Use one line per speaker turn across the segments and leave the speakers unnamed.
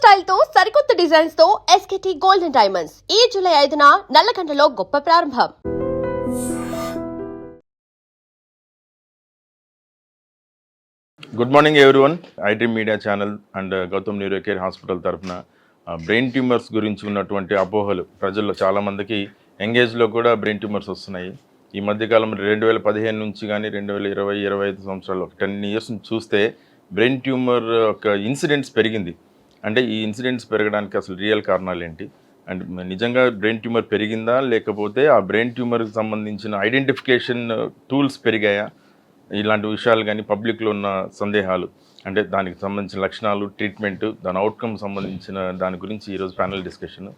Style తో సరికొత్త designs తో ఎస్కేటీ గోల్డెన్ డైమండ్స్ ఈ జూలై 5న నల్లగండలో గొప్ప ప్రారంభం.
Good morning everyone. IDream media channel and Gautam neuro care hospital తరఫున బ్రెయిన్ ట్యూమర్స్ గురించి ఉన్నటువంటి అపోహలు ప్రజల్లో చాలామందికి యంగేజ్లో కూడా బ్రెయిన్ ట్యూమర్స్ వస్తున్నాయి. ఈ మధ్యకాలంలో 2015 నుంచి కానీ 2020-25 సంవత్సరాలు ఒక 10 years నుంచి చూస్తే బ్రెయిన్ ట్యూమర్ ఒక ఇన్సిడెంట్స్ పెరిగింది. అంటే ఈ ఇన్సిడెంట్స్ పెరగడానికి అసలు రియల్ కారణాలు ఏంటి, అండ్ నిజంగా బ్రెయిన్ ట్యూమర్ పెరిగిందా, లేకపోతే ఆ బ్రెయిన్ ట్యూమర్కి సంబంధించిన ఐడెంటిఫికేషన్ టూల్స్ పెరిగాయా, ఇలాంటి విషయాలు కానీ పబ్లిక్లో ఉన్న సందేహాలు, అంటే దానికి సంబంధించిన లక్షణాలు, ట్రీట్మెంట్, దాని అవుట్కమ్ సంబంధించిన దాని గురించి ఈరోజు ప్యానల్ డిస్కషన్.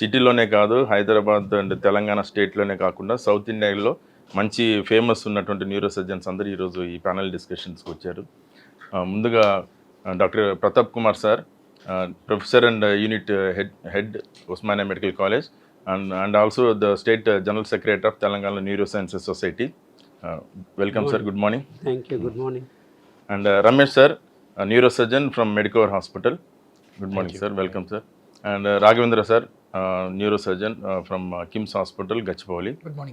సిటీలోనే కాదు, హైదరాబాద్ అండ్ తెలంగాణ స్టేట్లోనే కాకుండా సౌత్ ఇండియాలో మంచి ఫేమస్ ఉన్నటువంటి న్యూరో సర్జన్స్ అందరూ ఈరోజు ఈ ప్యానల్ డిస్కషన్స్కి వచ్చారు. ముందుగా doctor Pratap Kumar sir, professor and unit head Osmania medical college and also the state general secretary of Telangana neuro sciences society. Welcome sir, good morning.
Thank you, good morning.
And Ramesh sir, neuro surgeon from Medicore hospital. Good morning sir, welcome sir. And Raghavendra sir, neuro surgeon from KIMS hospital, Gachibowli.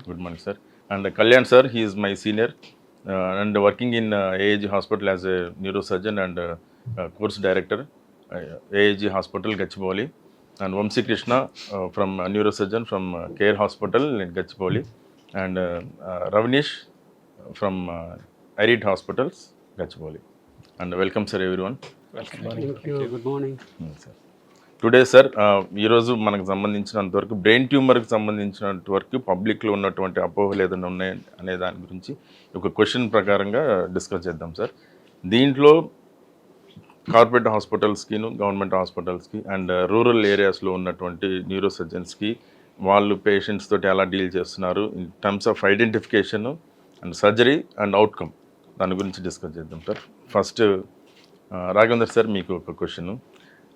Good morning sir. And Kalyan sir, he is my senior and working in AAG Hospital as a neurosurgeon and course director, AAG Hospital, Gachibowli. And Vamsi Krishna from neurosurgeon from Care Hospital in Gachibowli. And Ravnish from Irid Hospitals, Gachibowli. And welcome sir everyone.
Thank you, good morning.
Sir. Today sir, ఈరోజు మనకు సంబంధించినంత వరకు brain ట్యూమర్కి సంబంధించినంత వరకు పబ్లిక్లో ఉన్నటువంటి అపోహలు ఏదైనా ఉన్నాయి అనే దాని గురించి ఒక క్వశ్చన్ ప్రకారంగా డిస్కస్ చేద్దాం సార్. దీంట్లో కార్పొరేట్ హాస్పిటల్స్కిను, గవర్నమెంట్ హాస్పిటల్స్కి అండ్ రూరల్ ఏరియాస్లో ఉన్నటువంటి న్యూరో సర్జన్స్కి వాళ్ళు పేషెంట్స్ తోటి ఎలా డీల్ చేస్తున్నారు in terms of identification and surgery and outcome, దాని గురించి డిస్కస్ చేద్దాం సార్. ఫస్ట్ రాఘవేందర్ సార్, మీకు ఒక క్వశ్చన్.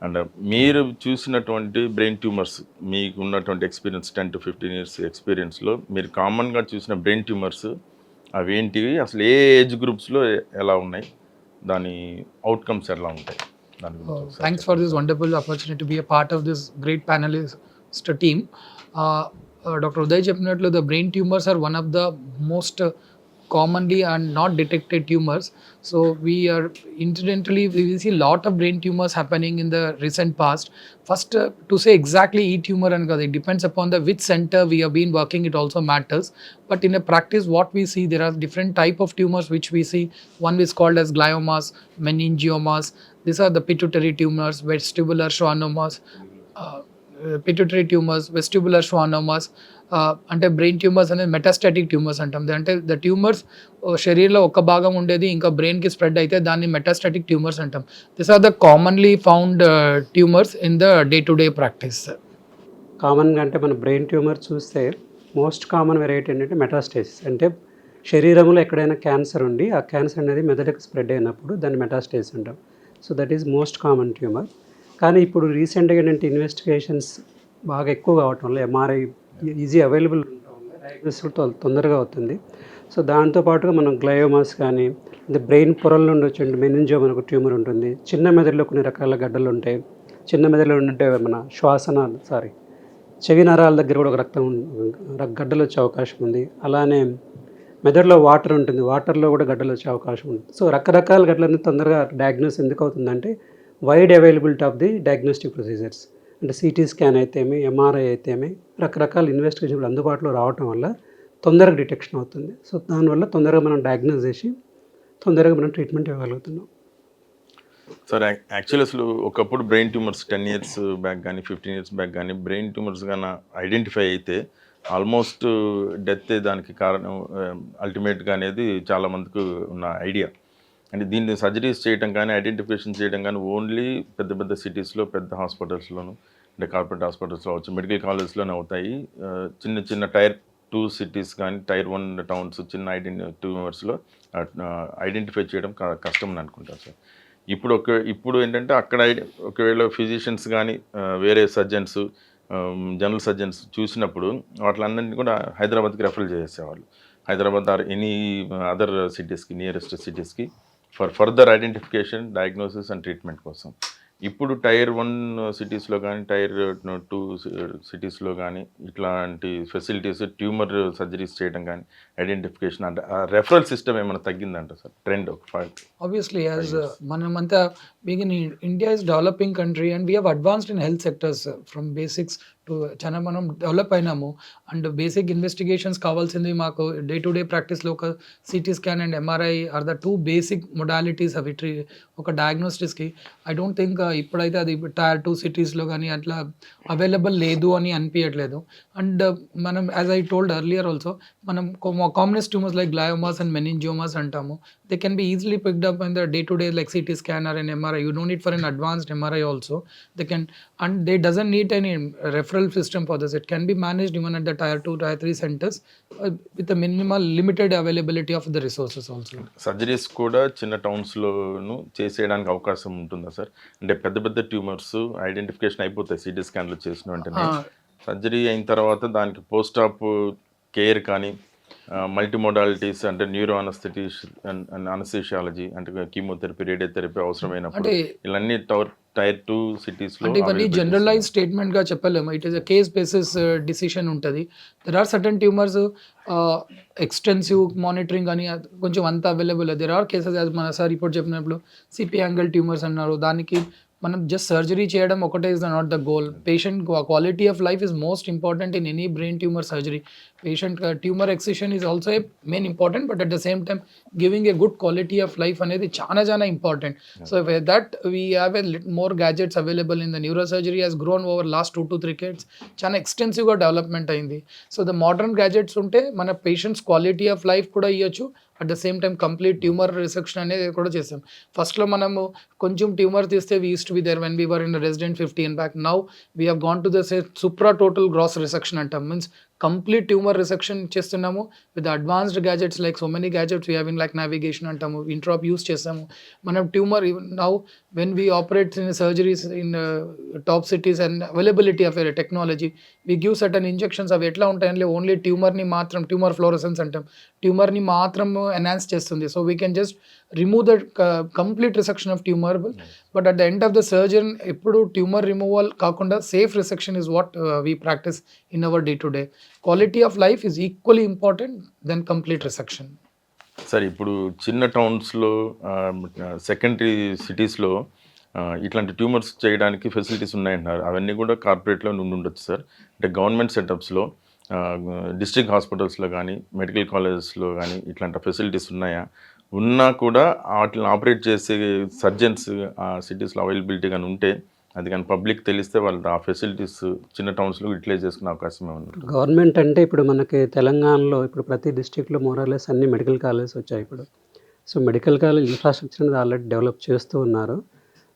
అండ్ మీరు చూసినటువంటి బ్రెయిన్ ట్యూమర్స్, మీకు ఉన్నటువంటి ఎక్స్పీరియన్స్ 10 to 15 years ఎక్స్పీరియన్స్లో మీరు కామన్గా చూసిన బ్రెయిన్ ట్యూమర్స్ అవి ఏంటివి, అసలు ఏ ఏజ్ గ్రూప్స్లో ఎలా ఉన్నాయి, దాని అవుట్కమ్స్ ఎలా ఉంటాయి, దాని గురించి.
Thanks for this wonderful opportunity to be a part of this great panelist team. Dr. Uday చెప్పినట్లు the brain tumors are one of the most commonly and not detected tumors. So we are incidentally we will see lot of brain tumors happening in the recent past. First to say exactly e tumor and it depends upon the which center we have been working, it also matters. But in a practice what we see, there are different type of tumors which we see. One is called as gliomas, meningiomas. These are the pituitary tumors, vestibular schwannomas, pituitary tumors, vestibular schwannomas. అంటే brain tumours అనేది metastatic tumours అంటాం. అంటే the tumours శరీరంలో ఒక భాగం ఉండేది ఇంకా బ్రెయిన్కి స్ప్రెడ్ అయితే దాన్ని మెటాస్టాటిక్ ట్యూమర్స్ అంటాం. This are the commonly found tumours in the day to day practice.
కామన్గా అంటే మన బ్రెయిన్ ట్యూమర్ చూస్తే మోస్ట్ కామన్ వెరైటీ ఏంటంటే మెటాస్టేసిస్. అంటే శరీరంలో ఎక్కడైనా క్యాన్సర్ ఉండి ఆ క్యాన్సర్ అనేది మెదడుకు స్ప్రెడ్ అయినప్పుడు దాన్ని మెటాస్టేసిస్ అంటాం. So that is most common tumour. కానీ ఇప్పుడు రీసెంట్గా ఏంటంటే ఇన్వెస్టిగేషన్స్ బాగా ఎక్కువ కావటం వల్ల ఎంఆర్ఐ ఈజీ అవైలబుల్ ఉండటం వల్ల డయాగ్నోసిస్ తొందరగా అవుతుంది. సో దాంతోపాటుగా మనం గ్లయోమాస్ కానీ, అంటే బ్రెయిన్ పొరల నుండి వచ్చే మెనింజియోమా అని ఒక ట్యూమర్ ఉంటుంది. చిన్న మెదడులో కొన్ని రకాల గడ్డలు ఉంటాయి. చిన్న మెదడులో ఉంటే మన చెవి నరాల దగ్గర కూడా ఒక గడ్డలు వచ్చే అవకాశం ఉంది. అలానే మెదడులో వాటర్ ఉంటుంది, వాటర్లో కూడా గడ్డలు వచ్చే అవకాశం ఉంది. సో రకరకాల గడ్డలన్నీ తొందరగా డయాగ్నోస్ ఎందుకు అవుతుందంటే wide availability of the diagnostic procedures. అంటే సిటీ స్కాన్ అయితేమి, ఎంఆర్ఐ అయితేమి, రకరకాల ఇన్వెస్టిగేషన్లు అందుబాటులో రావటం వల్ల తొందరగా డిటెక్షన్ అవుతుంది. సో దానివల్ల తొందరగా మనం డయాగ్నోస్ చేసి తొందరగా మనం ట్రీట్మెంట్ ఇవ్వగలుగుతున్నాం.
సార్, యాక్చువల్లీ అసలు ఒకప్పుడు బ్రెయిన్ ట్యూమర్స్ 10 years బ్యాక్ కానీ 15 years బ్యాక్ కానీ బ్రెయిన్ ట్యూమర్స్ కానీ ఐడెంటిఫై అయితే ఆల్మోస్ట్ డెత్ దానికి కారణం అల్టిమేట్గా అనేది చాలామందికి ఉన్న ఐడియా. అంటే దీన్ని సర్జరీస్ చేయడం కానీ ఐడెంటిఫికేషన్ చేయడం కానీ ఓన్లీ పెద్ద పెద్ద సిటీస్లో, పెద్ద హాస్పిటల్స్లోను, అంటే కార్పొరేట్ హాస్పిటల్స్లో అవచ్చు, మెడికల్ కాలేజ్లోనే అవుతాయి. చిన్న చిన్న Tier 2 సిటీస్ కానీ Tier 1 టౌన్స్ చిన్న ట్యూమర్స్లో ఐడెంటిఫై చేయడం కష్టం అని అనుకుంటారు సార్. ఇప్పుడు ఏంటంటే అక్కడ ఒకవేళ ఫిజిషియన్స్ కానీ వేరే సర్జన్స్, జనరల్ సర్జన్స్ చూసినప్పుడు వాటిలన్నింటినీ కూడా హైదరాబాద్కి రెఫర్ చేసేవాళ్ళు. హైదరాబాద్ ఆర్ ఎనీ అదర్ సిటీస్కి, నియరెస్ట్ సిటీస్కి for further identification, diagnosis and treatment కోసం. ఇప్పుడు టైర్ 1 సిటీస్లో కానీ టైర్ 2 సిటీస్లో కానీ ఇట్లాంటి ఫెసిలిటీస్ ట్యూమర్ సర్జరీస్ చేయడం కానీ ఐడెంటిఫికేషన్ అంటే రెఫరల్ సిస్టమ్ ఏమైనా తగ్గిందంట సార్ ట్రెండ్ ఒక
Obviously, as Manamanta being in India is developing country and we have advanced in health sectors from basics to చాలా మనం డెవలప్ అయినాము అండ్ బేసిక్ ఇన్వెస్టిగేషన్స్ కావాల్సింది మాకు డే టు డే ప్రాక్టీస్లో ఒక CT scan and MRI are the 2 basic modalities అవి ఒక డయాగ్నోస్టిక్స్కి. I don't think ఇప్పుడైతే అది టైర్ 2 సిటీస్లో కానీ అట్లా అవైలబుల్ లేదు అని అనిపించట్లేదు. అండ్ మనం as I told earlier also మనం commonest tumours like gliomas and meningiomas అంటాము. They can be easily picked up in the day to day like CT scanner and MRI. You don't need for an advanced MRI also. They can and they doesn't need any referral system for this. It can be managed even at the tier 2 tier 3 centers with a minimal limited availability of the resources also.
Surgeries కూడా చిన్న టౌన్స్లోను చేసేయడానికి అవకాశం ఉంటుందా sir? అంటే పెద్ద పెద్ద tumours identification అయిపోతాయి city స్కాన్లో చేసిన వెంటనే. సర్జరీ అయిన తర్వాత దానికి పోస్ట్ ఆప్ కేర్ కానీ మల్టీమోడాలిటీస్ అంటే న్యూరో అనస్థిషియాలజీ అంటే కీమోథెరపీ రేడియోథెరపీ అవసరమైనప్పుడు ఇవన్నీ టైర్ 2 సిటీస్లో
అంటే ఇవన్నీ జనరలైజ్ స్టేట్మెంట్గా చెప్పలేము. It is a case basis decision ఉంటుంది. There are certain tumours extensive monitoring అని కొంచెం అంత అవైలబుల్. దెర్ ఆర్ కేసెస్ మన సార్ ఇప్పుడు చెప్పినప్పుడు సిపి యాంగిల్ ట్యూమర్స్ అన్నారు. దానికి మనం జస్ట్ సర్జరీ చేయడం ఒకటే is not the goal. Patient quality of life is most important in any brain tumour surgery. Patient tumour excision is also a main important, but at the same time giving a good quality of life అనేది చాలా important. So that we have a more gadgets available in the neuro surgery has grown over last 2 to 3 decades. చాలా ఎక్స్టెన్సివ్గా development అయింది. So the modern gadgets ఉంటే మన patients quality of life కూడా ఇవ్వచ్చు. At the same time complete tumour resection అనేది కూడా చేసాం. ఫస్ట్లో మనము కొంచెం ట్యూమర్ తీస్తే we use to be there when we were in resident 15 back. Now we have gone to the supra total gross resection అంటాం. మీన్స్ కంప్లీట్ ట్యూమర్ రిసెక్షన్ చేస్తున్నాము with advanced gadgets like so many gadgets we have in like navigation అంటాము, intraop use చేస్తాము. మనం tumour now when we operate in surgeries in top cities and availability of technology we give certain injections. అవి ఎట్లా ఉంటాయంటే only ట్యూమర్ని మాత్రం tumour fluorescence అంటాం, ట్యూమర్ని మాత్రం enhance చేస్తుంది. So we can just remove the complete resection of tumour. But at the end of the surgeon ఎప్పుడు tumour removal కాకుండా safe resection is what we practice in our day to day. Quality of life is equally important then complete resection.
Sir ఇప్పుడు చిన్న టౌన్స్లో secondary సిటీస్లో ఇట్లాంటి tumours చేయడానికి facilities ఉన్నాయంటున్నారు. అవన్నీ కూడా కార్పొరేట్లో నుండి ఉండొచ్చు సార్. అంటే గవర్నమెంట్ సెటప్స్లో డిస్ట్రిక్ట్ హాస్పిటల్స్లో కానీ మెడికల్ కాలేజెస్లో కానీ ఇట్లాంటి ఫెసిలిటీస్ ఉన్నాయా? ఉన్నా కూడా వాటిని ఆపరేట్ చేసే సర్జన్స్ ఆ సిటీస్లో అవైలబిలిటీ కానీ ఉంటే అది కానీ పబ్లిక్ తెలిస్తే వాళ్ళు ఆ ఫెసిలిటీస్ చిన్న టౌన్స్లో యూటిలైజ్ చేసుకునే అవకాశం ఏమన్నా?
గవర్నమెంట్ అంటే ఇప్పుడు మనకి తెలంగాణలో ఇప్పుడు ప్రతి డిస్ట్రిక్ట్లో మోరలెస్ అన్ని మెడికల్ కాలేజెస్ వచ్చాయి ఇప్పుడు. సో మెడికల్ కాలేజ్ ఇన్ఫ్రాస్ట్రక్చర్ అనేది ఆల్రెడీ డెవలప్ చేస్తూ ఉన్నారు.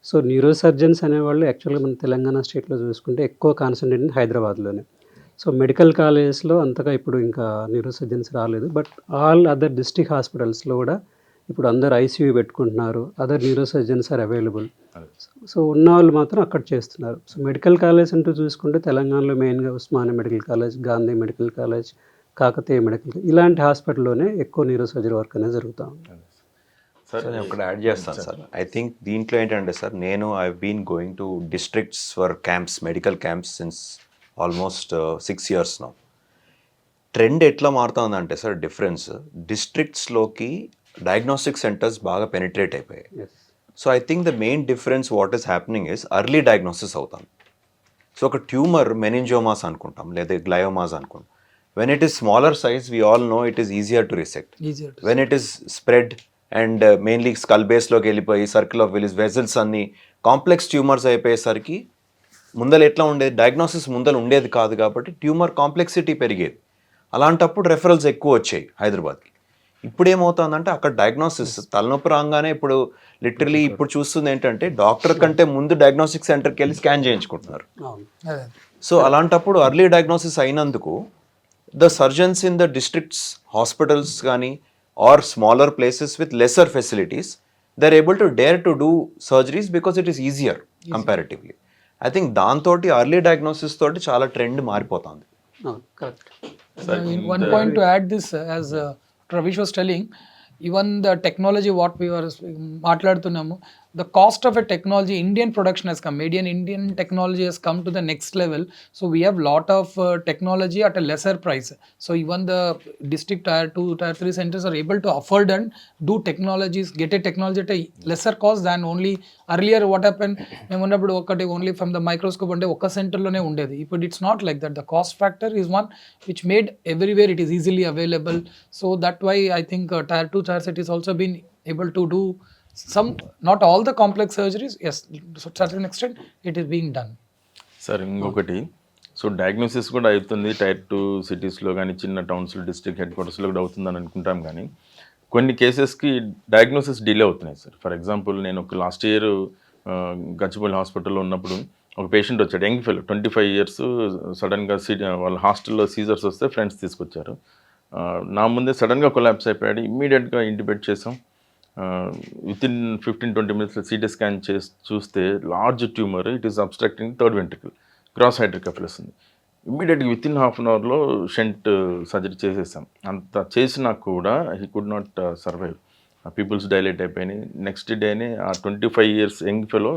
సో న్యూరో సర్జన్స్ అనేవాళ్ళు యాక్చువల్గా మన తెలంగాణ స్టేట్లో చూసుకుంటే ఎక్కువ కాన్సన్ట్రేట్ హైదరాబాద్లోనే. సో మెడికల్ కాలేజెస్లో అంతగా ఇప్పుడు ఇంకా న్యూరో సర్జన్స్ రాలేదు. బట్ ఆల్ అదర్ డిస్ట్రిక్ట్ హాస్పిటల్స్లో కూడా ఇప్పుడు అందరు ఐసీయూ పెట్టుకుంటున్నారు. Other neuro surgeons are available. So ఉన్న వాళ్ళు మాత్రం అక్కడ చేస్తున్నారు. సో మెడికల్ కాలేజ్ అంటూ చూసుకుంటే తెలంగాణలో మెయిన్గా Osmania medical college, Gandhi medical college, Kakatiya medical college ఇలాంటి హాస్పిటల్లోనే ఎక్కువ న్యూరో సర్జరీ వర్క్ అనేది జరుగుతూ ఉంది.
సార్ నేను ఒకటి యాడ్ చేస్తాను సార్. ఐ థింక్ దీంట్లో ఏంటంటే సార్, నేను I been going to districts for camps, medical camps since almost 6 years now. Trend ఎట్లా మారుతుందంటే సార్, డిఫరెన్స్ డిస్ట్రిక్ట్స్లోకి డయాగ్నోస్టిక్ సెంటర్స్ బాగా పెనిట్రేట్ అయిపోయాయి. So I think the main difference what is happening is early diagnosis అవుతాం. సో ఒక tumour meningiomas అనుకుంటాం లేదా గ్లయోమాస్ అనుకుంటాం. When it is smaller size we all know it is easier to resect. When it is spread and mainly skull బేస్లోకి వెళ్ళిపోయి circle of Willis vessels అన్ని complex tumours అయిపోయేసరికి ముందర ఎట్లా ఉండేది, డయాగ్నోసిస్ ముందర ఉండేది కాదు కాబట్టి ట్యూమర్ కాంప్లెక్సిటీ పెరిగేది. అలాంటప్పుడు రెఫరల్స్ ఎక్కువ వచ్చాయి హైదరాబాద్కి. ఇప్పుడు ఏమవుతుందంటే అక్కడ డయాగ్నోసిస్ తలనొప్పి రాగానే ఇప్పుడు లిటరలీ ఇప్పుడు చూస్తుంది ఏంటంటే డాక్టర్ కంటే ముందు డయాగ్నోస్టిక్ సెంటర్కి వెళ్ళి స్కాన్ చేయించుకుంటున్నారు. సో అలాంటప్పుడు ఎర్లీ డయాగ్నోసిస్ అయినందుకు the surgeons in the districts hospitals కానీ or smaller places with lesser facilities they are able to dare to do surgeries because it is easier comparatively. I think దాంతో early diagnosis తోటి చాలా trend మారిపోతుంది.
One point to add this, as Ravish was telling, even the technology what we were మాట్లాడుతున్నాము, the cost of a technology, Indian production has come, made in Indian technology has come to the next level. So we have lot of technology at a lesser price. So even the district tier 2, tier 3 centers are able to afford and do technologies, get a technology at a lesser cost than only earlier. What happened, మేము ఉన్నప్పుడు ఒకటి only from the microscope అంటే ఒక సెంటర్లోనే ఉండేది. ఇప్పుడు it's not like that. The cost factor is one which made everywhere it is easily available. So that why I think tier 2, tier cities also been able to do some, not all the complex surgeries, yes, to a certain extent it is being done.
Sir ఇంకొకటి, so diagnosis కూడా అవుతుంది tyre 2 సిటీస్లో కానీ చిన్న టౌన్స్లో district head క్వార్టర్స్లో కూడా అవుతుందని అనుకుంటాం, కానీ కొన్ని కేసెస్కి డయాగ్నోసిస్ డిలే అవుతున్నాయి సార్. ఫర్ ఎగ్జాంపుల్, నేను ఒక లాస్ట్ ఇయర్ గచ్చిబౌలి హాస్పిటల్లో ఉన్నప్పుడు ఒక పేషెంట్ వచ్చాడు, యంగ్ ఫెలో, 25 years, సడన్గా వాళ్ళ హాస్టల్లో సీజర్స్ వస్తే ఫ్రెండ్స్ తీసుకొచ్చారు. నా ముందే సడన్గా కొలాప్స్ అయిపోయాడు. ఇమ్మీడియట్గా ఇంటిబేట్ చేసాం. వితిన్ 15-20 minutes సిటీ స్కాన్ చేసి చూస్తే large tumour, it is obstructing third ventricle, cross hydrocephalus ఉంది. ఇమ్మీడియట్గా వితిన్ హాఫ్ అన్ అవర్లో షంట్ సర్జరీ చేసేసాం. అంత చేసినా కూడా he could not survive. Pupils dilate అయిపోయినాయి. నెక్స్ట్ డేనే ఆ 25 years young fellow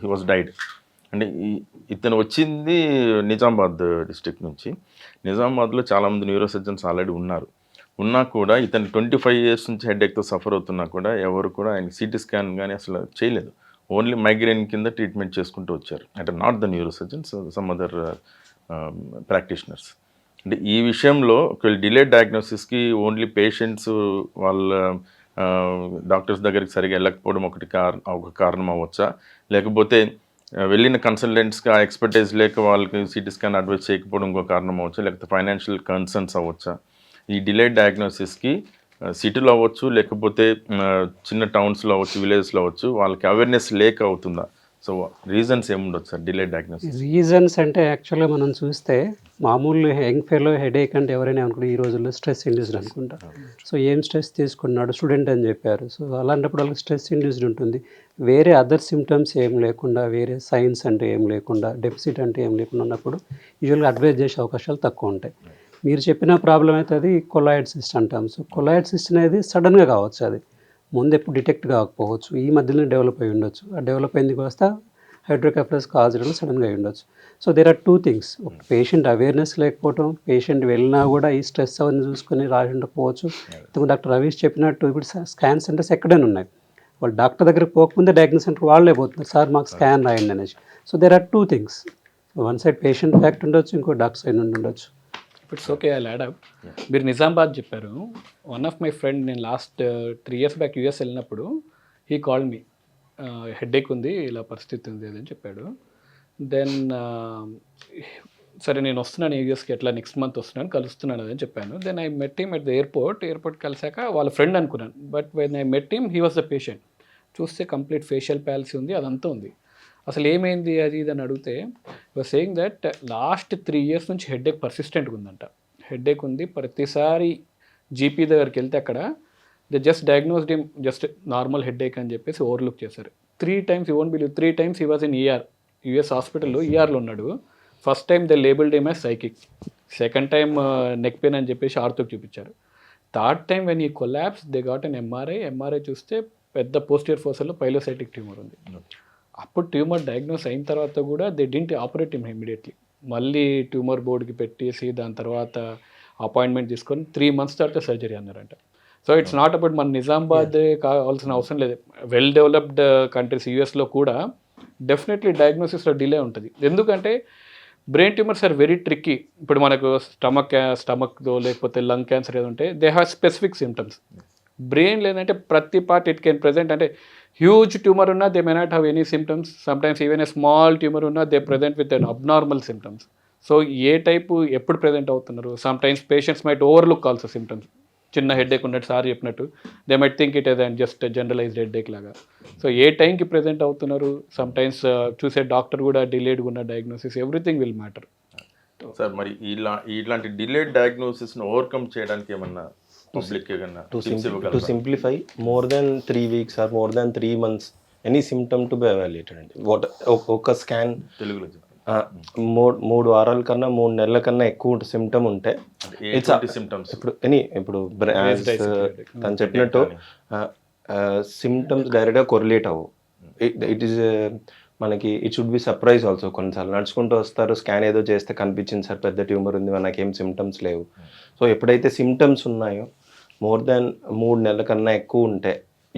he was died. అంటే ఇతను వచ్చింది నిజామాబాద్ డిస్ట్రిక్ట్ నుంచి. నిజామాబాద్లో చాలామంది న్యూరో సర్జన్స్ ఆల్రెడీ ఉన్నా కూడా ఇతను 25 years నుంచి హెడేక్తో సఫర్ అవుతున్నా కూడా ఎవరు కూడా ఆయన సిటీ స్కాన్ కానీ అసలు చేయలేదు. ఓన్లీ మైగ్రేన్ కింద ట్రీట్మెంట్ చేసుకుంటూ వచ్చారు. అంటే not the neuro surgeons, some other practitioners. అంటే ఈ విషయంలో ఒకవేళ డిలేడ్ డయాగ్నోసిస్కి ఓన్లీ పేషెంట్స్ వాళ్ళ డాక్టర్స్ దగ్గరికి సరిగా వెళ్ళకపోవడం ఒక కారణం అవ్వచ్చా, లేకపోతే వెళ్ళిన కన్సల్టెంట్స్కి ఆ ఎక్స్పర్టైజ్ లేక వాళ్ళకి సిటీ స్కాన్ అడ్వైస్ చేయకపోవడం ఇంకో కారణం అవ్వచ్చా, లేకపోతే ఫైనాన్షియల్ కన్సర్న్స్ అవ్వచ్చా? ఈ డిలేడ్ డయాగ్నోసిస్కి సిటీలో అవ్వచ్చు, లేకపోతే చిన్న టౌన్స్లో అవ్వచ్చు, విలేజ్లో అవ్వచ్చు, వాళ్ళకి అవేర్నెస్ లేక అవుతుందా? సో రీజన్స్ ఏముండొచ్చు సార్ డిలేడ్ డయాగ్నోసిస్?
రీజన్స్ అంటే యాక్చువల్గా మనం చూస్తే మామూలు యంగ్ ఫెలో హెడేక్ అంటే ఎవరైనా అనుకుంటే ఈ రోజుల్లో స్ట్రెస్ ఇండ్యూస్డ్ అనుకుంటా. సో ఏం స్ట్రెస్ తీసుకున్నాడు, స్టూడెంట్ అని చెప్పారు. సో అలాంటప్పుడు వాళ్ళకి స్ట్రెస్ ఇండ్యూస్డ్ ఉంటుంది. వేరే అదర్ సిమ్టమ్స్ ఏం లేకుండా, వేరే సైన్స్ అంటే ఏం లేకుండా, డెఫిసిట్ అంటే ఏం లేకుండా ఉన్నప్పుడు యూజువల్గా అడ్వైజ్ చేసే అవకాశాలు తక్కువ ఉంటాయి. మీరు చెప్పిన ప్రాబ్లం అయితే అది కొలాయిడ్ సిస్ట్ అంటాం. సో కొలాయిడ్ సిస్ట్ అనేది సడన్గా కావచ్చు, అది ముందు ఎప్పుడు డిటెక్ట్ కాకపోవచ్చు, ఈ మధ్యలో డెవలప్ అయి ఉండొచ్చు. ఆ డెవలప్ అయింది వస్తే హైడ్రోకెఫలస్ కాజులు సడన్గా అయి ఉండొచ్చు. So there are 2 things. ఒక పేషెంట్ అవేర్నెస్ లేకపోవడం, పేషెంట్ వెళ్ళినా కూడా ఈ స్ట్రెస్ అవన్నీ చూసుకొని రాసి ఉండకపోవచ్చు. ఇంతకు డాక్టర్ రవీష్ చెప్పినట్టు ఇప్పుడు స్కాన్ సెంటర్స్ ఎక్కడైనా ఉన్నాయి. వాళ్ళు డాక్టర్ దగ్గరికి పోకముందే డయాగ్నోస్ సెంటర్ వాళ్ళే పోతున్నారు, సార్ మాకు స్కాన్ రాయండి అనేసి. So there are 2 things. One side patient fact ఉండొచ్చు, ఇంకో డాక్టర్ సైడ్ నుండి ఉండొచ్చు.
It's okay, I add up. మీరు నిజామాబాద్ చెప్పారు. వన్ ఆఫ్ మై ఫ్రెండ్, నేను లాస్ట్ 3 years బ్యాక్ యూఎస్ వెళ్ళినప్పుడు హీ కాల్డ్ మీ, హెడేక్ ఉంది, ఇలా పరిస్థితి ఉంది అని చెప్పాడు. దెన్ సరే నేను వస్తున్నాను యూఎస్కి, ఎట్లా నెక్స్ట్ మంత్ వస్తున్నాను, కలుస్తున్నాను అని చెప్పాను. Then I met him at the airport కలిసాక వాళ్ళ ఫ్రెండ్ అనుకున్నాను. But when I met him he was the patient. చూస్తే కంప్లీట్ ఫేషియల్ ప్యాలసీ ఉంది, అదంతా ఉంది. అసలు ఏమైంది అది ఇది అని అడిగితే your saying that last 3 years నుంచి హెడేక్ పర్సిస్టెంట్గా ఉందంట. హెడేక్ ఉంది, ప్రతిసారి జీపీ దగ్గరికి వెళ్తే అక్కడ they just diagnosed him just normal headache అని చెప్పేసి ఓవర్లుక్ చేశారు. 3 times, you won't believe, 3 times he was in ER, US హాస్పిటల్లో ఈఆర్లో ఉన్నాడు. First time they labelled him as psychic, second time neck pain అని చెప్పేసి ఆర్థోకి చూపించారు. Third time when he collapse they got an MRI చూస్తే పెద్ద పోస్టియర్ ఫోసల్లో పైలోసైటిక్ ట్యూమర్ ఉంది. అప్పుడు ట్యూమర్ డయాగ్నోస్ అయిన తర్వాత కూడా they didn't operate him immediately. మళ్ళీ ట్యూమర్ బోర్డ్కి పెట్టేసి దాని తర్వాత అపాయింట్మెంట్ తీసుకొని 3 months తర్వాత సర్జరీ అన్నారంట. సో ఇట్స్ నాట్ అబౌట్ మన నిజామాబాద్ కావాల్సిన అవసరం లేదు. వెల్ డెవలప్డ్ కంట్రీస్ యూఎస్లో కూడా డెఫినెట్లీ డయాగ్నోసిస్లో డిలే ఉంటుంది. ఎందుకంటే brain tumours are very tricky. ఇప్పుడు మనకు స్టమక్దో లేకపోతే లంగ్ క్యాన్సర్ ఏదో ఉంటే they have specific symptoms. Brain లేదంటే ప్రతి పార్ట్ ఇట్ కెన్ ప్రెజెంట్. అంటే హ్యూజ్ ట్యూమర్ ఉన్నా they may not have any symptoms. Sometimes even a small tumour ఉన్నా they present with an abnormal symptoms. So ఏ type ఎప్పుడు present అవుతున్నారు, sometimes patients might overlook also symptoms. చిన్న headache ఉన్నట్టు sir చెప్పినట్టు they might think it as and just generalised headache లాగా. So ఏ టైంకి ప్రెజెంట్ అవుతున్నారు, సమ్టైమ్స్ చూసే డాక్టర్ కూడా డిలేడ్గా ఉన్న diagnosis, everything will matter.
Sir మరి ఇలాంటి డిలేడ్ డయాగ్నోసిస్ను ఓవర్కమ్ చేయడానికి ఏమన్నా పబ్లిక్ ఏమన్నా
to simplify, more than 3 weeks or more than 3 months any symptom to be evaluated అండి. ఒక స్కాన్
తెలుగులో
3 వారాల కన్నా 3 నెలల కన్నా ఎక్కువ సిమ్టమ్ ఉంటే
సిమ్టమ్స్
ఇప్పుడు తను చెప్పినట్టు సిమ్టమ్స్ డైరెక్ట్గా కొరిలేట్ అవ్వు. ఇట్ ఈస్ మనకి it should be surprise also. కొన్నిసార్లు నడుచుకుంటూ వస్తారు, స్కాన్ ఏదో చేస్తే కనిపించింది సార్ పెద్ద ట్యూమర్ ఉంది, నాకేం సిమ్టమ్స్ లేవు. సో ఎప్పుడైతే సిమ్టమ్స్ ఉన్నాయో మోర్ దాన్ 3 నెలల కన్నా ఎక్కువ ఉంటే,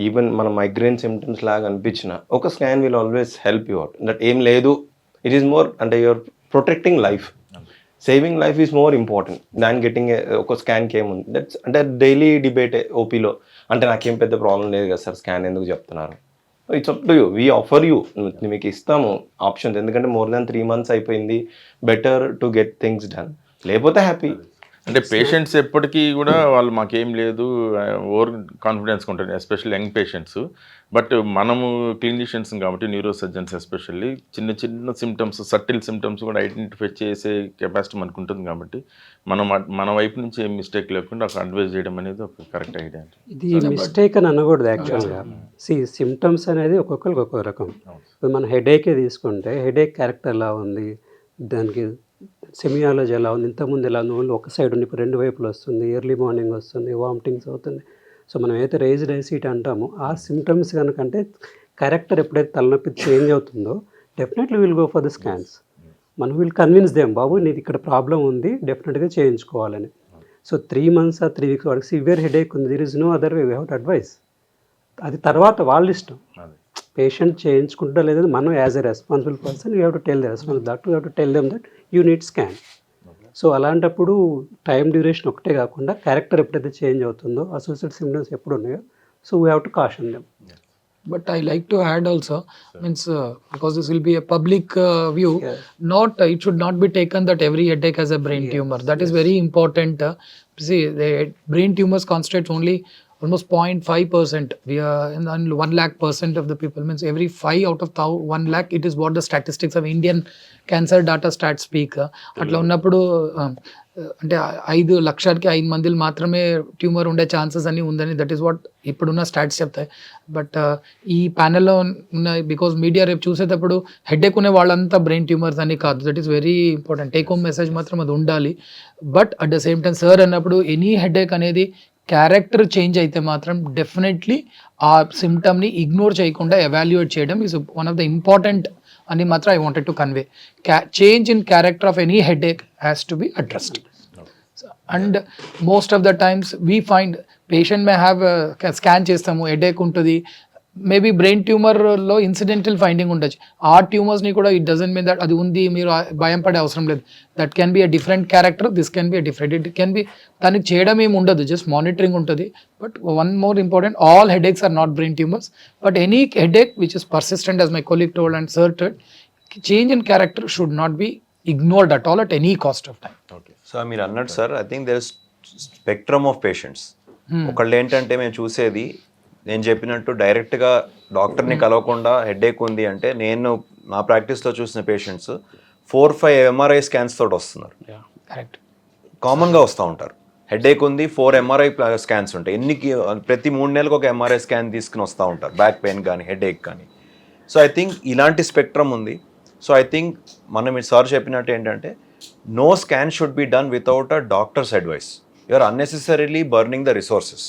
ఈవెన్ మన మైగ్రేన్ సిమ్టమ్స్ లాగా అనిపించిన ఒక scan will always help you out. That ఏం లేదు, ఇట్ ఈస్ మోర్ అంటే your protecting life, saving life is more important than getting ఒక స్కాన్కి ఏముంది. దట్స్ అంటే డైలీ డిబేట్ ఓపీలో, అంటే నాకేం పెద్ద ప్రాబ్లం లేదు కదా సార్ స్కాన్ ఎందుకు చెప్తున్నారు. It's up to you, we offer you, మీకు ఇస్తాము ఆప్షన్స్. ఎందుకంటే మోర్ దాన్ 3 months అయిపోయింది, better to get things done, లేకపోతే హ్యాపీ.
అంటే పేషెంట్స్ ఎప్పటికీ కూడా వాళ్ళు మాకేం లేదు ఓవర్ కాన్ఫిడెన్స్గా ఉంటారు, ఎస్పెషల్లీ యంగ్ పేషెంట్స్. బట్ మనము క్లినిషియన్స్ కాబట్టి న్యూరో సర్జన్స్ ఎస్పెషల్లీ చిన్న చిన్న సిమ్టమ్స్, సటిల్ సిమ్టమ్స్ కూడా ఐడెంటిఫై చేసే కెపాసిటీ మనకు ఉంటుంది కాబట్టి మన వైపు నుంచి ఏం మిస్టేక్ లేకుండా ఒక అడ్వైస్ చేయడం అనేది ఒక కరెక్ట్ ఐడియా.
ఇది మిస్టేక్ అని అనకూడదు యాక్చువల్గా. సిమ్టమ్స్ అనేది ఒక్కొక్కరికి ఒక్కొక్క రకం. ఇప్పుడు మన హెడేకే తీసుకుంటే హెడేక్ క్యారెక్టర్ ఎలా ఉంది, దానికి సెమియాలజీ ఎలా ఉంది, ఇంతకుముందు ఎలా ఉంది, ఓన్లీ ఒక సైడ్ ఉంది, ఇప్పుడు 2 వైపులు వస్తుంది, ఎర్లీ మార్నింగ్ వస్తుంది, వామిటింగ్స్ అవుతుంది. సో మనం ఏదైతే రేజ్డ్ ఐసీట్ అంటామో ఆ సిమ్టమ్స్ కనుకంటే క్యారెక్టర్ ఎప్పుడైతే తలనొప్పి చేంజ్ అవుతుందో definitely will go for the scans. మనం విల్ కన్విన్స్ దేమ్, బాబు నీది ఇక్కడ ప్రాబ్లం ఉంది, డెఫినెట్గా చేయించుకోవాలని. సో 3 months or 3 weeks వాడికి సివియర్ హెడేక్ ఉంది, there is no other way, we have to advise. అది తర్వాత వాళ్ళ ఇష్టం, పేషెంట్ చేయించుకుంటా లేదని మనం as a responsible person you have to tell the responsible doctor, you have to tell them that you need scan. So అలాంటప్పుడు time duration ఒకటే కాకుండా క్యారెక్టర్ ఎప్పుడైతే చేంజ్ అవుతుందో, అసోసియేట్ సిమ్టమ్స్ ఎప్పుడు ఉన్నాయో, so we have to caution them.
But I like to add also, means because this will be a public view, it should not be taken that every headache has a brain tumor. That is very important. See, the brain tumors constitute only almost 0.5%. We are in 1 lakh percent of the people, means every 5 out of 1 lakh. It is what the statistics of Indian cancer data stats speak. అట్లా ఉన్నప్పుడు అంటే 5 లక్షలకి 5 మందిలు మాత్రమే tumour ఉండే chances అని ఉందని, that is what ఇప్పుడున్న stats చెప్తాయి. బట్ ఈ ప్యానెల్లో ఉన్న, బికాజ్ మీడియా రేపు చూసేటప్పుడు హెడేక్ ఉన్న వాళ్ళంతా బ్రెయిన్ ట్యూమర్స్ అని కాదు. That is very important, take home message మాత్రం అది ఉండాలి. But at the same time sir అన్నప్పుడు ఎనీ హెడేక్ అనేది క్యారెక్టర్ చేంజ్ అయితే మాత్రం డెఫినెట్లీ ఆ సిమ్టమ్ని ఇగ్నోర్ చేయకుండా ఎవాల్యుయేట్ చేయడం is one of the important అని మాత్రం I wanted to convey. Change in character of any headache has to be addressed. And most of the times we find patient may have scan చేస్తాము, headache ఉంటుంది, maybe brain ట్యూమర్లో incidental finding ఉండొచ్చు. ఆ ట్యూమర్స్ని కూడా it doesn't mean that అది ఉంది మీరు భయం పడే అవసరం లేదు. That can be a different character, this can be a different, it can be, దానికి చేయడం ఏమి ఉండదు, జస్ట్ మానిటరింగ్ ఉంటుంది. But one more important, all headaches are not brain tumours, but any headache which is persistent, as my colleague told and sir told, change in character should not be ignored at all at any cost of time.
So మీరు అన్నట్టు sir, I think there is spectrum of patients. ఒకళ్ళు ఏంటంటే మేము చూసేది, నేను చెప్పినట్టు డైరెక్ట్గా డాక్టర్ని కలవకుండా హెడేక్ ఉంది అంటే, నేను నా ప్రాక్టీస్లో చూసిన పేషెంట్స్ 4-5 MRI స్కాన్స్ తోటి వస్తున్నారు.
కరెక్ట్,
కామన్గా వస్తూ ఉంటారు. హెడేక్ ఉంది, 4 MRI స్కాన్స్ ఉంటాయి. ప్రతి 3 నెలలకు ఒక MRI స్కాన్ తీసుకుని వస్తూ ఉంటారు, బ్యాక్ పెయిన్ కానీ హెడేక్ కానీ. సో ఐ థింక్ ఇలాంటి స్పెక్ట్రమ్ ఉంది. సో ఐ థింక్ మనం సార్ చెప్పినట్టు ఏంటంటే, no scan should be done without a doctor's advice. You are unnecessarily burning the resources.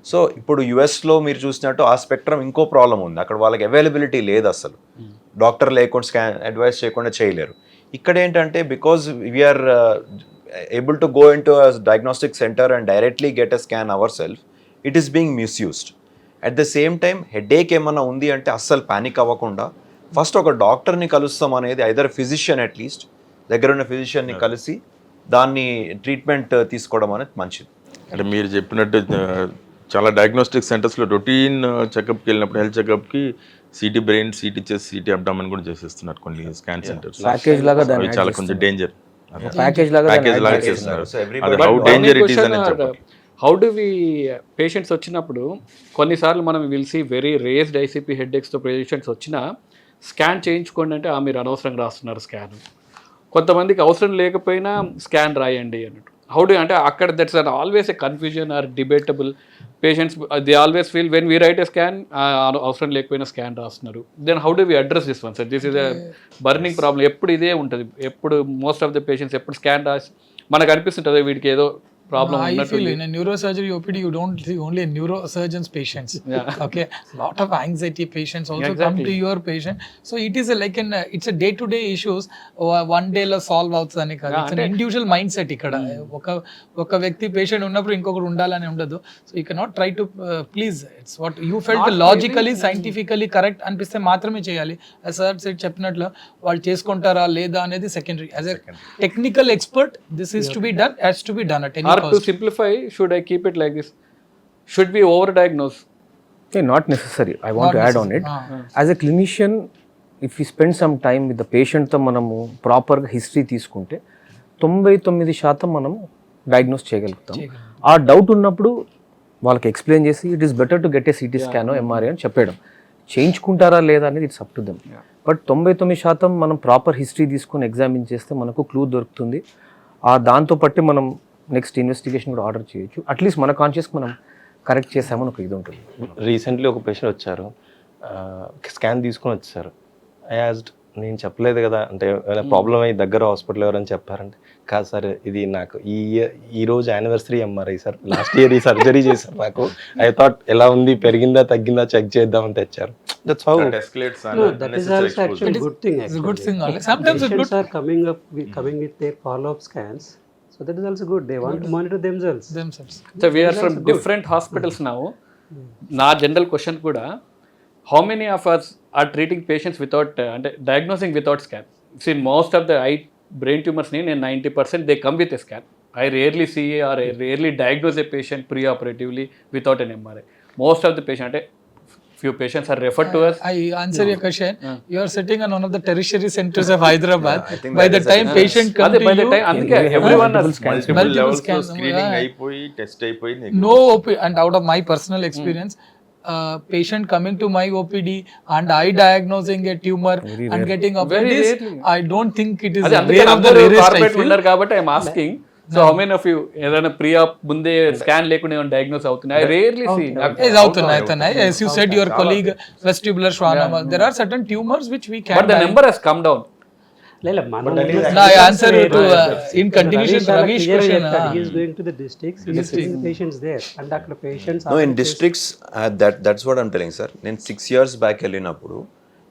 So ఇప్పుడు యుఎస్లో మీరు చూసినట్టు ఆ స్పెక్ట్రమ్ ఇంకో ప్రాబ్లం ఉంది. అక్కడ వాళ్ళకి అవైలబిలిటీ లేదు, అసలు డాక్టర్ లేకుండా స్కాన్ అడ్వైస్ చేయకుండా చేయలేరు. ఇక్కడ ఏంటంటే, because we're able to go into diagnostic centre and directly get a scan our self, it is being misused. At the same time headache ఏమన్నా ఉంది అంటే అస్సలు ప్యానిక్ అవ్వకుండా ఫస్ట్ ఒక డాక్టర్ని కలుస్తాం అనేది, ఐదర్ ఫిజిషియన్, అట్లీస్ట్ దగ్గర ఉన్న ఫిజిషియన్ని కలిసి దాన్ని ట్రీట్మెంట్ తీసుకోవడం అనేది మంచిది.
అంటే మీరు చెప్పినట్టు చాలా డయాగ్నోస్టిక్ సెంటర్స్లో రొటీన్ చెకప్కి వెళ్ళినప్పుడు, హెల్త్ చెకప్కి CT brain, CT chest, CT abdomen కూడా చేసేస్తున్నారు కొన్ని స్కాన్ సెంటర్స్.
ప్యాకేజ్ లాగా దాన్ని
చాలా కొంచెం డేంజర్,
ప్యాకేజ్ లాగా
చేస్తున్నారు.
So everybody-
అది హౌ డేంజర్ ఇట్ ఈస్ అని చెప్పాలి.
హౌ డు వి పేషెంట్స్ వచ్చినప్పుడు కొన్నిసార్లు మనం will see very raised ICP హెడ్ఏక్స్తో పేషెంట్స్ వచ్చినా స్కాన్ చేయించుకోండి అంటే మీరు అనవసరంగా రాస్తున్నారు స్కాన్. కొంతమందికి అవసరం లేకపోయినా స్కాన్ రాయండి అన్నట్టు. హౌ డు అంటే అక్కడ that's are always a confusion or debatable. Patients they always feel when we write a scan అవసరం లేకపోయినా స్కాన్ రాస్తున్నారు. Then how do we address this one sir? This is a burning problem. ఎప్పుడు ఇదే ఉంటుంది. ఎప్పుడు most of the patients ఎప్పుడు scan రాసి మనకు అనిపిస్తుంటుంది వీడికి ఏదో ప్రాబ్లం
I
ఉన్నట్టు
feel in a neurosurgery OPD, you don't see only neurosurgeons patients. Okay, lot of anxiety patients also come to your patient. So it is it's a day-to-day issues. One day la solve అవుతుందని కాదు. It's an individual mindset ఇక్కడ. ఒక వ్యక్తి patient ఉన్నప్పుడు ఇంకొకరు ఉండాలని ఉండదు. So you cannot try to please. It's what you felt logically, scientifically correct అనిపిస్తే మాత్రమే చేయాలి. As sir said చెప్పినట్లు వాళ్ళు చేసుకుంటారా లేదా అనేది secondary. As a technical expert, this is to be done, has to be done at any
Or
cost.
to simplify, should I keep it like this? Should we overdiagnose?
Okay, not necessary. I want to add on it. As a clinician, if we spend some time with the patient తో మనము ప్రాపర్గా history తీసుకుంటే 99% మనం diagnose చేయగలుగుతాం. ఆ doubt ఉన్నప్పుడు వాళ్ళకి explain చేసి it is better to get a CT scan MRI అని చెప్పడం. చేయించుకుంటారా లేదా అనేది it's up to them. But 99% మనం ప్రాపర్ హిస్టరీ తీసుకొని ఎగ్జామిన్ చేస్తే మనకు క్లూ దొరుకుతుంది. దాంతో పట్టి మనం నెక్స్ట్ ఇన్వెస్టిగేషన్ కూడా ఆర్డర్ చేయొచ్చు. అట్లీస్ట్ మన కాన్షియస్కి మనం కరెక్ట్ చేసామని ఒక ఇది ఉంటుంది.
రీసెంట్లీ ఒక పేషెంట్ వచ్చారు, స్కాన్ తీసుకొని వచ్చారు. యాజ్డ్ నేను చెప్పలేదు కదా, అంటే ఏమైనా ప్రాబ్లం అయ్యి దగ్గర హాస్పిటల్ ఎవరని చెప్పారంటే, కాదు సార్ ఇది నాకు ఈ రోజు anniversary MRI sir, last year ఈ సర్జరీ చేశారు నాకు, ఐ థాట్ ఎలా ఉంది పెరిగిందా తగ్గిందా చెక్ చేద్దామని తెచ్చారు. That's how
That escalates
No, that is also actually good thing.
It's a good thing only. Sometimes it's
Patients
good.
are coming with their follow-up scans, so that is also good. They want to monitor themselves.
So we are from different hospitals now. నా general question కూడా, how many of us are treating patients without అంటే diagnosing without scan? See, most of the brain tumors నేను 90% they come with a scan. I rarely see or I rarely diagnose a patient pre-operatively without an MRI. Most of the patient అంటే few patients are referred to us.
I answer your question. You are sitting on one of the tertiary centers of Hyderabad. By the time patient come to
by the
you,
time అందుకే everyone has
multiple levels లో
scans.
Screening అయిపోయి test అయిపోయి
no OP, and out of my personal experience, patient coming to my OPD and I diagnosing a tumor and getting operated, I don't think it is
అదే అందుకే
rare of the
అందరూ
rarest, I
corporate
feel.
ఉన్నారు కాబట్టి I'm asking. So how many of you ఏదైనా preop ముందే scan లేకుండా ఏమైనా diagnose అవుతున్నాయి? I rarely see.
Yes, అవుతున్నాయి. As you said, your colleague vestibular schwannoma, there are certain tumors which we can
but the number has come down.
No, I answer to in continuation Ravi's question.
He is going to the districts. He is seeing patients there, and అక్కడ patients
No, in districts, that's what I'm telling, sir. నేను 6 years back వెళ్ళినప్పుడు,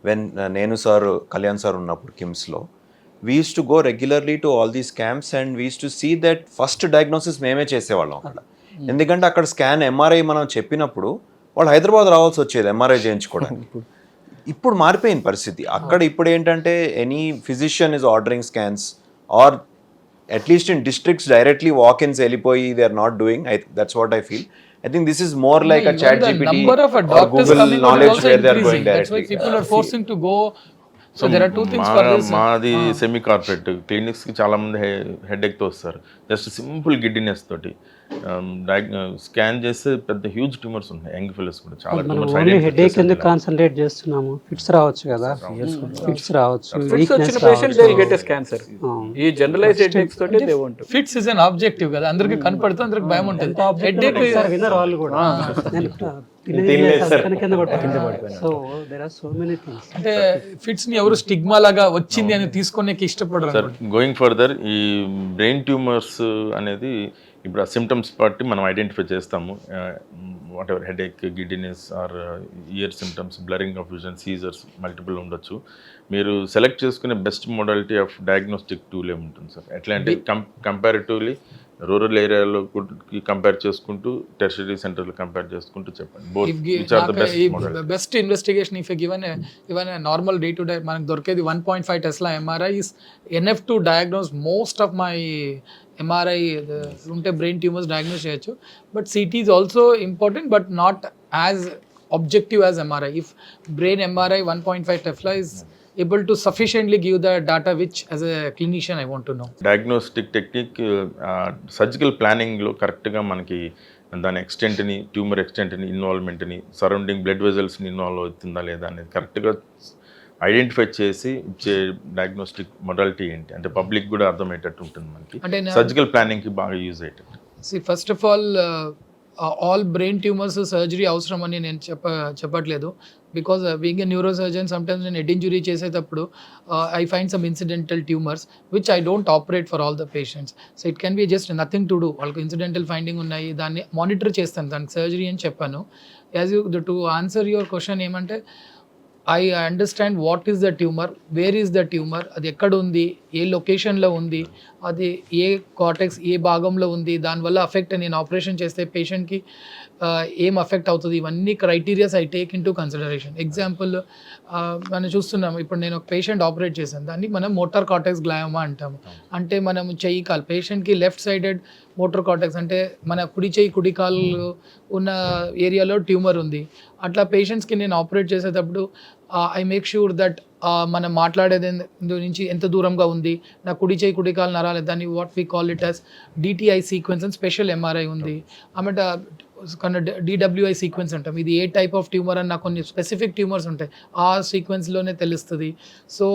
when నేను sir Kalyan sir ఉన్నప్పుడు కిమ్స్లో, we used to go regularly to all these camps and we used to see that first diagnosis మేమే చేసేవాళ్ళం అక్కడ. ఎందుకంటే అక్కడ scan MRI మనం చెప్పినప్పుడు వాళ్ళు హైదరాబాద్ రావాల్సి వచ్చేది ఎంఆర్ఐ చేయించుకోవడానికి. ఇప్పుడు మారిపోయింది పరిస్థితి అక్కడ. ఇప్పుడు ఏంటంటే any physician is ordering scans, or at least in districts directly walk ins వెళ్ళిపోయి they are not doing. That's what I feel. I think this is more like a chat GPT
number of
or
doctors
Google
coming
knowledge
also
where they are
increasing.
going
That's why
directly.
people are forcing to go. So there are two things for this.
మాది semi corporate క్లినిక్స్కి చాలామంది హెడేక్తో వస్తారు, just simple giddiness తోటి. Scan చేస్తే పెద్ద huge tumours ఉన్నాయి, young fellows కూడా చాలా
మనం
ట్యూమర్స్.
ఓన్లీ హెడేక్ ఎందుకు కాన్సన్ట్రేట్ చేస్తున్నాము? ఫిట్స్ రావచ్చు కదా, ఫిట్స్ రావచ్చు,
ఫిట్స్
వీక్నెస్
వచ్చిన patient they will get a scan sir. ఈ జనరలైజ్డ్ హెడేక్స్ తోటి they want.
Fits is an objective కదా, అందరికి కనపడుతుంది, అందరికి భయం ఉంటుంది. Headache
విన్నర్ వాళ్ళు కూడా so there are so many things.
అంటే ఫిట్స్ ని ఎవరు స్టిగ్మా లాగా వచ్చింది అని తీసుకోనికి ఇష్టపడరు.
సార్ గోయింగ్ ఫర్దర్, ఈ బ్రెయిన్ ట్యూమర్స్ అనేది ఇప్పుడు ఆ సిమ్టమ్స్ బట్టి మనం ఐడెంటిఫై చేస్తాము. Whatever headache, giddiness or ear symptoms, blurring of vision, seizures multiple ఉండొచ్చు. మీరు సెలెక్ట్ చేసుకునే best modality of diagnostic tool ఏముంటుంది సార్? ఎట్లా అంటే కంపారిటివ్లీ రూరల్ ఏరియాలో కంపేర్ చేసుకుంటూ టెర్షరీ సెంటర్లో కంపేర్ చేసుకుంటూ చెప్పండి.
Best investigation if given a normal day to day మనకు దొరికేది 1.5 Tesla MRI is enough to diagnose most of my MRI ఉంటే బ్రెయిన్ ట్యూమర్స్ డయాగ్నోస్ చేయొచ్చు. But CT is also important but not as objective as MRI. If brain MRI 1.5 Tesla is able to sufficiently give the data which as a clinician I want to know.
Diagnostic technique surgical ప్లానింగ్లో కరెక్ట్గా మనకి దాని ఎక్స్టెంట్ని, tumour ఎక్స్టెంట్ని, ఇన్వాల్వ్మెంట్ని, surrounding blood వెజల్స్ని involve అవుతుందా లేదా అనేది కరెక్ట్గా identify చేసి ఇచ్చే డయాగ్నోస్టిక్ మొడాలిటీ ఏంటి అంటే పబ్లిక్ కూడా అర్థమయ్యేటట్టు ఉంటుంది మనకి. సర్జికల్ ప్లానింగ్కి బాగా యూజ్ అయ్యేటట్టు.
See, first of all, all brain tumours surgery అవసరం అని నేను చెప్పట్లేదు. Because being a neuro surgeon sometimes నేను హెడ్ ఇంజురీ చేసేటప్పుడు I find some incidental tumours which I don't operate for all the patients. So it can be just nothing to do. వాళ్ళకి incidental finding ఉన్నాయి, దాన్ని monitor చేస్తాను, దానికి surgery అని చెప్పాను. As you to answer your question ఏమంటే, I understand what is the tumour, where is the tumour, అది ఎక్కడ ఉంది, ఏ లొకేషన్లో ఉంది, అది ఏ కార్టెక్స్ ఏ భాగంలో ఉంది, దానివల్ల అఫెక్ట్ నేను ఆపరేషన్ చేస్తే పేషెంట్కి ఏం అఫెక్ట్ అవుతుంది, ఇవన్నీ criterias I take in to consideration. Example మనం చూస్తున్నాం, ఇప్పుడు నేను ఒక పేషెంట్ ఆపరేట్ చేశాను, దాన్ని మనం మోటార్ కార్టెక్స్ గ్లయోమా అంటాము. అంటే మనం చెయ్యి కాలు పేషెంట్కి లెఫ్ట్ సైడెడ్ మోటార్ కార్టెక్స్ అంటే మన కుడి చెయ్యి కుడి కాలు ఉన్న ఏరియాలో ట్యూమర్ ఉంది. అట్లా పేషెంట్స్కి నేను ఆపరేట్ చేసేటప్పుడు ఐ మేక్ ష్యూర్ దట్ మనం మాట్లాడేది నుంచి ఎంత దూరంగా ఉంది, నా కుడి చేయి కుడి కాలు నరాలి, దాన్ని what we call it as DTI sequence అని స్పెషల్ ఎంఆర్ఐ ఉంది. ఆమె కొన్ని డిడబ్ల్యూఐ సీక్వెన్స్ అంటాం. ఇది ఏ టైప్ ఆఫ్ ట్యూమర్ అని నాకు కొన్ని స్పెసిఫిక్ ట్యూమర్స్ ఉంటాయి, ఆ సీక్వెన్స్లోనే తెలుస్తుంది. సో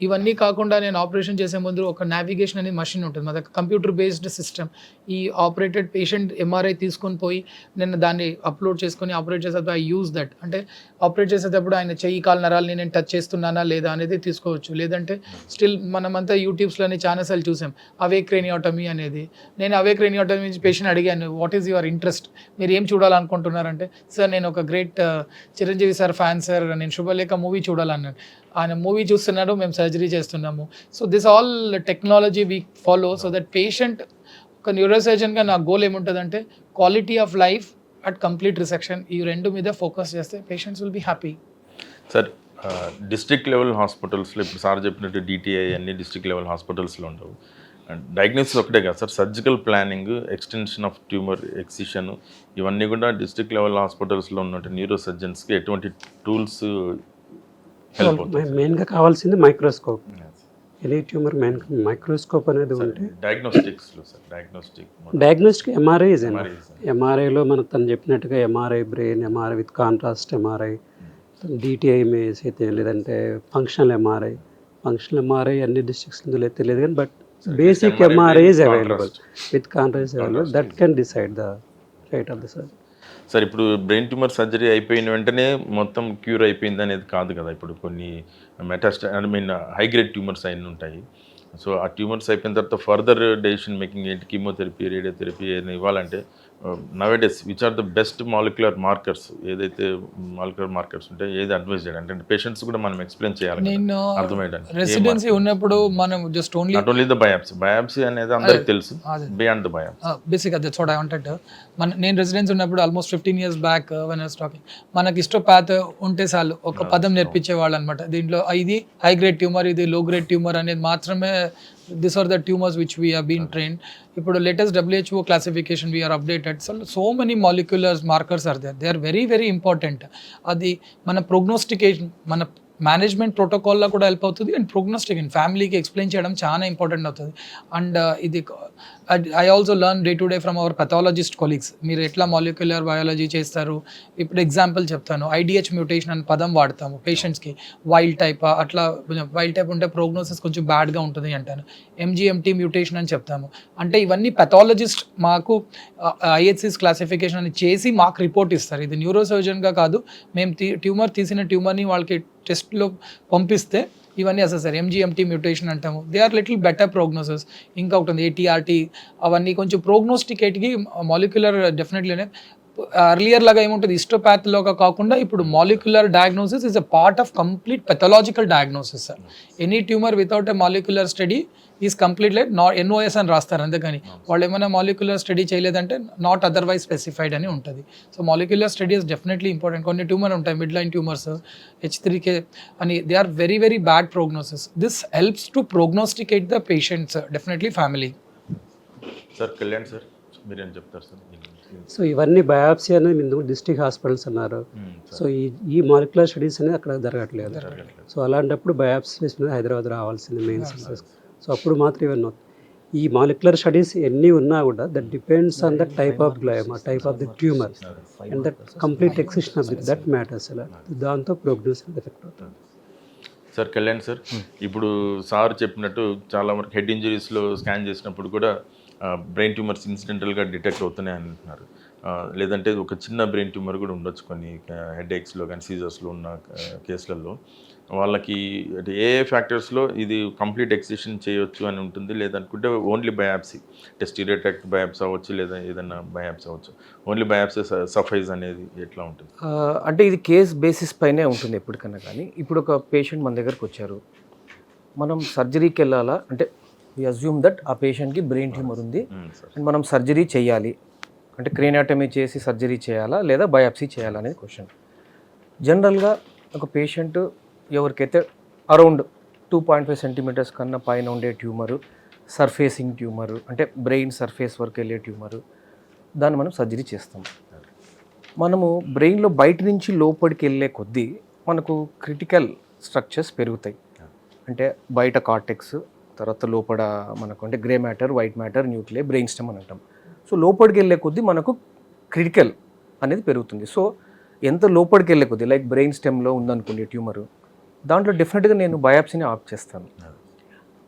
ఇవన్నీ కాకుండా నేను ఆపరేషన్ చేసే ముందు ఒక నావిగేషన్ అనే మషిన్ ఉంటుంది, మా దగ్గర కంప్యూటర్ బేస్డ్ సిస్టమ్. ఈ ఆపరేటెడ్ పేషెంట్ ఎంఆర్ఐ తీసుకొని పోయి నేను దాన్ని అప్లోడ్ చేసుకొని ఆపరేట్ చేసేటప్పుడు ఐ యూజ్ దట్. అంటే ఆపరేట్ చేసేటప్పుడు ఆయన చెయ్యి కాలు నరాలని నేను టచ్ చేస్తున్నానా లేదా అనేది తీసుకోవచ్చు. లేదంటే స్టిల్ మనమంతా యూట్యూబ్స్లోని ఛానల్స్ చూసాం అవే క్రేనియోటమీ అనేది. నేను అవే క్రేనియోటమీ పేషెంట్ అడిగాను, వాట్ ఈస్ యువర్ ఇంట్రెస్ట్, మీరు ఏం చూడాలనుకుంటున్నారంటే, సార్ నేను ఒక great Chiranjeevi sir fan sir, నేను శుభలేఖ మూవీ చూడాలన్నాను. ఆయన మూవీ చూస్తున్నాడు, మేము సర్జరీ చేస్తున్నాము. So this all technology we follow so that patient, ఒక న్యూరోసర్జన్గా నా గోల్ ఏముంటుందంటే quality of life at complete resection, ఈ రెండు మీద ఫోకస్ చేస్తే patients will be happy.
Sir district level హాస్పిటల్స్లో ఇప్పుడు సార్ చెప్పినట్టు డిటిఐ అన్ని డిస్ట్రిక్ట్ లెవెల్ హాస్పిటల్స్లో ఉండవు. డయాగ్నోసిస్ ఒకటే కాదు sir, surgical planning, extension of tumour excision, ఇవన్నీ కూడా డిస్ట్రిక్ట్ లెవెల్ హాస్పిటల్స్లో ఉన్నట్టు న్యూరో సర్జన్స్కి ఎటువంటి టూల్స్ హెల్ప్ అవుతాయి?
మెయిన్గా కావాల్సింది microscope. Any tumour main microscope అనేది ఉంటే
డయాగ్నోస్టిక్స్లో సార్,
డయాగ్నోస్టిక్ ఎంఆర్ఐ ఎంఆర్ఐలో మనకు తను చెప్పినట్టుగా MRI brain, MRI with contrast MRI, DTI image అయితే, లేదంటే ఫంక్షనల్ ఎంఆర్ఐ. ఫంక్షనల్ ఎంఆర్ఐ అన్ని డిస్ట్రిక్ట్స్లో తెలియదు కానీ but basic MRI is available with contrast available that can decide the rate of the surgery.
Sir ఇప్పుడు brain tumour surgery అయిపోయిన వెంటనే మొత్తం cure అయిపోయింది అనేది కాదు కదా, ఇప్పుడు కొన్ని హై గ్రేడ్ ట్యూమర్స్ అయిన ఉంటాయి. సో ఆ ట్యూమర్స్ అయిపోయిన తర్వాత ఫర్దర్ డెసిషన్ మేకింగ్ ఏంటి, కీమోథెరపీ, రేడియోథెరపీ ఏదైనా ఇవ్వాలంటే nowadays which are the best molecular markers, ఏదైతే మాలిక్యులర్ మార్కర్స్ ఉంటాయి ఏది అడ్వైజ్ చేయాలి అంటే పేషెంట్స్ కూడా మనం ఎక్స్ప్లెయిన్ చేయాలి
నేను
అర్థమయ్యడానికి.
రెసిడెన్సీ ఉన్నప్పుడు మనం just only
not only the biopsy అనేది అందరికి తెలుసు, beyond the biopsy
basic that's what I wanted. నేను రెసిడెన్సీ ఉన్నప్పుడు almost 15 years back when I was talking, మనకి హిస్టోపాత్ ఉంటే చాలు ఒక పదం నేర్పించేవాళ్ళు అనమాట. దీంట్లో ఇది హై గ్రేడ్ ట్యూమర్, ఇది లో గ్రేడ్ ట్యూమర్ అనేది మాత్రమే. These are the tumors which we have been trained. ఇప్పుడు latest WHO classification we are updated. So many molecular markers are there. They are very very important. అది మన prognostication, మన management ప్రోటోకాల్లో కూడా హెల్ప్ అవుతుంది. And prognostic ఫ్యామిలీకి explain చేయడం చాలా ఇంపార్టెంట్ అవుతుంది. అండ్ ఇది I also learn day to day from our pathologist colleagues. మీరు ఎట్లా మాలిక్యులర్ బయాలజీ చేస్తారు, ఇప్పుడు ఎగ్జాంపుల్ చెప్తాను. IDH మ్యూటేషన్ అనే పదం వాడతాము పేషెంట్స్కి. వైల్డ్ టైప్ అట్లా వైల్డ్ టైప్ ఉంటే ప్రోగ్నోసిస్ కొంచెం బ్యాడ్గా ఉంటుంది అంటాను. MGMT మ్యూటేషన్ అని చెప్తాము. అంటే ఇవన్నీ పెథాలజిస్ట్ మాకు IHCs క్లాసిఫికేషన్ అని చేసి మాకు రిపోర్ట్ ఇస్తారు. ఇది న్యూరో సర్జన్గా కాదు, మేము ట్యూమర్ తీసిన ట్యూమర్ని వాళ్ళకి టెస్ట్లో పంపిస్తే ఇవన్నీ అసలు MGMT మ్యూటేషన్ అంటాము. They are little better prognosis. ఇంకా ఉంటుంది ATRT, అవన్నీ కొంచెం ప్రోగ్నోస్టికేట్కి మాలిక్యులర్ డెఫినెట్లీ. అర్లియర్ లాగా ఏముంటుంది హిస్టోపాత్లోగా కాకుండా ఇప్పుడు molecular diagnosis is a part of complete pathological diagnosis. Any tumour without a molecular study is complete like NOS అని రాస్తారు. అందుకని వాళ్ళు ఏమైనా మాలిక్యులర్ స్టడీ చేయలేదంటే నాట్ అదర్వైజ్ స్పెసిఫైడ్ అని ఉంటుంది. So molecular study is definitely important. కొన్ని ట్యూమర్ ఉంటాయి మిడ్ లైన్ ట్యూమర్స్ H3K అని, they are very very bad prognosis. This helps to prognosticate the patients, definitely family.
Sir Kalyan sir మీరేం చెప్తారు sir?
So ఇవన్నీ biopsy అనేది ముందు డిస్ట్రిక్ట్ హాస్పిటల్స్ అన్నారు. So ఈ మాలిక్యులర్ స్టడీస్ అనేది అక్కడ జరగట్లేదు. సో అలాంటప్పుడు బయాప్సీ అనేది హైదరాబాద్ రావాల్సింది మెయిన్ సోర్సెస్. సో అప్పుడు మాత్రం ఇవన్నీ ఈ మాలిక్యులర్ స్టడీస్ ఎన్ని ఉన్నా కూడా that depends on the type of గ్లయోమా, type of the tumour and that complete excision of that matters. అలా దాంతో ప్రోగ్నోసిస్ ఎఫెక్ట్ అవుతుంది.
సార్ కళ్యాణ్ సార్, ఇప్పుడు సార్ చెప్పినట్టు చాలా వరకు హెడ్ ఇంజరీస్లో స్కాన్ చేసినప్పుడు కూడా బ్రెయిన్ ట్యూమర్స్ ఇన్సిడెంటల్గా డిటెక్ట్ అవుతున్నాయి అంటున్నారు. లేదంటే ఒక చిన్న బ్రెయిన్ ట్యూమర్ కూడా ఉండొచ్చు కొన్ని హెడేక్స్లో కానీ సీజర్స్లో ఉన్న కేసులలో వాళ్ళకి అంటే ఏ ఫ్యాక్టర్స్లో ఇది కంప్లీట్ ఎక్సిషన్ చేయొచ్చు అని ఉంటుంది, లేదనుకుంటే ఓన్లీ బయాప్సీ అంటే స్టీరియోటాక్ట్ బయాప్సీ అవ్వచ్చు, లేదా ఏదైనా బయాప్సీ అవ్వచ్చు, ఓన్లీ బయాప్సీ సఫైజ్ అనేది ఎట్లా ఉంటుంది?
అంటే ఇది కేస్ బేసిస్ పైనే ఉంటుంది ఎప్పటికన్నా. కానీ ఇప్పుడు ఒక పేషెంట్ మన దగ్గరకు వచ్చారు, మనం సర్జరీకి వెళ్ళాలా అంటే వి అజ్యూమ్ దట్ ఆ పేషెంట్కి బ్రెయిన్ ట్యూమర్ ఉంది అండ్ మనం సర్జరీ చేయాలి అంటే క్రేనియాటమీ చేసి సర్జరీ చేయాలా లేదా బయాప్సీ చేయాలా అనేది క్వశ్చన్. జనరల్గా ఒక పేషెంట్ ఎవరికైతే అరౌండ్ 2.5 సెంటీమీటర్స్ కన్నా పైన ఉండే ట్యూమరు, సర్ఫేసింగ్ ట్యూమరు అంటే బ్రెయిన్ సర్ఫేస్ వరకు వెళ్ళే ట్యూమరు, దాన్ని మనం సర్జరీ చేస్తాం. మనము బ్రెయిన్లో బయట నుంచి లోపలికి వెళ్ళే కొద్దీ మనకు క్రిటికల్ స్ట్రక్చర్స్ పెరుగుతాయి. అంటే బయట కార్టెక్స్, తర్వాత లోపల మనకు అంటే grey matter, white matter, nuclear, brain stem అని అంటాం. సో లోపలికి వెళ్ళే కొద్దీ మనకు క్రిటికల్ అనేది పెరుగుతుంది. సో ఎంత లోపలికి వెళ్ళే కొద్దీ లైక్ బ్రెయిన్ స్టెమ్లో ఉందనుకోండి ట్యూమరు, దాంట్లో డెఫినెట్గా నేను బయాప్సీని ఆప్ చేస్తాను.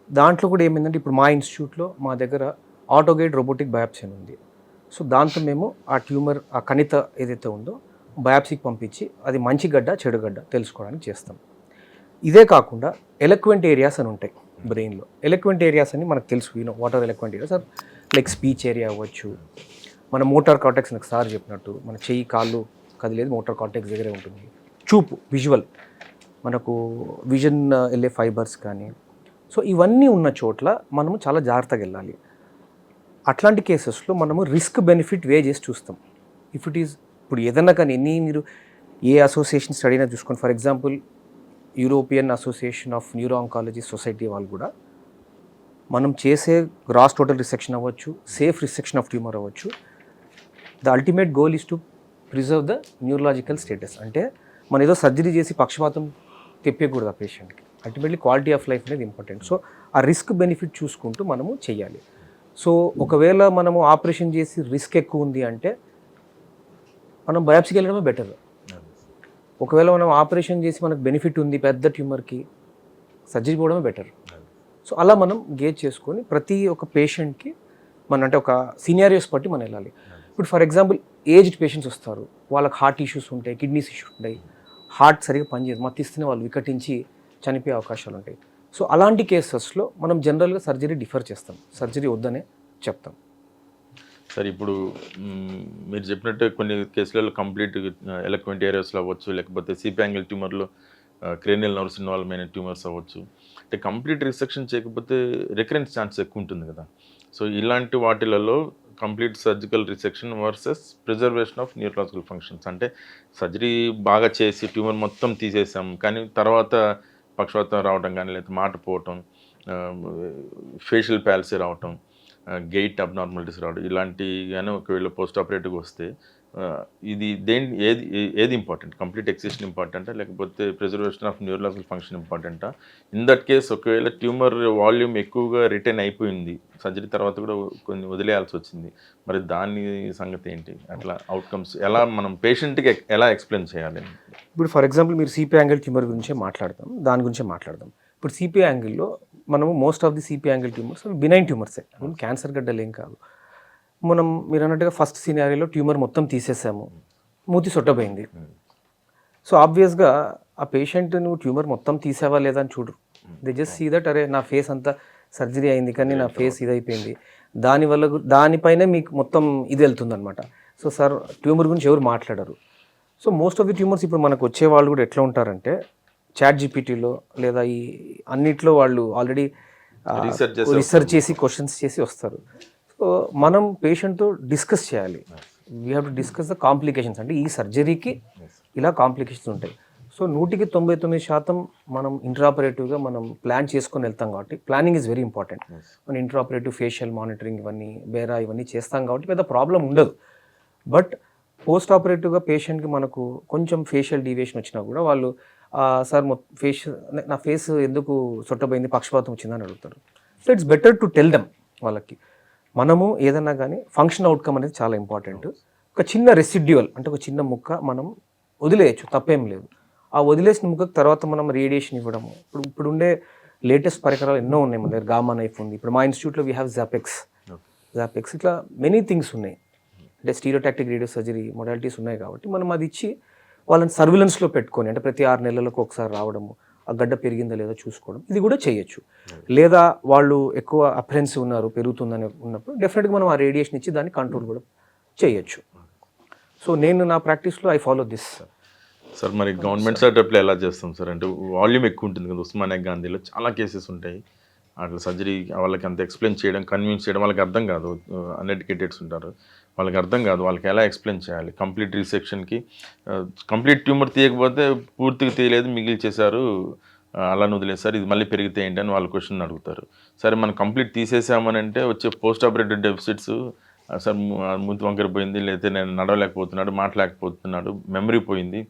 దాంట్లో కూడా ఏమైందంటే ఇప్పుడు మా ఇన్స్టిట్యూట్లో మా దగ్గర ఆటోగైడ్ రోబోటిక్ బయాప్సీ అని ఉంది. సో దాంతో మేము ఆ ట్యూమర్ ఆ కణిత ఏదైతే ఉందో బయాప్సీకి పంపించి అది మంచి గడ్డ చెడు గడ్డ తెలుసుకోవడానికి చేస్తాం. ఇదే కాకుండా ఎలక్వెంట్ ఏరియాస్ అని ఉంటాయి బ్రెయిన్లో. ఎలక్వెంట్ ఏరియాస్ అని మనకు తెలుసు, what are eloquent areas are like speech area అవ్వచ్చు, మన మోటార్ కార్టెక్స్ నాకు సార్ చెప్పినట్టు మన చెయ్యి కాళ్ళు కదిలేదు మోటార్ కార్టెక్స్ దగ్గరే ఉంటుంది. చూపు విజువల్, మనకు విజన్ వెళ్ళే ఫైబర్స్ కానీ. సో ఇవన్నీ ఉన్న చోట్ల మనము చాలా జాగ్రత్తగా వెళ్ళాలి. అట్లాంటి కేసెస్లో మనము రిస్క్ బెనిఫిట్ వే చేసి చూస్తాం. ఇఫ్ ఇట్ ఈస్ ఇప్పుడు ఏదన్నా కానీ మీరు ఏ అసోసియేషన్ స్టడీ అయినా చూసుకోండి. For example European association of neuro oncology society వాళ్ళు కూడా మనం చేసే గ్రాస్ టోటల్ రిసెక్షన్ అవ్వచ్చు, సేఫ్ రిసెక్షన్ ఆఫ్ ట్యూమర్ అవ్వచ్చు, the ultimate goal is to preserve the neurological status. అంటే మనం ఏదో సర్జరీ చేసి పక్షపాతం తెప్పకూడదు ఆ పేషెంట్కి. అల్టిమేట్లీ క్వాలిటీ ఆఫ్ లైఫ్ అనేది ఇంపార్టెంట్. సో ఆ రిస్క్ బెనిఫిట్ చూసుకుంటూ మనము చెయ్యాలి. సో ఒకవేళ మనము ఆపరేషన్ చేసి రిస్క్ ఎక్కువ ఉంది అంటే మనం బయాప్సీకి వెళ్ళడమే బెటర్. ఒకవేళ మనం ఆపరేషన్ చేసి మనకు బెనిఫిట్ ఉంది పెద్ద ట్యూమర్కి, సర్జరీ పోవడమే బెటర్. సో అలా మనం గేజ్ చేసుకొని ప్రతి ఒక్క పేషెంట్కి మన అంటే ఒక సీనియారియోస్ బట్టి మనం వెళ్ళాలి. ఇప్పుడు ఫర్ ఎగ్జాంపుల్ ఏజ్డ్ పేషెంట్స్ వస్తారు, వాళ్ళకి హార్ట్ ఇష్యూస్ ఉంటాయి, కిడ్నీస్ ఇష్యూస్ ఉంటాయి, హార్ట్ సరిగా పనిచేయదు, మత్తిస్తేనే వాళ్ళు వికటించి చనిపోయే అవకాశాలు ఉంటాయి. సో అలాంటి కేసెస్లో మనం జనరల్గా సర్జరీ డిఫర్ చేస్తాం, సర్జరీ వద్దనే చెప్తాం.
సరే, ఇప్పుడు మీరు చెప్పినట్టు కొన్ని కేసులలో కంప్లీట్ ఎలక్వెంట్ ఏరియాస్లో అవ్వచ్చు, లేకపోతే సిపి యాంగిల్ ట్యూమర్లో క్రేనియల్ నర్వ్స్ ఇన్వాల్వ్ అయిన ట్యూమర్స్ అవ్వచ్చు. అంటే కంప్లీట్ రిసెక్షన్ చేయకపోతే రికరెన్స్ ఛాన్స్ ఎక్కువ ఉంటుంది కదా. సో ఇలాంటి వాటిలలో complete surgical resection versus preservation of neurological functions, అంటే సర్జరీ బాగా చేసి ట్యూమర్ మొత్తం తీసేసాం కానీ తర్వాత పక్షవాతం రావడం కానీ, లేకపోతే మాట పోవటం, ఫేషియల్ ప్యాల్సీ రావటం, గెయిట్ అబ్నార్మాలిటీస్ రావడం, ఇలాంటి కానీ ఒకవేళ పోస్ట్ ఆపరేటివ్గా వస్తే ఇది ఏది ఇంపార్టెంట్? కంప్లీట్ ఎక్సిషన్ ఇంపార్టెంటా లేకపోతే ప్రిజర్వేషన్ ఆఫ్ న్యూరలాజికల్ ఫంక్షన్ ఇంపార్టెంటా? ఇన్ దట్ కేస్ ఒకవేళ ట్యూమర్ వాల్యూమ్ ఎక్కువగా రిటైన్ అయిపోయింది, సర్జరీ తర్వాత కూడా కొన్ని వదిలేయాల్సి వచ్చింది, మరి దాని సంగతి ఏంటి? అట్లా అవుట్కమ్స్ ఎలా మనం పేషెంట్కి ఎలా ఎక్స్ప్లెయిన్ చేయాలి?
ఇప్పుడు ఫర్ ఎగ్జాంపుల్ మీరు సిపి యాంగిల్ ట్యూమర్ గురించే మాట్లాడదాం, దాని గురించే మాట్లాడదాం. ఇప్పుడు సిపి యాంగిల్లో మనము most of the CP angle tumours benign ట్యూమర్సే, క్యాన్సర్ గడ్డలు ఏం కాదు. మనం మీరు అన్నట్టుగా ఫస్ట్ సినారియోలో ట్యూమర్ మొత్తం తీసేసాము, మూతి సొట్టపోయింది. సో ఆబ్వియస్గా ఆ పేషెంట్ నువ్వు ట్యూమర్ మొత్తం తీసావా లేదా అని చూడరు. దే జస్ట్ సీ దట్ అరే నా ఫేస్ అంతా సర్జరీ అయింది కానీ నా ఫేస్ ఇదైపోయింది, దానివల్ల దానిపైనే మీకు మొత్తం ఇది వెళ్తుంది అనమాట. సో సార్ ట్యూమర్ గురించి ఎవరు మాట్లాడరు. So most of the tumours ఇప్పుడు మనకు వచ్చే వాళ్ళు కూడా ఎట్లా ఉంటారంటే చాట్ జీపీటీలో లేదా ఈ అన్నిట్లో వాళ్ళు ఆల్రెడీ రీసెర్చ్ చేసి క్వశ్చన్స్ చేసి వస్తారు. సో మనం పేషెంట్తో డిస్కస్ చేయాలి. We have to discuss the complications, అంటే ఈ సర్జరీకి ఇలా కాంప్లికేషన్స్ ఉంటాయి. సో 99% మనం ఇంట్రాపరేటివ్గా మనం ప్లాన్ చేసుకొని వెళ్తాం కాబట్టి ప్లానింగ్ ఈజ్ వెరీ ఇంపార్టెంట్. మనం ఇంట్రాపరేటివ్ ఫేషియల్ మానిటరింగ్ ఇవన్నీ బేరా ఇవన్నీ చేస్తాం కాబట్టి పెద్ద ప్రాబ్లం ఉండదు. బట్ పోస్ట్ ఆపరేటివ్గా పేషెంట్కి మనకు కొంచెం ఫేషియల్ డీవియేషన్ వచ్చినా కూడా వాళ్ళు సార్ నా ఫేస్ ఎందుకు సొట్టపోయింది, పక్షపాతం వచ్చిందని అడుగుతారు. So it's better to tell them. వాళ్ళకి మనము ఏదన్నా కానీ ఫంక్షన్ అవుట్కమ్ అనేది చాలా ఇంపార్టెంట్. ఒక చిన్న రెసిడ్యువల్ అంటే ఒక చిన్న ముక్క మనం వదిలేయచ్చు, తప్పేం లేదు. ఆ వదిలేసిన ముక్కకు తర్వాత మనం రేడియేషన్ ఇవ్వడము, ఇప్పుడు ఉండే లేటెస్ట్ పరికరాలు ఎన్నో ఉన్నాయి మన దగ్గర. గామా నైఫ్ ఉంది, ఇప్పుడు మా ఇన్స్టిట్యూట్లో వీ హ్యావ్ జాపెక్స్, ఇట్లా మెనీ థింగ్స్ ఉన్నాయి. అంటే స్టీరియోటాక్టిక్ రేడియో సర్జరీ మొడాలిటీస్ ఉన్నాయి కాబట్టి మనం అది ఇచ్చి వాళ్ళని సర్విలెన్స్లో పెట్టుకొని, అంటే ప్రతి 6 నెలలకు ఒకసారి రావడము, ఆ గడ్డ పెరిగిందా లేదా చూసుకోవడం, ఇది కూడా చేయొచ్చు. లేదా వాళ్ళు ఎక్కువ అప్రెన్స్ ఉన్నారు, పెరుగుతుందని ఉన్నప్పుడు డెఫినెట్గా మనం ఆ రేడియేషన్ ఇచ్చి దాన్ని కంట్రోల్ కూడా చేయొచ్చు. సో నేను నా ప్రాక్టీస్లో ఐ ఫాలో దిస్.
సార్ మరి గవర్నమెంట్ సెటప్లో ఎలా చేస్తాం సార్? అంటే వాల్యూమ్ ఎక్కువ ఉంటుంది కదా, ఉస్మానియా గాంధీలో చాలా కేసెస్ ఉంటాయి. అట్లా సర్జరీ వాళ్ళకి అంత ఎక్స్ప్లెయిన్ చేయడం, కన్విన్స్ చేయడం వాళ్ళకి అర్థం కాదు. అన్ఎడ్యుకేటెడ్స్ ఉంటారు, వాళ్ళకి అర్థం కాదు. వాళ్ళకి ఎలా ఎక్స్ప్లెయిన్ చేయాలి? కంప్లీట్ రీసెక్షన్కి కంప్లీట్ ట్యూమర్ తీయకపోతే పూర్తిగా తీయలేదు మిగిల్చేశారు, అలా వదిలేసారు, ఇది మళ్ళీ పెరిగితే ఏంటి అని వాళ్ళు క్వశ్చన్ అడుగుతారు. సరే మనం కంప్లీట్ తీసేసామని అంటే వచ్చే పోస్ట్ ఆపరేటివ్ డెఫిసిట్స్, సార్ మూతి వంకరిపోయింది, లేకపోతే నేను నడవలేకపోతున్నాడు, మాట్లాడలేకపోతున్నాడు, మెమరీ పోయింది,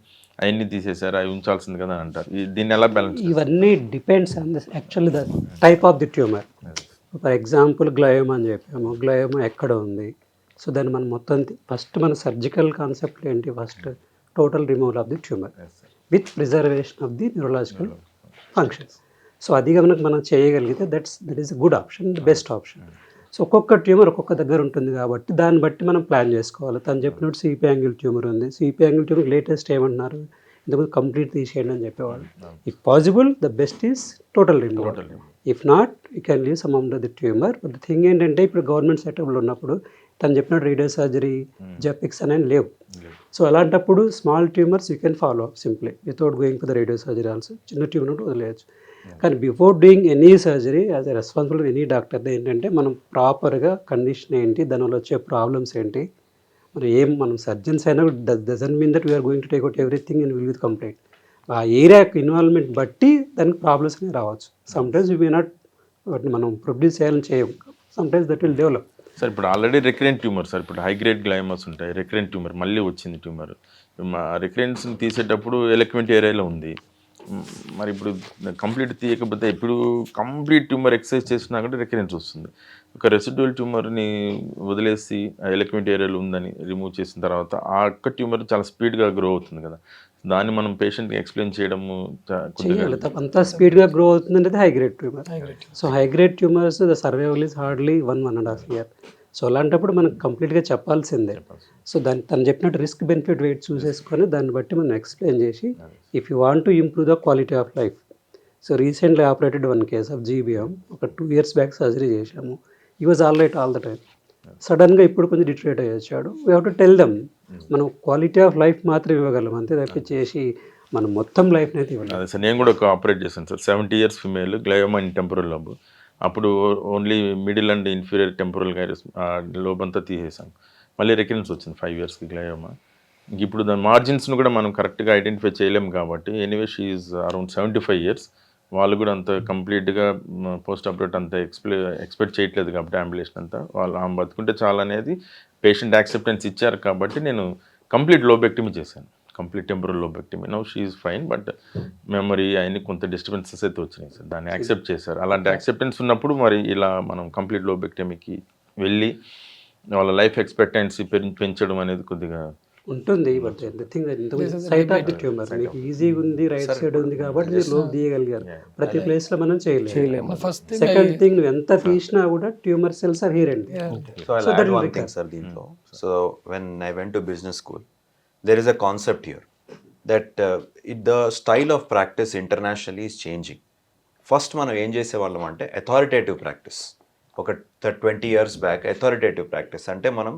అవన్నీ తీసేశారు, అవి ఉంచాల్సింది కదా అని అంటారు. దీన్ని ఎలా బ్యాలెన్స్?
ఇవన్నీ depends on this actually the type of the tumour. For example గ్లయోమా అని చెప్పాము, గ్లయోమా ఎక్కడ ఉంది? సో దాన్ని మనం మొత్తం ఫస్ట్ మన సర్జికల్ కాన్సెప్ట్ ఏంటి? First total removal of the tumour with preservation of the neurological functions. So అది కనుక మనం చేయగలిగితే that is good option, the best option. So ఒక్కొక్క ట్యూమర్ ఒక్కొక్క దగ్గర ఉంటుంది కాబట్టి దాన్ని బట్టి మనం ప్లాన్ చేసుకోవాలి. తను చెప్పినట్టు సిపి యాంగిల్ ట్యూమర్ ఉంది, సిపి యాంగిల్ ట్యూమర్ లేటెస్ట్ ఏమంటున్నారు, ఇంతకుముందు కంప్లీట్ తీసేయండి అని చెప్పేవాళ్ళు. If possible the best is total removal. If not you can leave some of the tumour. But the thing ఏంటంటే ఇప్పుడు గవర్నమెంట్ సెటప్లో ఉన్నప్పుడు తను చెప్పినట్టు రేడియో సర్జరీ, జెపిక్స్ అనేవి లేవు. సో అలాంటప్పుడు small tumours you can follow up simply without going for the radio surgery also. చిన్న tumour వదిలేయచ్చు. కానీ before doing any surgery as a responsible any doctor ఏంటంటే మనం ప్రాపర్గా కండిషన్ ఏంటి, దానివల్ల వచ్చే ప్రాబ్లమ్స్ ఏంటి, మరి మనం సర్జన్స్ అయినా doesn't mean that we're going to take out everything and will with complete. ఆ ఏరియాకి ఇన్వాల్వ్మెంట్ బట్టి దానికి ప్రాబ్లమ్స్ అనేవి రావచ్చు. సమ్టైమ్స్ వీ నాట్ వాటిని మనం ప్రొడ్యూస్ చేయాలని చేయం, sometimes that will develop.
Sir ఇప్పుడు ఆల్రెడీ రికరెంట్ ట్యూమర్ సార్, ఇప్పుడు హై గ్రేడ్ గ్లైమస్ ఉంటాయి, రికరెంట్ ట్యూమర్ మళ్ళీ వచ్చింది ట్యూమర్. రికరెన్స్ని తీసేటప్పుడు ఎలక్మెంట్ ఏరియాలో ఉంది, మరి ఇప్పుడు కంప్లీట్ తీయకపోతే ఇప్పుడు కంప్లీట్ ట్యూమర్ ఎక్సర్సైజ్ చేసినా కూడా రికరెన్స్ వస్తుంది. ఒక రెసిడ్యువల్ ట్యూమర్ని వదిలేసి ఎలక్మెంట్ ఏరియాలో ఉందని రిమూవ్ చేసిన తర్వాత ఆ ఒక్క ట్యూమర్ చాలా స్పీడ్గా గ్రో అవుతుంది కదా, దాన్ని మనం పేషెంట్కి ఎక్స్ప్లెయిన్ చేయడము
చేయాలి. అంత స్పీడ్గా గ్రో అవుతుందంటే high grade tumour. So high grade tumours the survival is hardly 1.5 years. So అలాంటప్పుడు మనకు కంప్లీట్గా చెప్పాల్సిందే. సో తను చెప్పినట్టు రిస్క్ బెనిఫిట్ వెయిట్ చూసేసుకొని దాన్ని బట్టి మనం ఎక్స్ప్లెయిన్ చేసి if you want to improve the quality of life. So recently operated 1 case of GBM, ఒక 2 years బ్యాక్ సర్జరీ చేశాము. ఈ was all right all the time. సడన్గా ఇప్పుడు కొంచెం డిటరేట్ అయ్యొచ్చాడు. We have to tell them మనం quality of life మాత్రం ఇవ్వగలం, అంతే తప్పించేసి మనం మొత్తం లైఫ్ అయితే ఇవ్వలేదు.
అదే సార్, నేను కూడా ఒక ఆపరేట్ చేశాను sir, 70 years female, glioma in temporal lobe. అప్పుడు only middle and inferior temporal gyrus lobe అంతా తీసేసాం, మళ్ళీ రికరెన్స్ వచ్చింది 5 yearsకి గ్లయోమా. ఇప్పుడు దాని మార్జిన్స్ను కూడా మనం కరెక్ట్గా ఐడెంటిఫై చేయలేము కాబట్టి anyway she is around 75 years. వాళ్ళు కూడా అంత కంప్లీట్గా పోస్ట్ ఆపరేట్ అంత ఎక్స్పెక్ట్ చేయట్లేదు కాబట్టి అంబులేషన్ అంతా వాళ్ళు ఆమె బతుకుంటే చాలా అనేది పేషెంట్ యాక్సెప్టెన్స్ ఇచ్చారు కాబట్టి నేను కంప్లీట్ లోబెక్టమీ చేశాను, complete temporal lobectomy. Now she is fine, but memory అవన్నీ కొంత డిస్టర్బెన్సెస్ అయితే వచ్చినాయి సార్, దాన్ని యాక్సెప్ట్ చేశారు. అలాంటి యాక్సెప్టెన్స్ ఉన్నప్పుడు మరి ఇలా మనం కంప్లీట్ లోబెక్టమీకి వెళ్ళి వాళ్ళ లైఫ్ ఎక్స్పెక్టెన్సీ పెంచడం అనేది కొద్దిగా
ఉంటుంది. But the thing site of the tumour మీకు ఈజీగా ఉంది, రైట్ సైడ్ ఉంది కాబట్టి మీరు లోపు తీయగలిగారు. ప్రతి ప్లేస్లో మనం చేయలేము. సెకండ్ థింగ్, నువ్వు ఎంత తీసినా కూడా tumour cells are here and
So I'll add one thing, sir, దీంట్లో. So when I went to business school, there is a concept here that the style of practice internationally is changing. First మనం ఏం చేసేవాళ్ళం అంటే authoritative practice. ఒక 20 years back authoritative practice అంటే మనం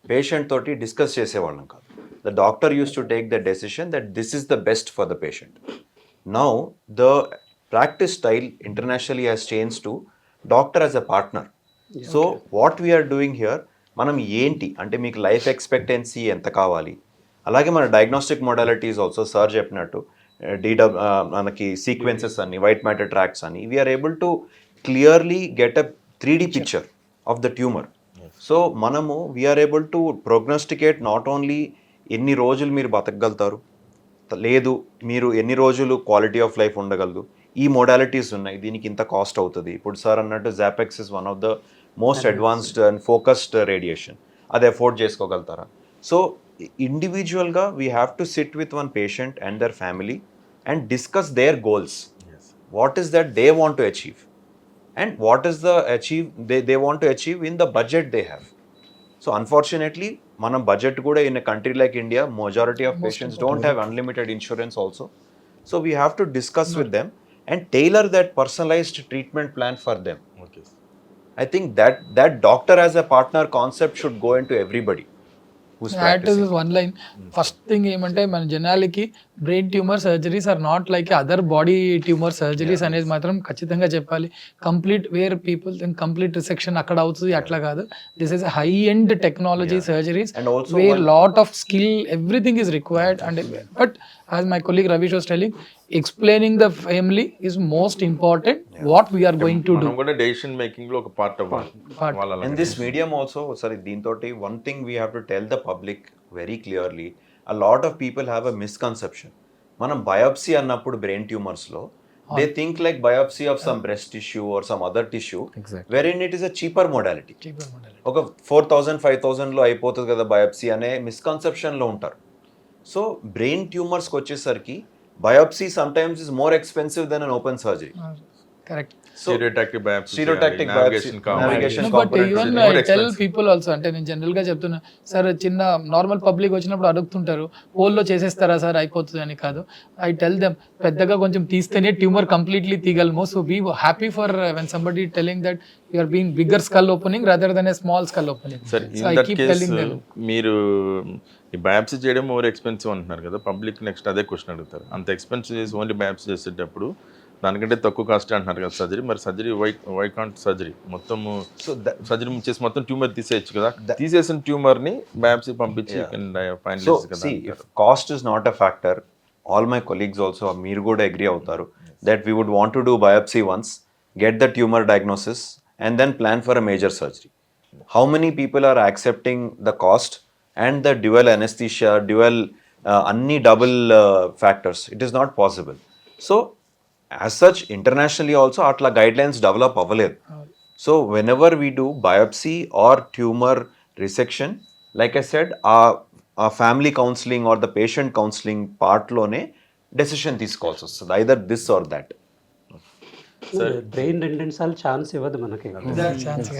patient తోటి discuss చేసేవాళ్ళం కాదు. The doctor use to take the decision that this is the best for the patient. Now the practice style internationally has change to doctor as a partner. So what we are doing here, మనం ఏంటి అంటే మీకు life expectancy ఎంత కావాలి, అలాగే మన diagnostic modalities also sir చెప్పినట్టు మనకి సీక్వెన్సెస్ అని, వైట్ మ్యాటర్ ట్రాక్స్ అని, we are able to clearly get a 3D picture of the tumour. So మనము we are able to prognosticate not only ఎన్ని రోజులు మీరు బతకగలుగుతారు, లేదు మీరు ఎన్ని రోజులు క్వాలిటీ ఆఫ్ లైఫ్ ఉండగలదు, ఈ మోడాలిటీస్ ఉన్నాయి, దీనికి ఇంత కాస్ట్ అవుతుంది. ఇప్పుడు సార్ అన్నట్టు ZapX is one of the most advanced and focused radiation, అది అఫోర్డ్ చేసుకోగలుగుతారా? సో ఇండివిజువల్గా we have to sit with one patient and their family and discuss their goals. What is that they want to achieve and what is the they want to achieve in the budget they have. So unfortunately మన budget కూడా in a country like India majority of patients don't have unlimited insurance also. So we have to discuss with them and tailor that personalized treatment plan for them.
Okay.
I think that doctor as a partner concept should go into everybody who's
add to
practicing.
This one line first thing ఏమంటే మన జనాలకి brain tumour surgeries are not like other body tumour surgeries అనేది మాత్రం ఖచ్చితంగా చెప్పాలి. Complete where people think complete resection అక్కడ అవుతుంది, అట్లా కాదు. This is high end technology surgeries
And also
where lot of skill everything is required. And but as my colleague Ravish was telling, explaining the family is most important. What we are going to do.
మనం కూడా decision making లో ఒక part అవ్వాలి వాళ్ళ
In this medium also, sorry, దీంతోటి one thing we have to tell the public very clearly, a lot of people have a misconception. మనం biopsy అన్నప్పుడు brain tumors లో they think like biopsy of some breast tissue or some other tissue, wherein it is a cheaper modality. ఒక 4,000 5,000 లో అయిపోతుంది కదా biopsy అనే misconception లో ఉంటారు. సో బ్రెయిన్ ట్యూమర్స్కి వచ్చేసరికి biopsy sometimes is more expensive than an open surgery.
Correct.
Stereotactic biopsy,
Stereotactic biopsy, navigation
No, but
component
even
is
I
more
tell
expensive.
people also, అంటే నేను జనరల్ గా చెప్తున్నా sir, చిన్న normal public వచ్చినప్పుడు అడుగుతుంటారు హోల్లో చేసేస్తారా sir అయిపోతుంది అని. కాదు, ఐ టెల్ దెమ్ పెద్దగా కొంచెం తీస్తేనే ట్యూమర్ కంప్లీట్లీ తీగలము. So be happy for when somebody telling that you are being bigger skull opening rather than a small skull opening.
Sir
so
in
I
that
keep
case
telling them.
మీరు ఈ biopsy చేయడం over expensive అంటున్నారు కదా, public next అదే question అడుగుతారు. అంత expensive చేసి only biopsy చేసేటప్పుడు దానికంటే తక్కువ కాస్ట్ అంటున్నారు కదా సర్జరీ, మరి సర్జరీ వై కాంట్ సర్జరీ మొత్తం
So
సర్జరీ చేసి మొత్తం ట్యూమర్ తీసేయచ్చు కదా, తీసేసిన ట్యూమర్ని బయాప్సీ పంపించి ఫైనల్
So
కదా.
see, if cost is not a factor, all my colleagues also మీరు కూడా agree అవుతారు that we would want to do biopsy once, get the tumor diagnosis and then plan for a major surgery. How many people are accepting the cost and the dual anesthesia, dual అన్ని double factors? It is not possible. So as such internationally also అట్లా guidelines develop అవ్వలేదు. So whenever we do biopsy or tumor resection, like I said, ఆ family counselling or the patient counselling పార్ట్లోనే decision తీసుకోవాల్సి వస్తుంది, either this or that.
Brain రెండు సార్లు chance ఇవ్వదు మనకి.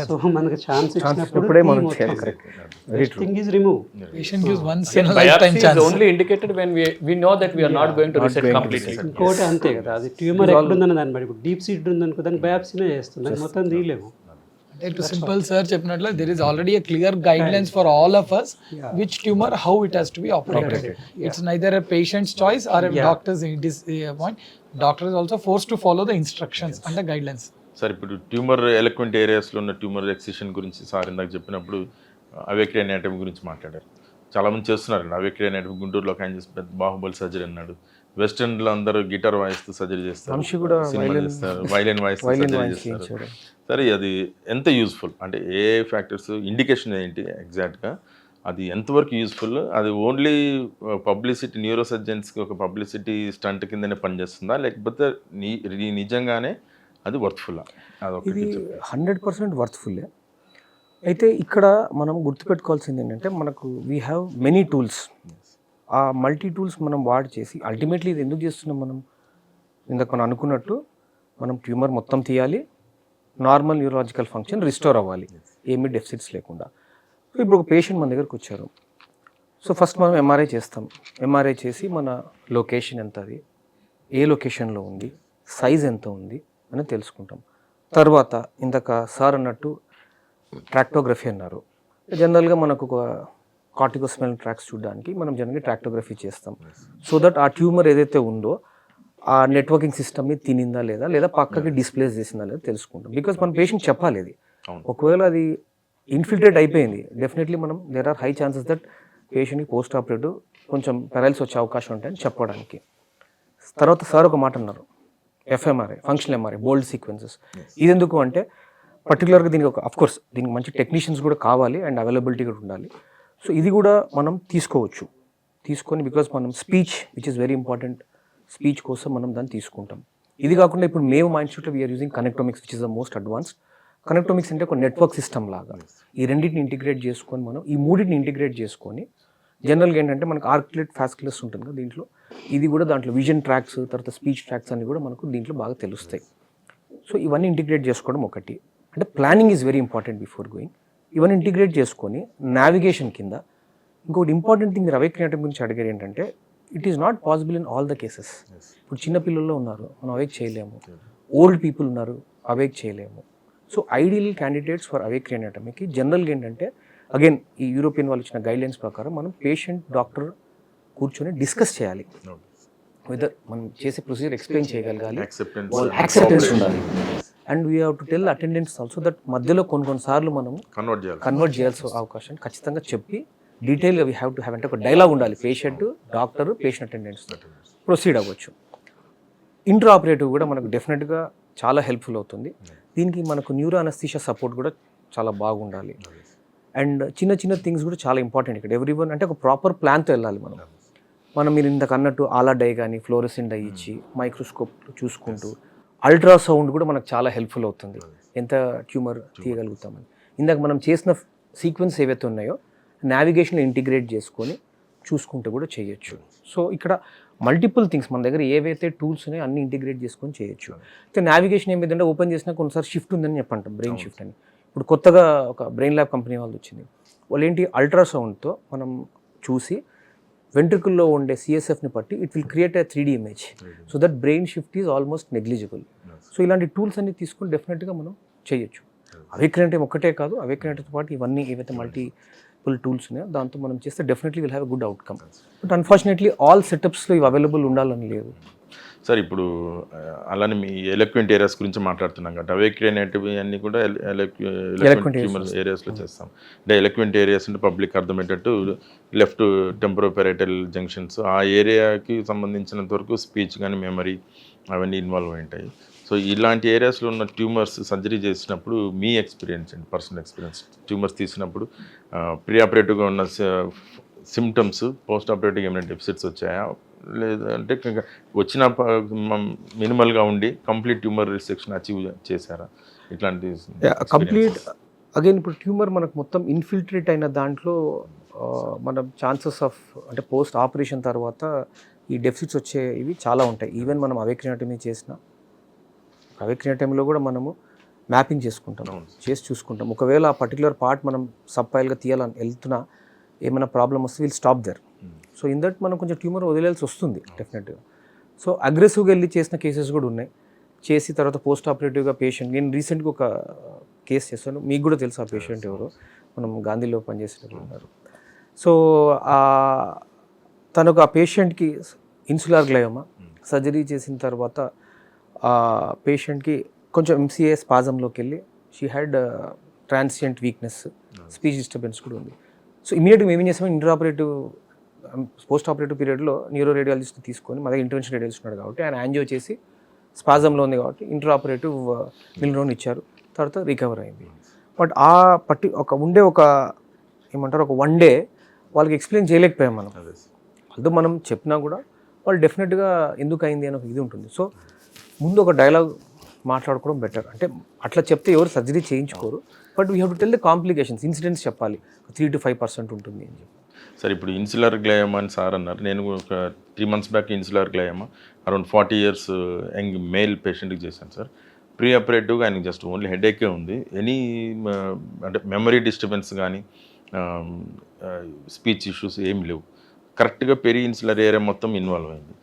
సో మనకి ఛాన్స్ ఇచ్చినప్పుడు
ఇప్పుడే మనం చేయాలి. Correct.
Thing is remove.
Patient gives once in a lifetime
Biopsy is
chance.
only indicated when we know that we are not going to reset completely.
ఇంకోటి అంతే కదా, అది ట్యూమర్ ఎక్కడుందని దాన్ని బట్టి ఇప్పుడు డీప్ సీడ్ ఉందనుకో దానికి బయాప్సీనే చేస్తుంది, మొత్తం తీయలేము.
To simple sir చెప్పినట్లు there is already a clear guidelines for all of us which tumor how it has to be operated. It's neither a patient's choice or a doctor's point. Doctor is also forced to follow the instructions and the guidelines.
Sir ఇప్పుడు tumour eloquent ఏరియాస్లో ఉన్న tumour excision గురించి sir ఇందాక చెప్పినప్పుడు అవేక్రీ anatomy గురించి మాట్లాడారు. చాలామంది చేస్తున్నారండి అవేక్రీ అనాటమీ. గుంటూరులో ఒక ఆయన చేసి పెద్ద బాహుబలి సర్జరీ అన్నాడు. వెస్టర్న్లో అందరూ గిటార్ వాయిస్తూ సర్జరీ చేస్తారు,
వంశీ కూడా
వైలిన్ వాయిస్తూ సర్జరీ చేస్తారు. సరే అది ఎంత యూస్ఫుల్ అంటే ఏ ఫ్యాక్టర్స్, ఇండికేషన్ ఏంటి ఎగ్జాక్ట్గా, అది ఎంతవరకు యూస్ఫుల్? అది ఓన్లీ పబ్లిసిటీ, న్యూరో సర్జన్స్కి ఒక పబ్లిసిటీ స్టంట్ కిందనే పనిచేస్తుందా, లేకపోతే నిజంగానే అది వర్త్ఫుల్లా?
ఇది 100% వర్త్ఫుల్లే. అయితే ఇక్కడ మనం గుర్తుపెట్టుకోవాల్సింది ఏంటంటే మనకు వీ హ్యావ్ మెనీ టూల్స్. ఆ మల్టీ టూల్స్ మనం వాడి చేసి అల్టిమేట్లీ ఇది ఎందుకు చేస్తున్నాం మనం? ఇందాక మనం అనుకున్నట్టు మనం ట్యూమర్ మొత్తం తీయాలి, నార్మల్ న్యూరలాజికల్ ఫంక్షన్ రిస్టోర్ అవ్వాలి, ఏమీ డెఫిసిట్స్ లేకుండా. సో ఇప్పుడు ఒక పేషెంట్ మన దగ్గరకు వచ్చారు. సో ఫస్ట్ మనం ఎంఆర్ఐ చేస్తాం. ఎంఆర్ఐ చేసి మన లొకేషన్ ఎంత, అది ఏ లొకేషన్లో ఉంది, సైజ్ ఎంత ఉంది అని తెలుసుకుంటాం. తర్వాత ఇందాక సార్ అన్నట్టు ట్రాక్టోగ్రఫీ అన్నారు. జనరల్గా మనకు ఒక కార్టికోస్మెల్ ట్రాక్స్ చూడడానికి మనం జనరల్గా ట్రాక్టోగ్రఫీ చేస్తాం. సో దట్ ఆ ట్యూమర్ ఏదైతే ఉందో ఆ నెట్వర్కింగ్ సిస్టమ్ని తినిందా లేదా, లేదా పక్కకి డిస్ప్లేస్ చేసిందా లేదా తెలుసుకుంటాం. బికాజ్ మన పేషెంట్ చెప్పాలి అది. ఒకవేళ అది ఇన్ఫిల్ట్రేట్ అయిపోయింది, డెఫినెట్లీ మనం there are high chances that పేషెంట్కి పోస్ట్ ఆపరేటివ్ కొంచెం పెరాలిసిస్ వచ్చే అవకాశం ఉంటాయని చెప్పడానికి. తర్వాత సార్ ఒక మాట అన్నారు, FMRI, functional MRI, BOLD sequences. ఇది ఎందుకు అంటే పర్టికులర్గా దీనికి ఒక అఫ్కోర్స్ దీనికి మంచి టెక్నీషియన్స్ కూడా కావాలి అండ్ అవైలబిలిటీ కూడా ఉండాలి. సో ఇది కూడా మనం తీసుకోవచ్చు. తీసుకొని బికాజ్ మనం speech which is very important, speech కోసం మనం దాన్ని తీసుకుంటాం. ఇది కాకుండా ఇప్పుడు మేము మా ఇన్స్టిట్యూట్లో we are using connectomics which is the most advanced. Connectomics అంటే ఒక నెట్వర్క్ సిస్టమ్ లాగా. ఈ రెండింటిని ఇంటిగ్రేట్ చేసుకొని మనం ఈ మూడింటిని ఇంటిగ్రేట్ చేసుకొని జనరల్గా ఏంటంటే మనకు ఆర్టికులేట్ ఫ్యాస్కులస్ ఉంటుంది కదా దీంట్లో, ఇది కూడా దాంట్లో విజన్ ట్రాక్స్, తర్వాత స్పీచ్ ట్రాక్స్ అన్ని కూడా మనకు దీంట్లో బాగా తెలుస్తాయి. సో ఇవన్నీ ఇంటిగ్రేట్ చేసుకోవడం ఒకటి. అంటే planning is very important before going. ఇవన్నీ ఇంటిగ్రేట్ చేసుకొని నావిగేషన్ కింద ఇంకొకటి ఇంపార్టెంట్ థింగ్ మీరు అవేక్ క్రియేటివ్ గురించి అడిగారు ఏంటంటే it is not possible in all the cases. ఇప్పుడు చిన్న పిల్లల్లో ఉన్నారు, మనం అవేక్ చేయలేము. ఓల్డ్ పీపుల్ ఉన్నారు, అవేక్ చేయలేము. So ideal candidates for awake క్రియేటివ్కి జనరల్గా ఏంటంటే అగైన్ ఈ యూరోపియన్ వాళ్ళు ఇచ్చిన గైడ్లైన్స్ ప్రకారం మనం పేషెంట్ డాక్టర్ కూర్చొని డిస్కస్ చేయాలి. వెదర్ మనం చేసే ప్రొసీజర్ ఎక్స్ప్లెయిన్ చేయగలగాలి, యాక్సెప్టెన్స్ ఉండాలి. And we have to tell attendance also that మధ్యలో కొన్నిసార్లు మనం కన్వర్ట్ చేయాల్సిన అవకాశం ఖచ్చితంగా చెప్పి డీటెయిల్గా వీ హ్యావ్ టు హ్యావ్ అంటే ఒక డైలాగ్ ఉండాలి. Patient doctor patient attendance proceed అవ్వచ్చు. ఇంట్రా ఆపరేటివ్ కూడా మనకు డెఫినెట్గా చాలా హెల్ప్ఫుల్ అవుతుంది. దీనికి మనకు న్యూరో అనస్థీషియా సపోర్ట్ కూడా చాలా బాగుండాలి. అండ్ చిన్న చిన్న థింగ్స్ కూడా చాలా ఇంపార్టెంట్ ఇక్కడ. ఎవ్రీ వన్ అంటే ఒక ప్రాపర్ ప్లాన్తో వెళ్ళాలి. మనం మీరు ఇంతకు అన్నట్టు ఆలా డై కానీ ఫ్లోరెసిన్ డై ఇచ్చి మైక్రోస్కోప్ చూసుకుంటూ అల్ట్రాసౌండ్ కూడా మనకు చాలా హెల్ప్ఫుల్ అవుతుంది, ఎంత ట్యూమర్ తీయగలుగుతామని. ఇందాక మనం చేసిన సీక్వెన్స్ ఏవైతే ఉన్నాయో నావిగేషన్లో ఇంటిగ్రేట్ చేసుకొని చూసుకుంటూ కూడా చేయొచ్చు. సో ఇక్కడ మల్టిపుల్ థింగ్స్ మన దగ్గర ఏవైతే టూల్స్ ఉన్నాయో అన్ని ఇంటిగ్రేట్ చేసుకొని చేయొచ్చు. అయితే నావిగేషన్ ఏమైందంటే ఓపెన్ చేసినా కొన్నిసారి షిఫ్ట్ ఉందని చెప్పంటాం, బ్రెయిన్ షిఫ్ట్ అని. ఇప్పుడు కొత్తగా ఒక బ్రెయిన్ ల్యాబ్ కంపెనీ వాళ్ళు వచ్చింది. వాళ్ళు ఏంటి అల్ట్రాసౌండ్తో మనం చూసి వెంట్రికల్లో ఉండే సిఎస్ఎఫ్ని బట్టి it will create a 3D image so that brain shift is almost negligible. So ఇలాంటి టూల్స్ అన్ని తీసుకొని డెఫినెట్గా మనం చేయొచ్చు. అవేక్ క్రియేటివ్ ఒక్కటే కాదు, అవేక్ క్రియేటివ్తో పాటు ఇవన్నీ ఏవైతే మల్టిపుల్ టూల్స్ ఉన్నాయో దాంతో మనం చేస్తే definitely will have a good outcome. But unfortunately all సెటప్స్లో ఇవి అవైలబుల్ ఉండాలని లేదు.
సార్ ఇప్పుడు అలానే మీ ఎలక్వెంట్ ఏరియాస్ గురించి మాట్లాడుతున్నాం కాబట్టి అవేక్ క్రియేటివ్ అన్నీ కూడా ఎలక్వెంట్ ఏరియాస్లో చేస్తాం. అంటే ఎలక్వెంట్ ఏరియాస్ అంటే పబ్లిక్ అర్థమయ్యేటట్టు లెఫ్ట్ టెంపరోపెరైటల్ జంక్షన్స్, ఆ ఏరియాకి సంబంధించినంత వరకు స్పీచ్ కానీ మెమరీ అవన్నీ ఇన్వాల్వ్ అయి ఉంటాయి. సో ఇలాంటి ఏరియాస్లో ఉన్న ట్యూమర్స్ సర్జరీ చేసినప్పుడు మీ ఎక్స్పీరియన్స్ అండి, పర్సనల్ ఎక్స్పీరియన్స్, ట్యూమర్స్ తీసినప్పుడు ప్రీ ఆపరేటివ్గా ఉన్న సిమ్టమ్స్ పోస్ట్ ఆపరేటివ్ ఏమైనా డెఫిసిట్స్ వచ్చాయా, లేదంటే వచ్చిన మినిమల్గా ఉండి కంప్లీట్ ట్యూమర్ రిసెక్షన్ అచీవ్ చేశారా, ఇట్లాంటి
కంప్లీట్ అగైన్ ఇప్పుడు ట్యూమర్ మనకు మొత్తం ఇన్ఫిల్ట్రేట్ అయిన దాంట్లో మనం ఛాన్సెస్ ఆఫ్ అంటే పోస్ట్ ఆపరేషన్ తర్వాత ఈ డెఫిసిట్స్ వచ్చే ఇవి చాలా ఉంటాయి. ఈవెన్ మనం అవేక్ క్రియేటివ్ని చేసిన అవేక్ క్రియేటివ్లో కూడా మనము మ్యాపింగ్ చేసుకుంటాం, చేసి చూసుకుంటాం. ఒకవేళ ఆ పర్టికులర్ పార్ట్ మనం సబ్పైల్గా తీయాలని వెళ్తున్నా ఏమైనా ప్రాబ్లమ్ వస్తే will stop there. So in that మనం కొంచెం ట్యూమర్ వదిలేయాల్సి వస్తుంది డెఫినెట్గా. సో అగ్రెసివ్గా వెళ్ళి చేసిన కేసెస్ కూడా ఉన్నాయి. చేసి తర్వాత పోస్ట్ ఆపరేటివ్గా పేషెంట్, నేను రీసెంట్గా ఒక కేసు చేస్తాను, మీకు కూడా తెలుసు ఆ పేషెంట్ ఎవరో, మనం గాంధీలో పనిచేసేటప్పుడు ఉన్నారు. సో తనకు ఆ పేషెంట్కి ఇన్సులార్ గ్లయోమా సర్జరీ చేసిన తర్వాత ఆ పేషెంట్కి కొంచెం ఎంసీఏ స్పాజంలోకి వెళ్ళి she had transient weakness, speech disturbance కూడా ఉంది. సో ఇమీడియట్గా మేము ఏం చేసాము, ఇంటర్ ఆపరేటివ్ పోస్ట్ ఆపరేటివ్ పీరియడ్లో న్యూరో రేడియాలజిస్ట్ తీసుకొని మా దగ్గర ఇంటర్వెన్షన్ రేడియాలజిస్ట్ ఉన్నాడు కాబట్టి ఆయన యాంజియో చేసి స్పాజంలో ఉంది కాబట్టి ఇంటర్ ఆపరేటివ్ మిల్రోన్ ఇచ్చారు, తర్వాత రికవర్ అయింది. బట్ ఆ ఒక ఏమంటారు ఒక 1 డే వాళ్ళకి ఎక్స్ప్లెయిన్ చేయలేకపోయాం మనం. అదో మనం చెప్పినా కూడా వాళ్ళు డెఫినెట్గా ఎందుకు అయింది అని ఒక ఇది ఉంటుంది. సో ముందు ఒక డైలాగ్ మాట్లాడుకోవడం బెటర్. అంటే అట్లా చెప్తే ఎవరు సర్జరీ చేయించుకోరు, but we have to tell the complications, incidents చెప్పాలి. 3 to 5% ఉంటుంది అని చెప్పి.
సార్ ఇప్పుడు ఇన్సులర్ గ్లయోమా అని సార్ అన్నారు. నేను ఒక 3 months back insular గ్లయోమా around 40 years young male పేషెంట్కి చేశాను సార్. ప్రీ ఆపరేటివ్గా ఆయనకి జస్ట్ ఓన్లీ హెడేకే ఉంది. ఎనీ అంటే మెమరీ డిస్టర్బెన్స్ కానీ స్పీచ్ ఇష్యూస్ ఏమి లేవు. కరెక్ట్గా పెరి ఇన్సులర్ ఏరియా మొత్తం ఇన్వాల్వ్ అయింది.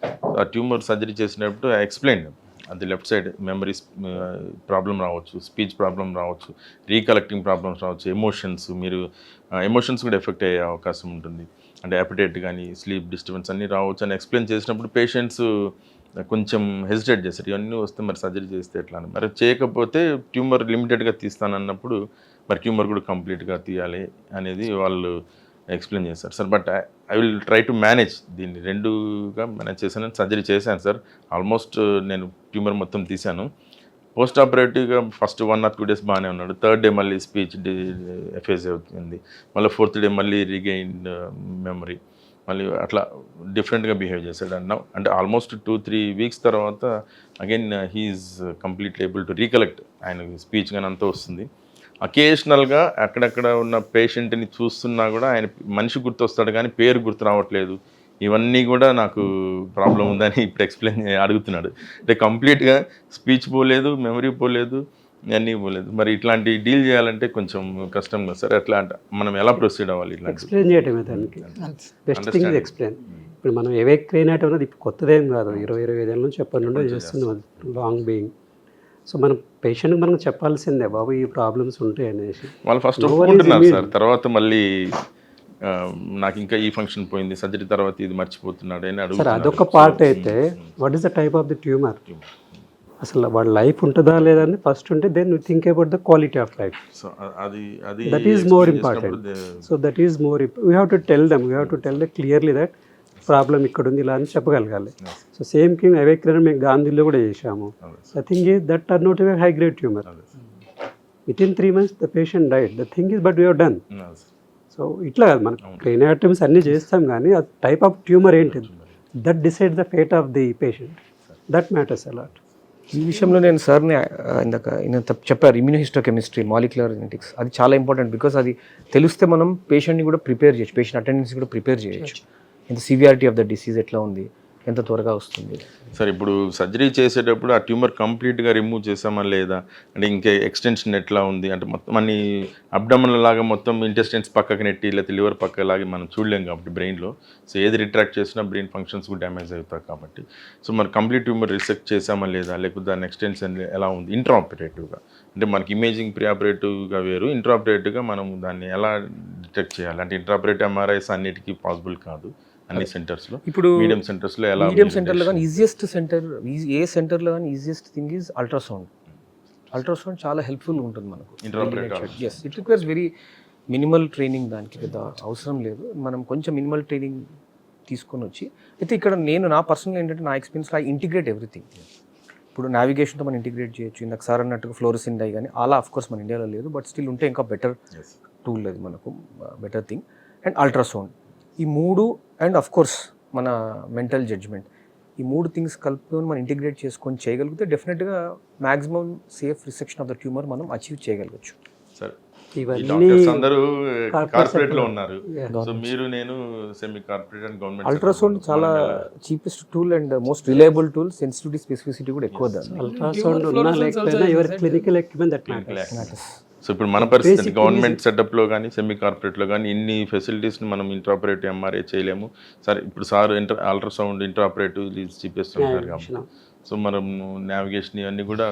ఆ ట్యూమర్ సర్జరీ చేసినప్పుడు ఎక్స్ప్లెయిన్ అది లెఫ్ట్ సైడ్ మెమరీస్ ప్రాబ్లం రావచ్చు, స్పీచ్ ప్రాబ్లం రావచ్చు, రీకలెక్టింగ్ ప్రాబ్లమ్స్ రావచ్చు, ఎమోషన్స్ కూడా ఎఫెక్ట్ అయ్యే అవకాశం ఉంటుంది. అంటే అపిటైట్ కానీ స్లీప్ డిస్టర్బెన్స్ అన్నీ రావచ్చు అని ఎక్స్ప్లెయిన్ చేసినప్పుడు పేషెంట్స్ కొంచెం హెసిటేట్ చేస్తారు, ఇవన్నీ వస్తే మరి సర్జరీ చేస్తే ఎట్లా అని. మరి చేయకపోతే ట్యూమర్ లిమిటెడ్గా తీస్తానన్నప్పుడు మరి ట్యూమర్ కూడా కంప్లీట్గా తీయాలి అనేది వాళ్ళు ఎక్స్ప్లెయిన్ చేస్తారు sir. But I will try to manage దీన్ని, రెండుగా మేనేజ్ చేశాను. సర్జరీ చేశాను సార్, ఆల్మోస్ట్ నేను ట్యూమర్ మొత్తం తీశాను. పోస్ట్ ఆపరేటివ్గా ఫస్ట్ 1 or 2 days బాగానే ఉన్నాడు. 3rd day మళ్ళీ స్పీచ్ ఎఫేజ్ అవుతుంది, మళ్ళీ 4th day మళ్ళీ రీగెయిన్ మెమరీ, మళ్ళీ అట్లా డిఫరెంట్గా బిహేవ్ చేశాడు అన్నావు. అంటే ఆల్మోస్ట్ 2-3 weeks తర్వాత again he is completely able to recollect, ఆయన స్పీచ్ కానీ అంతా వస్తుంది. అకేషనల్గా అక్కడక్కడ ఉన్న పేషెంట్ని చూస్తున్నా కూడా ఆయన మనిషి గుర్తొస్తాడు కానీ పేరు గుర్తు రావట్లేదు. ఇవన్నీ కూడా నాకు ప్రాబ్లం ఉందని ఇప్పుడు ఎక్స్ప్లెయిన్ అడుగుతున్నాడు. అంటే కంప్లీట్గా స్పీచ్ పోలేదు, మెమరీ పోలేదు, అన్నీ పోలేదు. మరి ఇట్లాంటి డీల్ చేయాలంటే కొంచెం కష్టం కదా సార్. ఎట్లా అంటే మనం ఎలా ప్రొసీడ్ అవ్వాలి ఇట్లాంటి?
ఎక్స్ప్లెయిన్ చేయటమే దానికి బెస్ట్ థింగ్ ఇస్ ఎక్స్ప్లెయిన్. ఇప్పుడు మనం ఏవేక్ క్లీనట్ ఉన్నది ఇప్పుడు కొత్తదేం కాదు, 20-25 ఏళ్ళ నుంచి ఎప్పటి నుండో చేస్తున్నాం లాంగ్ బీయింగ్. సో మనం పేషెంట్కి మనం చెప్పాల్సిందే బాబు ఈ ప్రాబ్లమ్స్ ఉంటాయి అనేసి.
వాళ్ళు ఫస్ట్ ఒప్పుకుంటున్నారు సార్, తర్వాత మళ్ళీ నాకు ఇంకా ఈ ఫంక్షన్ పోయింది, సర్జరీ తర్వాత ఇది మర్చిపోతున్నాడు అని
సార్
అడుగుతున్నారు.
అదొక పార్ట్ అయితే what is the type of the tumour, అసలు వాడి లైఫ్ ఉంటుందా లేదా అని ఫస్ట్ ఉంటే then you think about the quality of life.
So అది అది
that is more important. So that is more we have to tell them, we have to tell the clearly that problem ఇక్కడ ఉంది ఇలా అని చెప్పగలగాలి. So same thing awake cleaner మేము గాంధీలో కూడా చేసాము. The thing is that are not a high grade tumour. With in 3 months the patient died. The thing is but we have done. So ఇట్లా కాదు, మనం క్లీనాటమ్స్ అన్నీ చేస్తాం కానీ ఆ టైప్ ఆఫ్ ట్యూమర్ ఏంటి that decide the fate of the patient, that matters allot.
ఈ విషయంలో నేను సార్ని ఇందాక చెప్పారు ఇమ్యూనోహిస్టోకెమిస్ట్రీ, మాలిక్యులర్ జెనెటిక్స్, అది చాలా ఇంపార్టెంట్. బికాస్ అది తెలిస్తే మనం పేషెంట్ని కూడా ప్రిపేర్ చేయొచ్చు, పేషెంట్ అటెండెన్స్ కూడా ప్రిపేర్ చేయొచ్చు. ఇంత సివియారిటీ ఆఫ్ ద డిసీజ్ ఎట్లా ఉంది, ఎంత త్వరగా వస్తుంది.
సార్ ఇప్పుడు సర్జరీ చేసేటప్పుడు ఆ ట్యూమర్ కంప్లీట్గా రిమూవ్ చేసామా లేదా, అంటే ఇంకా ఎక్స్టెన్షన్ ఎట్లా ఉంది, అంటే మొత్తం అన్ని అబ్డమన్ లాగా మొత్తం ఇంటెస్టైన్స్ పక్కకి నెట్టి లేకపోతే లివర్ పక్క లాగా మనం చూడలేం కాబట్టి బ్రెయిన్లో. సో ఏది రిట్రాక్ట్ చేసినా బ్రెయిన్ ఫంక్షన్స్ కూడా డ్యామేజ్ అవుతాయి కాబట్టి. సో మరి కంప్లీట్ ట్యూమర్ రిసెక్ట్ చేసామా లేదా, లేకపోతే దాని ఎక్స్టెన్షన్ ఎలా ఉంది ఇంట్రాఆపరేటివ్గా, అంటే మనకి ఇమేజింగ్ ప్రీ ఆపరేటివ్గా వేరు, ఇంట్రాఆపరేటివ్గా మనం దాన్ని ఎలా డిటెక్ట్ చేయాలి. అంటే ఇంట్రాఆపరేటివ్ ఎంఆర్ఐస్ అన్నిటికీ పాసిబుల్ కాదు అన్ని సెంటర్స్లో.
ఇప్పుడు
మీడియం సెంటర్స్లో ఎలా,
మీడియం సెంటర్లో కానీ ఈజియెస్ట్ సెంటర్, ఏ సెంటర్లో కానీ easiest thing is ultrasound. Ultrasound చాలా హెల్ప్ఫుల్గా ఉంటుంది మనకు. Yes, it requires very minimal training, దానికి పెద్ద అవసరం లేదు. మనం కొంచెం మినిమల్ ట్రైనింగ్ తీసుకొని వచ్చి అయితే ఇక్కడ నా పర్సనల్ ఏంటంటే నా ఎక్స్పీరియన్స్లో ఐ ఇంటిగ్రేట్ ఎవ్రీథింగ్. ఇప్పుడు నావిగేషన్తో మనం ఇంటిగ్రేట్ చేయొచ్చు. ఇందాక సార్ అన్నట్టుగా ఫ్లోరసిన్ డై కానీ అలా ఆఫ్కోర్స్ మన ఇండియాలో లేదు, బట్ స్టిల్ ఉంటే ఇంకా బెటర్ టూల్, అది మనకు బెటర్ థింగ్. అండ్ అల్ట్రాసౌండ్, ఈ 3 అండ్ ఆఫ్ కోర్స్ మన మెంటల్ జడ్జ్మెంట్, ఈ 3 థింగ్స్ కలుపుకొని మనం ఇంటిగ్రేట్ చేసుకొని చేయగలిగితే డెఫినెట్గా maximum safe resection of the tumour మనం అచీవ్ చేయగలగచ్చు.
సార్
ఇవన్నీ
డాక్టర్స్ అందరూ కార్పొరేట్ లో ఉన్నారు. సో మీరు నేను semi corporate and government.
Ultrasound చాలా cheapest tool and most reliable tool. Sensitivity specificity కూడా ఎక్కువ దాన్ని.
అల్ట్రాసౌండ్ ఉన్నా లేకపోయినా ఎవరి clinical equipment that matters.
So ఇప్పుడు మన పరిస్థితి గవర్నమెంట్ సెటప్లో కానీ సెమీ కార్పొరేట్లో కానీ ఇన్ని ఫెసిలిటీస్ని మనం ఇంట్రాఆపరేటివ్ ఎంఆర్ఐ చేయలేము. సరే ఇప్పుడు సార్ అల్ట్రాసౌండ్ ఇంట్రాఆపరేటివ్ చూపిస్తుంటారు కాబట్టి, సో మనం నావిగేషన్ ఇవన్నీ కూడా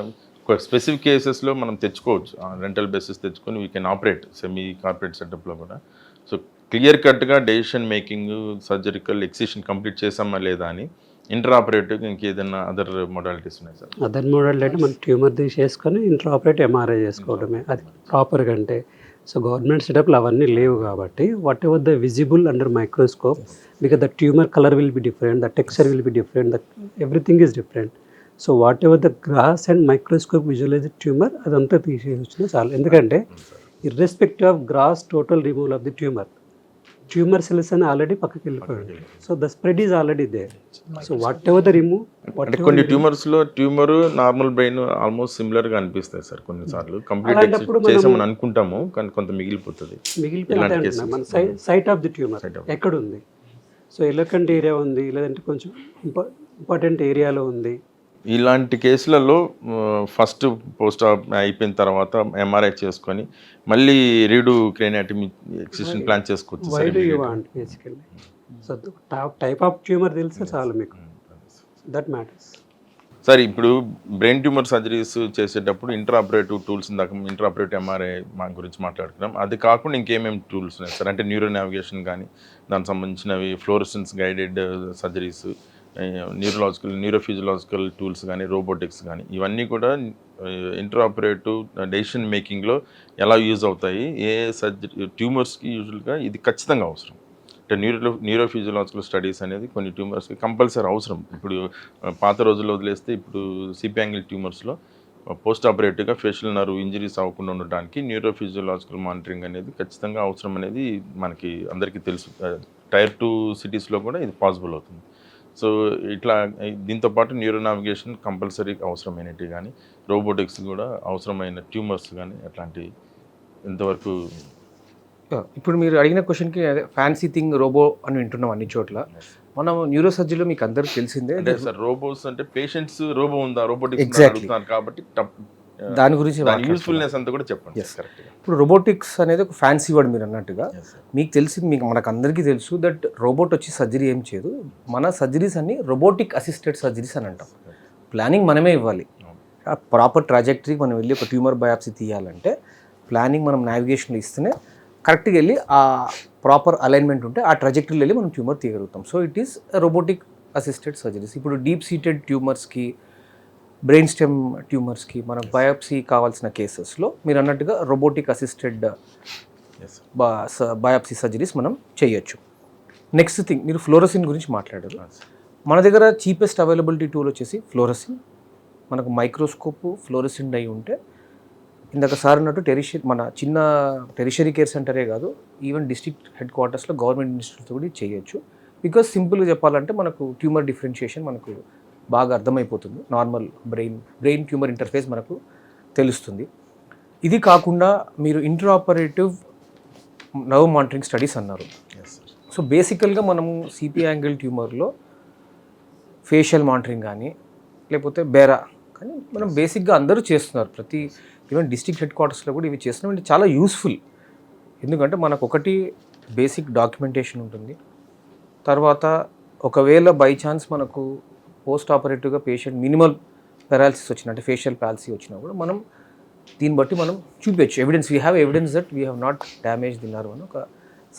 ఒక స్పెసిఫిక్ కేసెస్లో మనం తెచ్చుకోవచ్చు, రెంటల్ బేసిస్ తెచ్చుకొని we can operate semi corporate సెటప్లో కూడా. సో క్లియర్ కట్గా decision making, surgical excision complete చేసామా లేదా అని ఇంట్రాఆపరేటివ్ ఇంకేదైనా అదర్ మోడాలిటీస్ ఉన్నాయి సార్?
అదర్ మోడాలిటీ అంటే మనం ట్యూమర్ తీసేసుకొని ఇంట్రాఆపరేటివ్ ఎంఆర్ఐ చేసుకోవడమే, అది ప్రాపర్గా. అంటే సో గవర్నమెంట్ సెటప్లో అవన్నీ లేవు కాబట్టి whatever the visible under microscope, because the tumour colour will be different, the texture will be different, the everything is different. So whatever the gross and microscope visualise tumour అదంతా తీసేసి వచ్చినా చాలు. ఎందుకంటే irrespective of gross total removal of the tumour cells అని already పక్కకి వెళ్ళిపోయాడు. So the spread is already there. So whatever the remove,
అంటే కొన్ని ట్యూమర్స్లో ట్యూమర్ నార్మల్ బ్రెయిన్ ఆల్మోస్ట్ సిమిలర్గా అనిపిస్తాయి సార్ కొన్నిసార్లు. కంప్లీట్ చేసామని అనుకుంటాము కానీ కొంత మిగిలిపోతుంది.
మిగిలిపోయింది మన సైట్ ఆఫ్ ది ట్యూమర్ ఎక్కడ ఉంది. సో ఎలకంట్ ఏరియా ఉంది, లేదంటే కొంచెం ఇంపార్టెంట్ ఏరియాలో ఉంది.
ఇలాంటి కేసులలో ఫస్ట్ పోస్ట్ అయిపోయిన తర్వాత ఎంఆర్ఐ చేసుకొని మళ్ళీ రీడు క్రేనియాటమీ ఎక్సిషన్ ప్లాన్ చేసుకోవచ్చు.
Why do you want basically. So type of tumour తెలిస్తే చాలు మీకు, దట్ మ్యాటర్స్.
సార్ ఇప్పుడు బ్రెయిన్ ట్యూమర్ సర్జరీస్ చేసేటప్పుడు ఇంట్రాఆపరేటివ్ టూల్స్, ఇందాక ఇంట్రాఆపరేటివ్ ఎంఆర్ఐ మా గురించి మాట్లాడుకున్నాం, అది కాకుండా ఇంకేమేమి టూల్స్ ఉన్నాయి సార్? అంటే న్యూరో నావిగేషన్ కానీ దానికి సంబంధించినవి, fluorescence guided surgeries, neurophysiological tools కానీ, రోబోటిక్స్ కానీ, ఇవన్నీ కూడా ఇంట్రాఆపరేటివ్ డెసిషన్ మేకింగ్లో ఎలా యూజ్ అవుతాయి? ఏ సర్జరీ ట్యూమర్స్కి యూజువల్గా ఇది ఖచ్చితంగా అవసరం. అంటే న్యూరోఫిజియలాజికల్ స్టడీస్ అనేది కొన్ని ట్యూమర్స్కి కంపల్సరీ అవసరం. ఇప్పుడు పాత రోజుల్లో వదిలేస్తే ఇప్పుడు సిపి యాంగిల్ ట్యూమర్స్లో పోస్ట్ ఆపరేటివ్గా ఫేషియల్ నర్వ్ ఇంజరీస్ అవ్వకుండా ఉండడానికి న్యూరోఫిజియలాజికల్ మానిటరింగ్ అనేది ఖచ్చితంగా అవసరం అనేది మనకి అందరికీ తెలుసు. టైర్ 2 సిటీస్లో కూడా ఇది పాసిబుల్ అవుతుంది. సో ఇట్లా దీంతో పాటు న్యూరో నావిగేషన్ కంపల్సరీ అవసరమైనవి కానీ, రోబోటిక్స్ కూడా అవసరమైన ట్యూమర్స్ కానీ అట్లాంటి ఎంతవరకు?
ఇప్పుడు మీరు అడిగిన క్వశ్చన్కి అదే ఫ్యాన్సీ థింగ్ రోబో అని వింటున్నాం అన్ని చోట్ల. మనం న్యూరో సర్జరీలో మీకు అందరికి తెలిసిందే.
అంటే సార్ రోబోస్ అంటే పేషెంట్స్ రోబో ఉందా, రోబోటిక్స్ అడుగుతున్నారు కాబట్టి
దాని గురించి
దాని
మాట్లాడుతున్నాం.
యూస్ఫుల్నెస్ అంతా కూడా చెప్పండి కరెక్ట్గా.
ఇప్పుడు రోబోటిక్స్ అనేది ఒక ఫ్యాన్సీ వర్డ్ మీరు అన్నట్టుగా. మీకు తెలిసింది, మీకు మనకు అందరికీ తెలుసు దట్ రోబోట్ వచ్చి సర్జరీ ఏం చేయదు. మన సర్జరీస్ అన్ని రోబోటిక్ అసిస్టెడ్ సర్జరీస్ అని అంటాం. ప్లానింగ్ మనమే ఇవ్వాలి. ఆ ప్రాపర్ ట్రాజెక్టరీ మనం వెళ్ళి ఒక ట్యూమర్ బయాప్సీ తీయాలంటే ప్లానింగ్ మనం నావిగేషన్లో ఇస్తేనే కరెక్ట్గా వెళ్ళి ఆ ప్రాపర్ అలైన్మెంట్ ఉంటే ఆ ట్రాజెక్టరీలో వెళ్ళి మనం ట్యూమర్ తీయగలుగుతాం. So it is robotic assisted surgeries. ఇప్పుడు డీప్ సీటెడ్ ట్యూమర్స్కి, బ్రెయిన్ స్టెమ్ ట్యూమర్స్కి మనకు బయాప్సీ కావాల్సిన కేసెస్లో మీరు అన్నట్టుగా రోబోటిక్ అసిస్టెడ్ బయాప్సీ సర్జరీస్ మనం చేయొచ్చు. నెక్స్ట్ థింగ్, మీరు ఫ్లోరోసిన్ గురించి మాట్లాడారు. మన దగ్గర చీపెస్ట్ అవైలబిలిటీ టూల్ వచ్చేసి ఫ్లోరోసిన్. మనకు మైక్రోస్కోప్, ఫ్లోరోసిన్ డై ఉంటే ఇందాక సార్ అన్నట్టు మన చిన్న టెరిషరీ కేర్ సెంటరే కాదు, ఈవెన్ డిస్ట్రిక్ట్ హెడ్ క్వార్టర్స్లో గవర్నమెంట్ ఇన్స్టిట్యూట్స్ కూడా చేయొచ్చు. బికాస్ సింపుల్గా చెప్పాలంటే మనకు ట్యూమర్ డిఫరెన్షియేషన్ మనకు బాగా అర్థమైపోతుంది. నార్మల్ బ్రెయిన్ ట్యూమర్ ఇంటర్ఫేస్ మనకు తెలుస్తుంది. ఇది కాకుండా మీరు ఇంట్రాపరేటివ్ నర్వ్ మానిటరింగ్ స్టడీస్ అన్నారు. సో బేసికల్గా మనము సిపి యాంగిల్ ట్యూమర్లో ఫేషియల్ మానిటరింగ్ కానీ లేకపోతే బేరా కానీ మనం బేసిక్గా అందరూ చేస్తున్నారు. ప్రతి ఈవెన్ డిస్ట్రిక్ట్ హెడ్ క్వార్టర్స్లో కూడా ఇవి చేస్తున్నాం. అంటే చాలా యూస్ఫుల్. ఎందుకంటే మనకు ఒకటి బేసిక్ డాక్యుమెంటేషన్ ఉంటుంది. తర్వాత ఒకవేళ బై ఛాన్స్ మనకు పోస్ట్ ఆపరేటివ్గా పేషెంట్ మినిమల్ పెరాలసిస్ వచ్చిన, అంటే ఫేషియల్ పాలసీ వచ్చినా కూడా మనం దీన్ని బట్టి మనం చూపించచ్చు evidence. We have evidence that we have not damage the nerve అని ఒక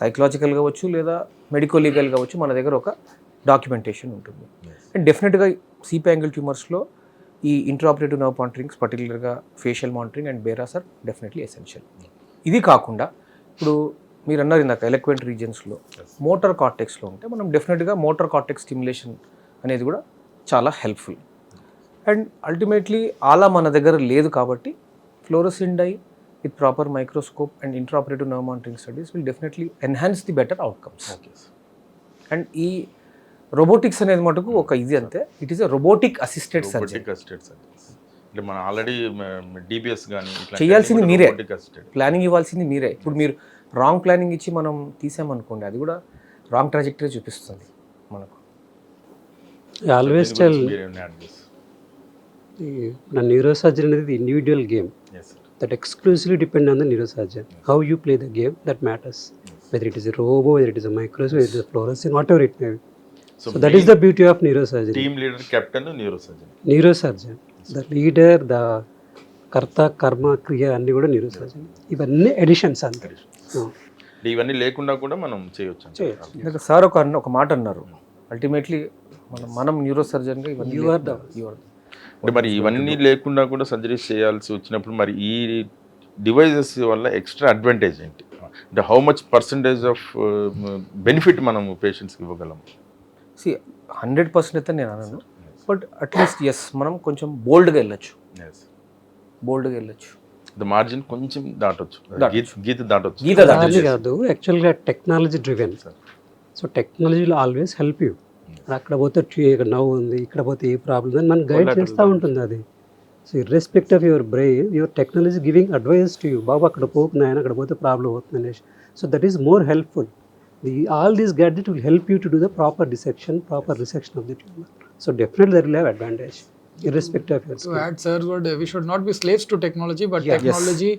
సైకలాజికల్ కావచ్చు లేదా మెడికో లీగల్ కావచ్చు, మన దగ్గర ఒక డాక్యుమెంటేషన్ ఉంటుంది. అండ్ డెఫినెట్గా సిపి యాంగిల్ ట్యూమర్స్లో ఈ ఇంట్రాపరేటివ్ నర్వ్ మానిటరింగ్స్, పర్టికులర్గా facial monitoring and BERAs are definitely essential. ఇది కాకుండా ఇప్పుడు మీరు అన్నారు ఇందాక ఎలక్వెంట్ రీజన్స్లో మోటార్ కార్టెక్స్లో ఉంటే మనం డెఫినెట్గా మోటార్ కార్టెక్స్ స్టిమ్యులేషన్ అనేది కూడా చాలా హెల్ప్ఫుల్. అండ్ అల్టిమేట్లీ అలా మన దగ్గర లేదు కాబట్టి fluorescein dye with proper microscope and intraoperative nerve monitoring studies will definitely enhance the better outcomes. And ఈ రోబోటిక్స్ అనేది మటుకు ఒక ఇది అంతే, it is a robotic assisted surgery.
అంటే మనం ఆల్రెడీ డిబిఎస్ కానీ
చేయాల్సింది మీరే, ప్లానింగ్ ఇవ్వాల్సింది మీరే. ఇప్పుడు మీరు రాంగ్ ప్లానింగ్ ఇచ్చి మనం తీసామనుకోండి, అది కూడా రాంగ్ ట్రాజెక్టరీ చూపిస్తుంది మనకు.
ఆల్వేస్ టెల్ నా న్యూరోసర్జరీ అనేది individual game that exclusively depend on the neurosurgeon. How you play the game, that matters. Whether it is a robo, whether it is a microscope, whether it is a fluorescent, whatever it may be. So that is the beauty of neurosurgery.
Team leader, captain, neurosurgeon.
Neurosurgeon, the leader, the కర్త, కర్మ, క్రియ అన్నీ కూడా neurosurgeon. ఇవన్నీ editions అంతే.
ఇవన్నీ లేకుండా కూడా మనం చేయొచ్చు.
సార్ ఒక మాట అన్నారు, అల్టిమేట్లీ మనం న్యూరోసర్జన్గా ఇవన్నీ
You are the
అంటే మరి ఇవన్నీ లేకుండా కూడా సర్జరీస్ చేయాల్సి వచ్చినప్పుడు మరి ఈ డివైజెస్ వల్ల ఎక్స్ట్రా అడ్వాంటేజ్ ఏంటి? అంటే how much percentage of benefit మనము పేషెంట్స్కి ఇవ్వగలం?
100% అయితే నేను అనను, బట్ అట్లీస్ట్ ఎస్ మనం కొంచెం బోల్డ్గా వెళ్ళొచ్చు.
ద మార్జిన్ కొంచెం దాటొచ్చు, గీత దాటొచ్చు.
అది కాదు, యాక్చువల్గా technology driven. So technology will always help you. అక్కడ పోతే ఇక్కడ నవ్వు ఉంది, ఇక్కడ పోతే ఏ ప్రాబ్లమ్ అని మనం గైడ్ చేస్తూ ఉంటుంది అది. So irrespective of your brain, your technology giving advice to you, బాబు అక్కడ పోకు నాయన, అక్కడ పోతే ప్రాబ్లం అవుతుంది అనేసి. So that is more helpful. All these gadgets will help you to do the proper resection of the tumor. So definitely that will have advantage, irrespective of your skill.
To add sir's word, we should not be slaves to technology, but technology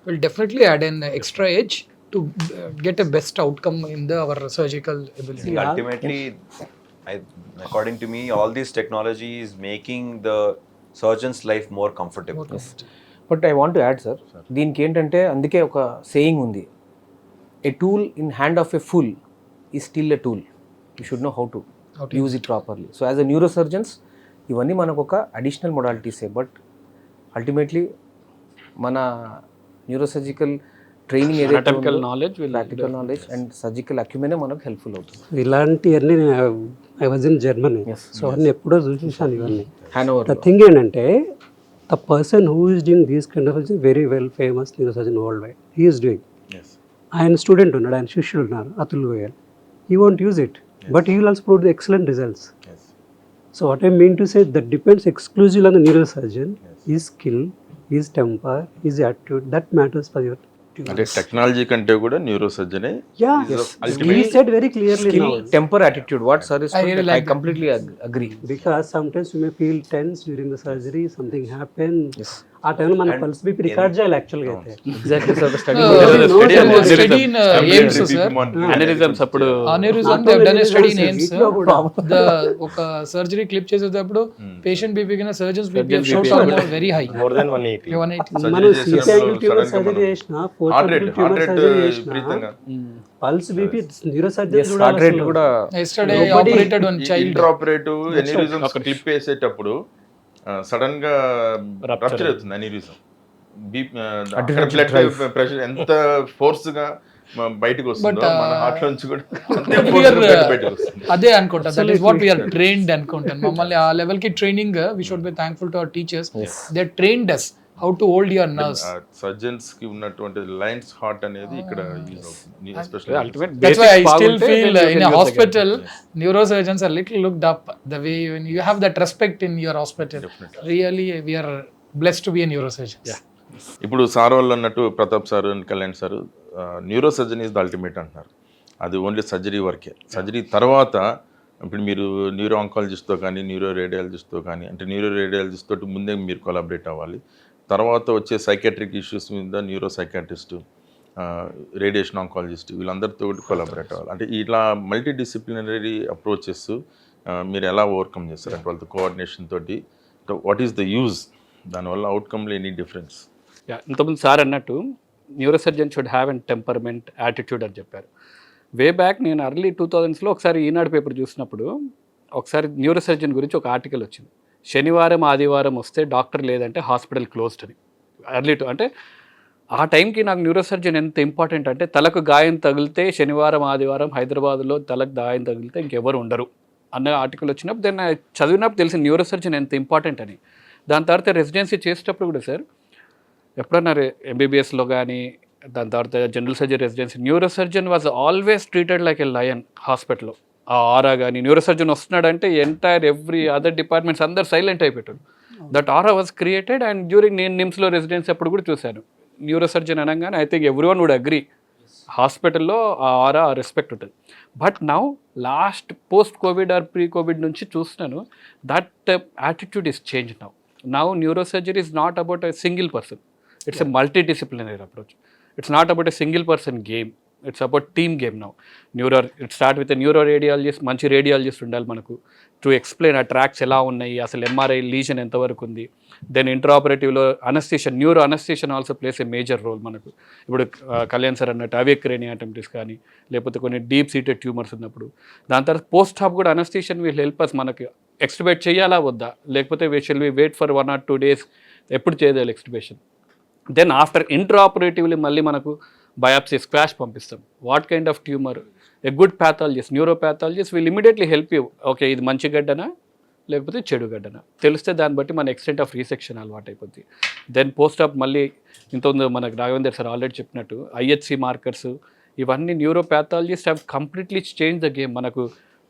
will definitely add an extra edge to get a best outcome in our surgical ability.
Ultimately, according to me, all these technology is making the surgeon's life more comfortable.
But I want to add sir, దీనికి ఏంటంటే అందుకే ఒక saying ఉంది, a tool in hand of a fool is still a tool. You should know how to use it properly. So as a neurosurgeons, ఇవన్నీ మనకు ఒక additional మొడాలిటీసే, but ultimately మన neurosurgical training ఏదైతే ప్రాక్టికల్ నాలెడ్జ్ అండ్ సర్జికల్ అక్యుమెనే మనకు helpful అవుతుంది.
ఇలాంటివన్నీ I was in Germany, so అన్నీ ఎప్పుడో చూసాను ఇవన్నీ.
హ్యానోవర్.
ద థింగ్ ఏంటంటే the person who is doing these kind of very well famous neurosurgeon world wide, he is doing. ఆయన స్టూడెంట్ ఉన్నాడు, ఆయన శిష్యులు ఉన్నారు, Atul Goyal. He want use it, but he will also produce excellent results. So what I mean to say, that depends exclusively on the neurosurgeon, is skill, is temper, is attitude, that matters for your.
అంటే technology కంటే కూడా న్యూరోసర్జనే.
He said very clearly
skill,
now.
temper, attitude. What sir is told, I completely agree.
Because sometimes you may feel tense during the surgery, something happens. ఆ టైంలో మన pulse BP record చేయాలి యాక్చువల్గా అయితే.
Exactly sir ఒక study
study in AIIMS, sir.
Aneurysms అప్పుడు
Aneurysm, they have done a study in AIIMS. The ఒక surgery clip చేసేటప్పుడు పేషెంట్ బీపీ కన్నా surgeons BP shot very high,
more than 180.
180.
మనం CP angle tumour surgery చేసిన, fourth
heart
angle
rate
tumour surgery చేసిన,
విపరీతంగా
pulse BP neuro surgery
heart rate కూడా
Yesterday operated on child.
Intraoperative aneurysm clip వేసేటప్పుడు sudden గా rupture అవుతుంది aneurysm. Blood pressure ఎంత force గా బయటకు వస్తుందో మన హార్ట్ నుంచి కూడా అంతే force గా blood బయటకు వస్తుంది.
అదే అనుకుంటా, that is what we are trained అనుకుంటాను. మమ్మల్ని ఆ లెవెల్ కి training, we should be thankful to our teachers, they trained us how to hold your nerves.
Surgeons కి ఉన్నటువంటి లైన్స్ హార్ట్ అనేది ఇక్కడ యూజ్ అవుతుంది especially.
Ultimate
That's why I still feel in a hospital, neurosurgeons are little looked up. The way when you have that respect in your hospital, really we are blessed to be a neurosurgeon.
ఇప్పుడు sir వాళ్ళు అన్నట్టు Pratap sir and Kalyan sir neuro surgeon is the ultimate అంటున్నారు. అది only surgery వరకే. Surgery తర్వాత ఇప్పుడు మీరు neuro ఆంకాలజిస్ట్తో కానీ న్యూరో రేడియాలజిస్ట్తో కానీ, అంటే న్యూరో రేడియాలజిస్ట్ తోటి ముందే మీరు కొలాబరేట్ అవ్వాలి. తర్వాత వచ్చే సైకాట్రిక్ ఇష్యూస్ మీద న్యూరో సైకాట్రిస్ట్, రేడియేషన్ ఆంకాలజిస్ట్, వీళ్ళందరితో కొలాబరేట్ అవ్వాలి. అంటే ఇట్లా మల్టీ డిసిప్లినరీ అప్రోచెస్ మీరు ఎలా ఓవర్కమ్ చేస్తారు అంటే వాళ్ళతో కోఆర్డినేషన్ తోటి? వాట్ ఈస్ ద యూజ్, దానివల్ల అవుట్కమ్లో ఎనీ డిఫరెన్స్?
ఇంతకుముందు సార్ అన్నట్టు neuro surgeon should have and temperament, attitude అని చెప్పారు. వే బ్యాక్ నేను ఎర్లీ 2000s ఒకసారి ఈనాడు పేపర్ చూసినప్పుడు ఒకసారి న్యూరో సర్జన్ గురించి ఒక ఆర్టికల్ వచ్చింది. శనివారం ఆదివారం వస్తే డాక్టర్ లేదంటే హాస్పిటల్ క్లోజ్డ్ అని. అంటే ఆ టైంకి నాకు న్యూరో సర్జన్ ఎంత ఇంపార్టెంట్ అంటే, తలకు గాయం తగిలితే శనివారం ఆదివారం హైదరాబాద్లో తలకు గాయం తగిలితే ఇంకెవరు ఉండరు అన్న ఆర్టికల్ వచ్చినప్పుడు దాన్ని చదివినప్పుడు తెలిసిన న్యూరో సర్జన్ ఎంత ఇంపార్టెంట్ అని. దాని తర్వాత రెసిడెన్సీ చేసేటప్పుడు కూడా సార్ ఎప్పుడన్నా ఎంబీబీఎస్లో కానీ, దాని తర్వాత general surgery residency, neuro surgeon was always treated like a lion హాస్పిటల్లో. ఆ ఆరా కానీ న్యూరో సర్జన్ వస్తున్నాడంటే ఎంటైర్ ఎవ్రీ అదర్ డిపార్ట్మెంట్స్ అందరు సైలెంట్ అయిపోయారు. That aura was created. And during నేను నిమ్స్లో రెసిడెన్సీ అప్పుడు కూడా చూశాను న్యూరో సర్జన్ అనగానే I think every one would agree హాస్పిటల్లో ఆ ఆరా ఆ రెస్పెక్ట్ ఉంటుంది. But now last post COVID or pre COVID నుంచి చూస్తున్నాను that attitude is change now. Now neurosurgery is not about a single person. It's a multidisciplinary approach. It's not about a single person game. It's about team game now. It start with a neuroradiologist, మంచి radiologist ఉండాలి మనకు to explain ఆ tracks ఎలా ఉన్నాయి, అసలు MRI legion ఎంతవరకు ఉంది. Then ఇంట్రాఆపరేటివ్లో అనస్థీషన్, neuro అనస్థీషన్ also place a major role మనకు. ఇప్పుడు కళ్యాణ్ సార్ అన్నట్టు అవిక్రేనియాటమిటిస్ కానీ, లేకపోతే కొన్ని డీప్ సీటెడ్ ట్యూమర్స్ ఉన్నప్పుడు. దాని తర్వాత పోస్ట్ హాప్ కూడా అనస్థీషన్ విల్ హెల్ప్ అస్. మనకి ఎక్స్టిబేట్ చేయాలా వద్దా, లేకపోతే we shall we wait for 1 or 2 days, ఎప్పుడు చేయాలి ఎక్స్టిబేషన్. దెన్ ఆఫ్టర్ ఇంట్రాఆపరేటివ్లీ మళ్ళీ మనకు బయాప్సీ స్క్వాష్ పంపిస్తాం. What kind of tumour, a good pathologist, neuropathologist will immediately help you. Okay ఇది మంచి గడ్డనా లేకపోతే చెడు గడ్డనా తెలిస్తే దాన్ని బట్టి మన ఎక్స్టెంట్ ఆఫ్ రీసెక్షన్ అలవాటు అయిపోద్ది. దెన్ పోస్ట్ ఆప్ మళ్ళీ ఇంతకుముందు మనకు రాఘవేందర్ సార్ ఆల్రెడీ చెప్పినట్టు ఐహెచ్సి మార్కర్స్, ఇవన్నీ neuropathologist have completely change the game. మనకు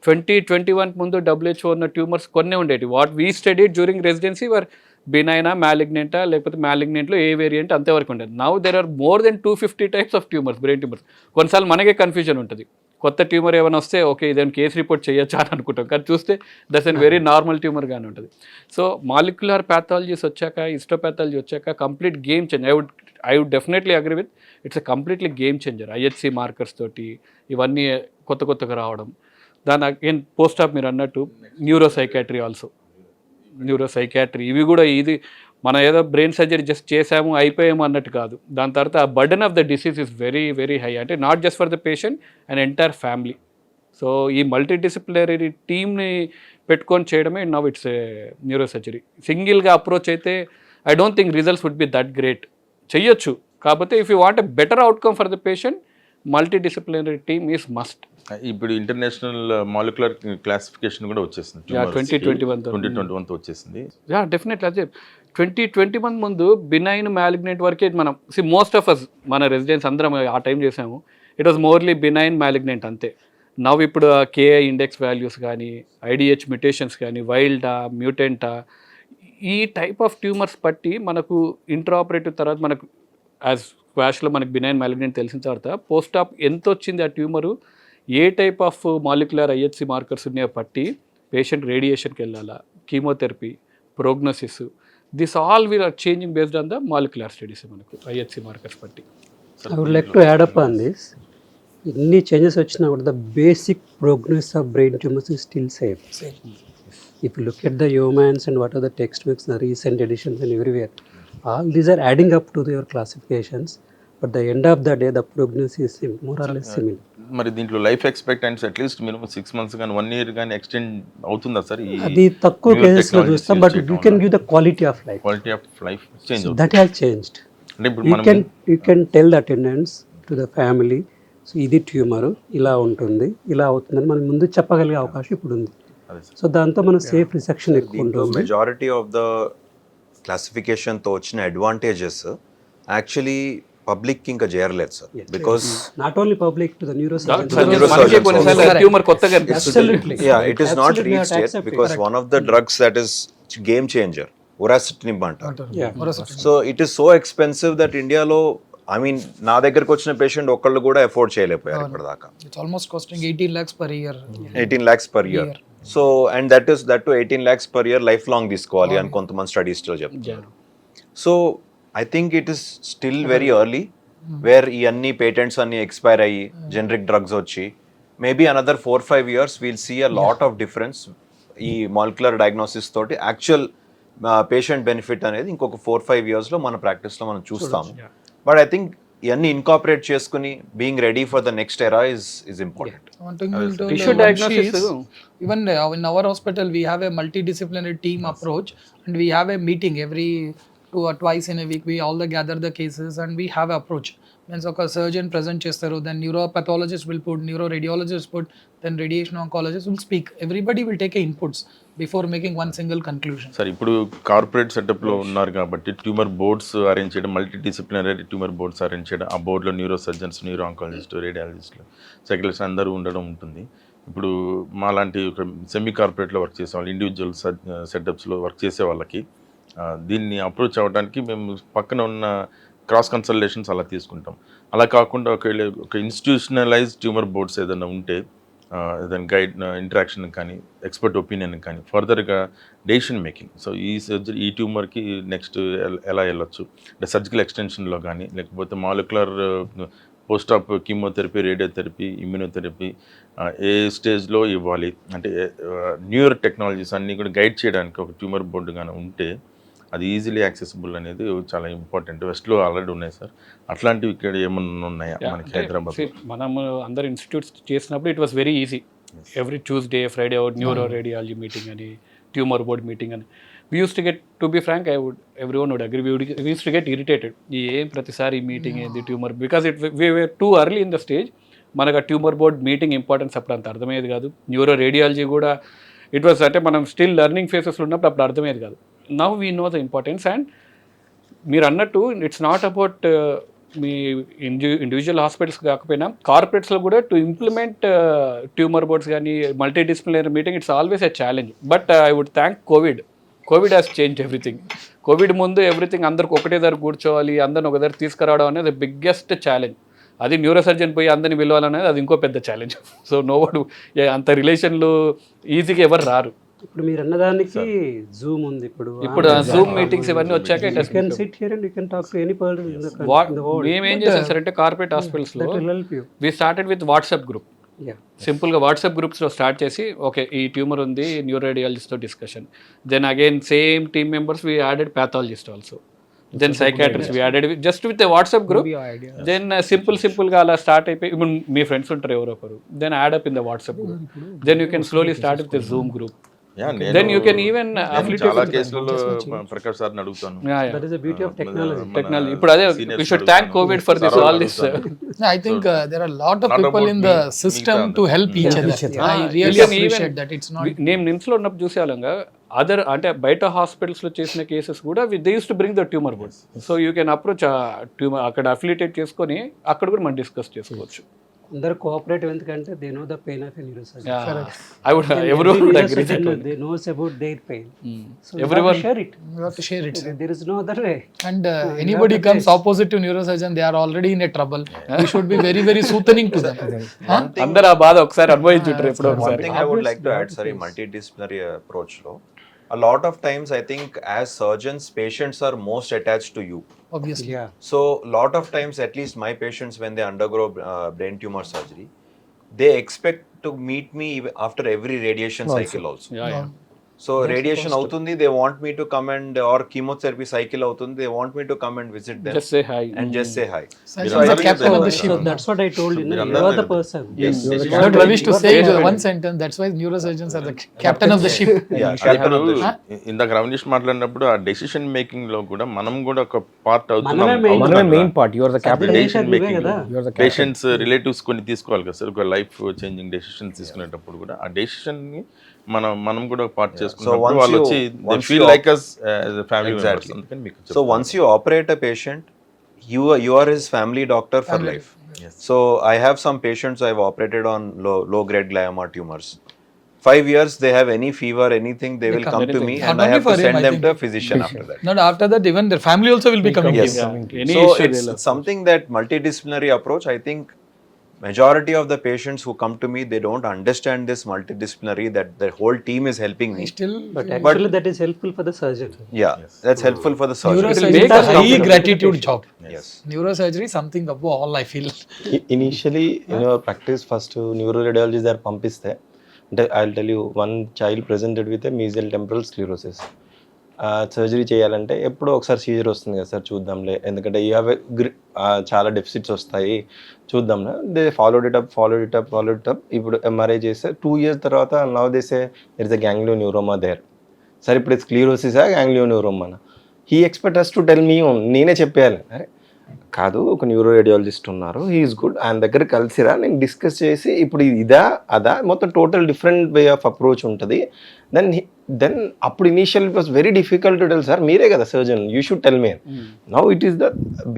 2021 ముందు WHO ఉన్న ట్యూమర్స్ కొన్నే ఉండేవి. What we study during residency were బినైనా, మ్యాలిగ్నెంటా, లేకపోతే మ్యాలిగ్నెంట్లో ఏ వేరియంట్ అంతవరకు ఉండేది. Now there are more than 250 types of tumours, brain tumours. కొన్నిసార్లు మనకే కన్ఫ్యూజన్ ఉంటుంది. కొత్త ట్యూమర్ ఏమైనా వస్తే ఓకే ఇదేమైనా కేసు రిపోర్ట్ చేయొచ్చా అని అనుకుంటాం, కానీ చూస్తే that's an very normal tumour గానే ఉంటుంది. సో మాలిక్యులర్ ప్యాథాలజీస్ వచ్చాక, హిస్టోప్యాథాలజీ వచ్చాక complete game change. I would definitely agree with, it's a completely game changer. IHC markers తోటి ఇవన్నీ కొత్తగా రావడం. దాని అగైన్ పోస్ట్ ఆప్ మీరు అన్నట్టు neuro psychiatry also, neuro psychiatry ఇవి కూడా ఇది మనం ఏదో బ్రెయిన్ సర్జరీ జస్ట్ చేసాము అయిపోయాము అన్నట్టు కాదు. దాని తర్వాత ఆ burden of the disease is very very high. అంటే not just for the patient and entire family. So ఈ మల్టీ డిసిప్లినరీ టీమ్ని పెట్టుకొని చేయడమే నవ్ ఇట్స్ న్యూరో సర్జరీ. సింగిల్గా అప్రోచ్ అయితే I don't think results would be that great. చెయ్యొచ్చు, కాకపోతే if you want a better outcome for the patient, multi disciplinary team is must.
ఇప్పుడు international molecular classification కూడా వచ్చేసింది 2021 వచ్చేసింది.
డెఫినెట్లీ. అదే 2021 ముందు బినైన్ మ్యాలిగ్నెంట్ వరకే మనం మోస్ట్ ఆఫ్ అస్ మన రెసిడెన్స్ అందరం ఆ టైం చేసాము. ఇట్ వాజ్ మోర్లీ బినైన్ మ్యాలిగ్నెంట్ అంతే. నవ్ ఇప్పుడు కేఐ ఇండెక్స్ వాల్యూస్ కానీ, ఐడిహెచ్ మ్యూటేషన్స్ కానీ, వైల్డా, మ్యూటెంటా, ఈ టైప్ ఆఫ్ ట్యూమర్స్ బట్టి మనకు ఇంట్రాఆపరేటివ్ తర్వాత మనకు యాజ్ స్క్వాష్లో మనకు బినైన్ మ్యాలిగ్నెంట్ తెలిసిన తర్వాత పోస్ట్ ఆప్ ఎంత వచ్చింది ఆ ట్యూమరు, ఏ type of molecular IHC markers ఉన్నాయో బట్టి పేషెంట్ రేడియేషన్కి వెళ్ళాలా, chemotherapy, prognosis, this all we are changing based on the molecular studies మనకు ఐహెచ్సి మార్కర్స్ బట్టి.
I would like to add up on this. ఎన్ని చేంజెస్ వచ్చినా కూడా the basic prognosis of brain tumours is still same. If you look at the humans and what are the textbooks, the recent editions and everywhere, all these are adding up to your classifications. But the end of the day, the prognosis is more or less similar.
మరి దీంట్లో life expectancy at least minimum 6 months కానీ 1 year కానీ extend అవుతుందా sir?
అది తక్కువ కేసెస్లో చూస్తాం, but you can give the quality of life.
Quality of life change అవుతుంది.
That has changed.
అంటే ఇప్పుడు
you can tell the attendants to the family, so ఇది ట్యూమర్ ఇలా ఉంటుంది, ఇలా అవుతుందని మనం ముందు చెప్పగలిగే అవకాశం ఇప్పుడు ఉంది. సో దాంతో మనం సేఫ్ రిసెక్షన్ ఎక్కువ ఉంటుంది.
మెజారిటీ ఆఫ్ ద క్లాసిఫికేషన్తో వచ్చిన అడ్వాంటేజెస్ యాక్చువల్లీ పబ్లిక్ ఇంకా చేరలేదు sir, because
not only public to the
tumour కొత్తగా
Absolutely.
it is not reached yet because one of the drugs that is game changer, Vorasidenib antaru. So it is so expensive that Indialo, I mean, నా దగ్గరకు వచ్చిన patient ఒక్కళ్ళు కూడా afford చేయలేకపోయారు ఇప్పటిదాకా.
It's almost costing 18 lakhs per year.
18 lakhs per year. So and that to 18 lakhs per year life long తీసుకోవాలి అని కొంతమంది స్టడీస్ లో చెప్తున్నారు. So I think it is still very early where ఈ అన్ని పేటెంట్స్ అన్ని ఎక్స్పైర్ అయ్యి జెనరిక్ డ్రగ్స్ వచ్చి maybe another 4-5 years we'll see a lot of difference ఈ మాలిక్యులర్ డయాగ్నోసిస్ తోటి యాక్చువల్ పేషెంట్ బెనిఫిట్ అనేది ఇంకొక 4-5 years లో మన ప్రాక్టీస్లో మనం చూస్తాము. బట్ ఐ థింక్ ఇవన్నీ ఇన్కాపరేట్ చేసుకుని being ready for the next era is important.
One thing we'll tell
Tissue diagnosis
is, even in our hospital we have a multidisciplinary team approach, and we have a meeting every 2 or twice in a week. We all gather the cases and we have a approach. Means ఒక surgeon present చేస్తారు, then neuropathologist will put, neuroradiologist put, then radiation oncologist will speak. Everybody will take inputs before making one single conclusion.
Sir ఇప్పుడు corporate సెటప్లో ఉన్నారు కాబట్టి tumour boards arrange చేయడం, multi disciplinary tumour boards arrange చేయడం, ఆ బోర్డులో neuro surgeons, neuro oncologist, రేడియాలజిస్టులు, సైకిలిస్ట్ అందరూ ఉండడం ఉంటుంది. ఇప్పుడు మా లాంటి సెమీ కార్పొరేట్లో వర్క్ చేసే వాళ్ళు, ఇండివిజువల్ సెటప్స్లో వర్క్ చేసే వాళ్ళకి దీన్ని అప్రోచ్ అవ్వడానికి మేము పక్కన ఉన్న క్రాస్ కన్సల్టేషన్స్ అలా తీసుకుంటాం. అలా కాకుండా ఒక ఇన్స్టిట్యూషనలైజ్ ట్యూమర్ బోర్డ్స్ ఏదైనా ఉంటే ఏదైనా గైడ్ ఇంటరాక్షన్ కానీ ఎక్స్పర్ట్ ఒపీనియన్ కానీ ఫర్దర్గా డెసిషన్ మేకింగ్. సో ఈ సర్జరీ ఈ ట్యూమర్కి నెక్స్ట్ ఎలా వెళ్ళొచ్చు అంటే సర్జికల్ ఎక్స్టెన్షన్లో కానీ, లేకపోతే molecular post op chemotherapy, radiotherapy, immunotherapy ఏ స్టేజ్లో ఇవ్వాలి అంటే న్యూయర్ టెక్నాలజీస్ అన్నీ కూడా గైడ్ చేయడానికి ఒక ట్యూమర్ బోర్డు కానీ ఉంటే అది ఈజీలీ యాక్సెసిబుల్ అనేది చాలా ఇంపార్టెంట్. వెస్ట్లో ఆల్రెడీ ఉన్నాయి సార్, అట్లాంటివి ఇక్కడ ఏమన్నా ఉన్నాయా మనకి హైదరాబాద్?
మనము అందరు ఇన్స్టిట్యూట్స్ చేసినప్పుడు it was very easy. Every Tuesday, Friday neuro radiology meeting అని, ట్యూమర్ బోర్డ్ మీటింగ్ అని. We use to get, to be frank, everyone would agree, we used to get irritated. ఏం ప్రతిసారి మీటింగ్ ఏంది tumour, because we were too early in the stage. మనకు ఆ tumour board meeting importance అప్పుడు అంత అర్థమయ్యేది కాదు. న్యూరో రేడియాలజీ కూడా ఇట్ వాస్ అంటే మనం స్టిల్ లెర్నింగ్ ఫేసెస్లో ఉన్నప్పుడు అప్పుడు అర్థమయ్యేది కాదు. Now we know the importance. And మీరు అన్నట్టు ఇట్స్ నాట్ అబౌట్ మీ ఇండివిజువల్ హాస్పిటల్స్ కాకపోయినా కార్పొరేట్స్లో కూడా టు ఇంప్లిమెంట్ ట్యూమర్ బోర్డ్స్ కానీ multidisciplinary meeting, it's always a challenge. But I would thank Covid has change everything. Covid ముందు everything అందరికి ఒకటే దగ్గర కూర్చోవాలి, అందరిని ఒక దగ్గర తీసుకురావడం అనేది బిగ్గెస్ట్ ఛాలెంజ్. అది న్యూరో సర్జన్ పోయి అందరిని పిలవాలనేది అది ఇంకో పెద్ద ఛాలెంజ్. సో నోవాడు అంత రిలేషన్లు ఈజీగా ఎవరు రారు.
ఇప్పుడు మీరు అన్నదానికి జూమ్ ఉంది,
ఇప్పుడు జూమ్ మీటింగ్స్ ఇవన్నీ వచ్చాక మేమేం చేసాం సార్ అంటే కార్పొరేట్ హాస్పిటల్స్లో we started with WhatsApp group. సింపుల్గా వాట్సాప్ గ్రూప్స్లో స్టార్ట్ చేసి ఓకే ఈ ట్యూమర్ ఉంది, న్యూరో రేడియాలజిస్ట్తో discussion. Then again same team members we added pathologist also, then psychiatrist we added just with WhatsApp group. దెన్ సింపుల్గా అలా స్టార్ట్ అయిపోయి ఇప్పుడు మీ ఫ్రెండ్స్ ఉంటారు ఎవరో ఒకరు, then add up in the WhatsApp group. Then you can slowly start with the Zoom group. Then you can even
చాలా కేసులలో ప్రకాష్ సార్ని అడుగుతాను.
That is the beauty of technology.
ఇప్పుడు అదే we should thank COVID for this all this.
I think there are a lot of people in the system to help each other. I really appreciate that. It's not
నేను నిమ్స్లో ఉన్నప్పుడు చూసేవాళ్ళంగా other అంటే బయట హాస్పిటల్స్లో చేసిన cases కూడా they use to bring the tumour board. So you can approach tumour అక్కడ affiliate చేసుకొని అక్కడ కూడా మనం డిస్కస్ చేసుకోవచ్చు.
అందరూ కోఆపరేటివ్ ఎందుకంటే they know the pain of a neurosurgeon.
Everyone would agree that.
They knows about their pain. So
Everyone
share it.
you have to share it.
There is no other way.
And anybody comes opposite to neurosurgeon, they are already in a trouble. We should be very very soothing to them.
అందరూ ఆ బాధ ఒకసారి అనుభవించుంటారు ఎప్పుడో
One
ఒకసారి.
thing I would like to add, sorry, multidisciplinary approach లో A lot of times, I think as surgeons, patients are most attached to you.
Obviously.
Yeah.
So lot of times, at least my patients, when they undergo brain tumor surgery, they expect to meet me after every radiation cycle also.
Yeah.
So radiation అవుతుంది, they want me to come and, or chemotherapy cycle అవుతుంది, they want me to come and visit them
Just say hi.
and just say hi.
Such
So
is
I
the
think
captain of the
that-
ship.
So that's what I told you.
మీరు
You are the
అందరూ
person.
Yes.
I want Ravish to say one sentence. That's why neurosurgeons are the captain of the ship.
Yeah, captain of the ship.
ఇందాక రవనీష్ మాట్లాడినప్పుడు ఆ decision making లో కూడా మనం కూడా ఒక పార్ట్
మనమే main.
మనమే main part, your the captain.
Decision
నువ్వే
మేకింగ్
కదా.
You're the
పేషెంట్స్ రిలేటివ్స్ కొన్ని తీసుకోవాలి కదా సార్, ఒక లైఫ్ చేంజింగ్ డెసిషన్ తీసుకునేటప్పుడు కూడా ఆ డెసిషన్ ని మనం కూడా పార్ట్ చేసుకున్నప్పుడు
once
వాళ్ళు
you-
వచ్చి they
once
feel
you
like us as a family members.
Exactly.
అందుకని మీకు
So once you operate a patient, you are his family doctor for life.
Yes.
So I have some patients I've operated on low grade glioma tumors. 5 years, they have any fever, anything, they will come to me,
Not
and I
only
have to
for him,
send
I
them
think.
to a physician after that.
Not after that, even their family also will be coming.
Yes.
to you.
Any
So
issue
it's
they'll-
something that multidisciplinary approach, I think majority of the patients who come to me, they don't understand this multidisciplinary, that the whole team is helping me.
Still,
But actually that is helpful for the surgeon.
Yeah, that's helpful for the surgeon.
neurosurgery is a high gratitude job.
Yes.
Neurosurgery something above all, I feel.
Initially in your practice first neuroradiology దగ్గర పంపిస్తే, అంటే I will tell you, one child presented with mesial temporal sclerosis. Surgery చేయాలంటే ఎప్పుడో ఒకసారి Caesar వస్తుంది కదా sir, చూద్దాంలే, ఎందుకంటే యూ హ్యావ్ చాలా డెఫిసిట్స్ వస్తాయి, చూద్దాంలే. They followed it up. ఇప్పుడు ఎంఆర్ఐ చేస్తే 2 years తర్వాత now they say there is a ganglioneuroma there. సరే ఇప్పుడు స్క్లీరోసిసా గ్యాంగ్లియో న్యూరోమానా? He expect us to tell me own, నేనే చెప్పేయాలి. అరే కాదు, ఒక న్యూరో రేడియాలజిస్ట్ ఉన్నారు, హీఈస్ గుడ్, ఆయన దగ్గర కలిసిరా, నేను డిస్కస్ చేసి ఇప్పుడు ఇదా అదా మొత్తం total different way of approach ఉంటుంది. దెన్ అప్పుడు initial it was very difficult to tell, sir మీరే కదా surgeon, you should tell me. Now it is the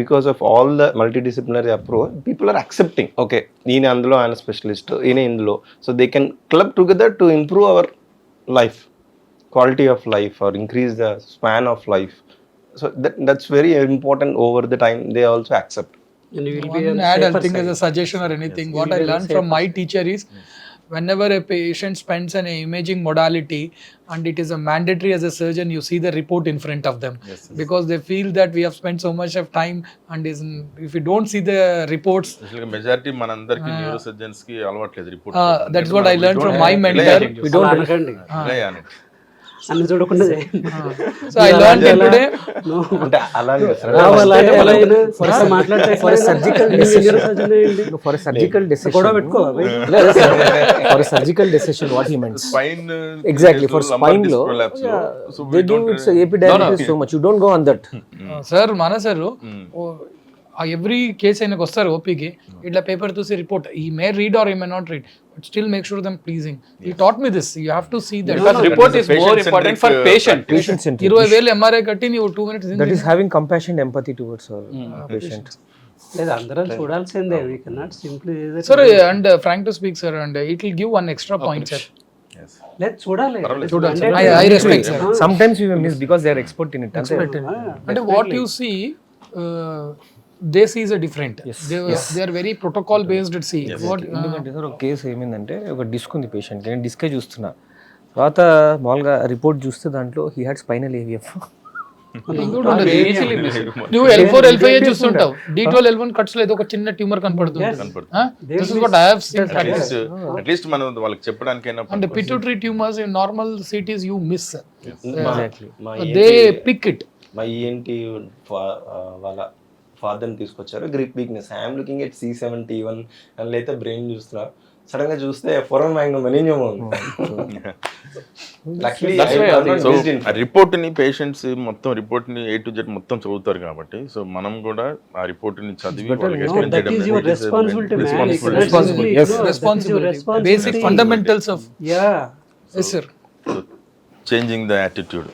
because of all the multidisciplinary approach, people are accepting, okay ఈయన అందులో ఆయన specialist, ఈయన ఇందులో, so they can club together to improve our life, quality of life, or increase the span of life. So that's very important. Over the time they also accept.
And you will be
One
on the
add, I
safer
think, as a
side.
suggestion or anything, what
You'll
I
be on the
learned from
safer
my
side.
teacher is, whenever a patient spends an imaging modality and it is a mandatory as a surgeon, you see the report in front of them, because they feel that we have spent so much of time, and if you don't see the reports,
majority మనందరికి neuro surgeons కి అలవాట్లేదు report.
that's what I learned from my mentor.
We don't అనకండి. అన్ని చూడకుండా చేయండి.
So I learned it today.
No.
అంటే అలాగే
రావాలంటే ఎలా అయినా
For
అలా మాట్లాడితే
for a surgical
మీరు
decision.
neurosurgeon అయ్యండి.
For a surgical decision.
గొడవ పెట్టుకో.
For a surgical decision, what he meant.
Spine
Exactly, for spine lo, they do it's AP diabetes so much. You don't go on that.
Sir మన sir every case ఆయనకు వస్తారు ఓపీకి, ఇట్లా paper చూసి report, ఈ మే read or he may not read, but still make sure them pleasing. He taught me this, you have to see that.
Because report is more important for patient.
Patient centric.
20,000 MRI కట్టి నీవు 2 minutes
That is having compassion, empathy towards our patient.
లేదు అందరం చూడాల్సిందే. We cannot simply
sir. And frank to speak sir, and it will give one extra point sir.
లేదు చూడాలి.
I respect sir.
Sometimes we may miss because they are expert in it.
అంటే what you see they see is different. They are very protocol based see. What
ఎందుకంటే sir ఒక case ఏమైందంటే, ఒక disc ఉంది patient, నేను డిస్కే చూస్తున్నా, తర్వాత మామూలుగా రిపోర్ట్ చూస్తే దాంట్లో హీ హ్యాడ్ స్పైనల్ ఏవిఎఫ్.
నువ్వు L4 L5 చూస్తుంటావు, D12 L1 cuts లో ఏదో ఒక చిన్న ట్యూమర్ కనపడుతుంది. This is what I have seen.
At least మనం వాళ్ళకి చెప్పడానికైనా
and pituitary tumours in normal CTs you miss,
Exactly.
They pick it.
మా ఈఎన్టీ వాళ్ళ ఫాదర్ని తీసుకొచ్చారు, grip weakness, I'm looking at C71 అని అయితే బ్రెయిన్ చూస్తున్నా, సడన్ గా చూస్తే ఫోరన్ మ్యాగ్నమ్ మెనింజియం ఉంది.
సో ఆ రిపోర్ట్ ని పేషెంట్స్ మొత్తం రిపోర్ట్ ని A to Z మొత్తం చదువుతారు కాబట్టి, సో మనం కూడా ఆ రిపోర్ట్ ని చదివి వాళ్ళకి explain
that is your
చేయడం
responsibility, man.
responsibility.
Yes.
Responsibility. Basic fundamentals of.
Yeah.
Yes sir.
Changing the attitude.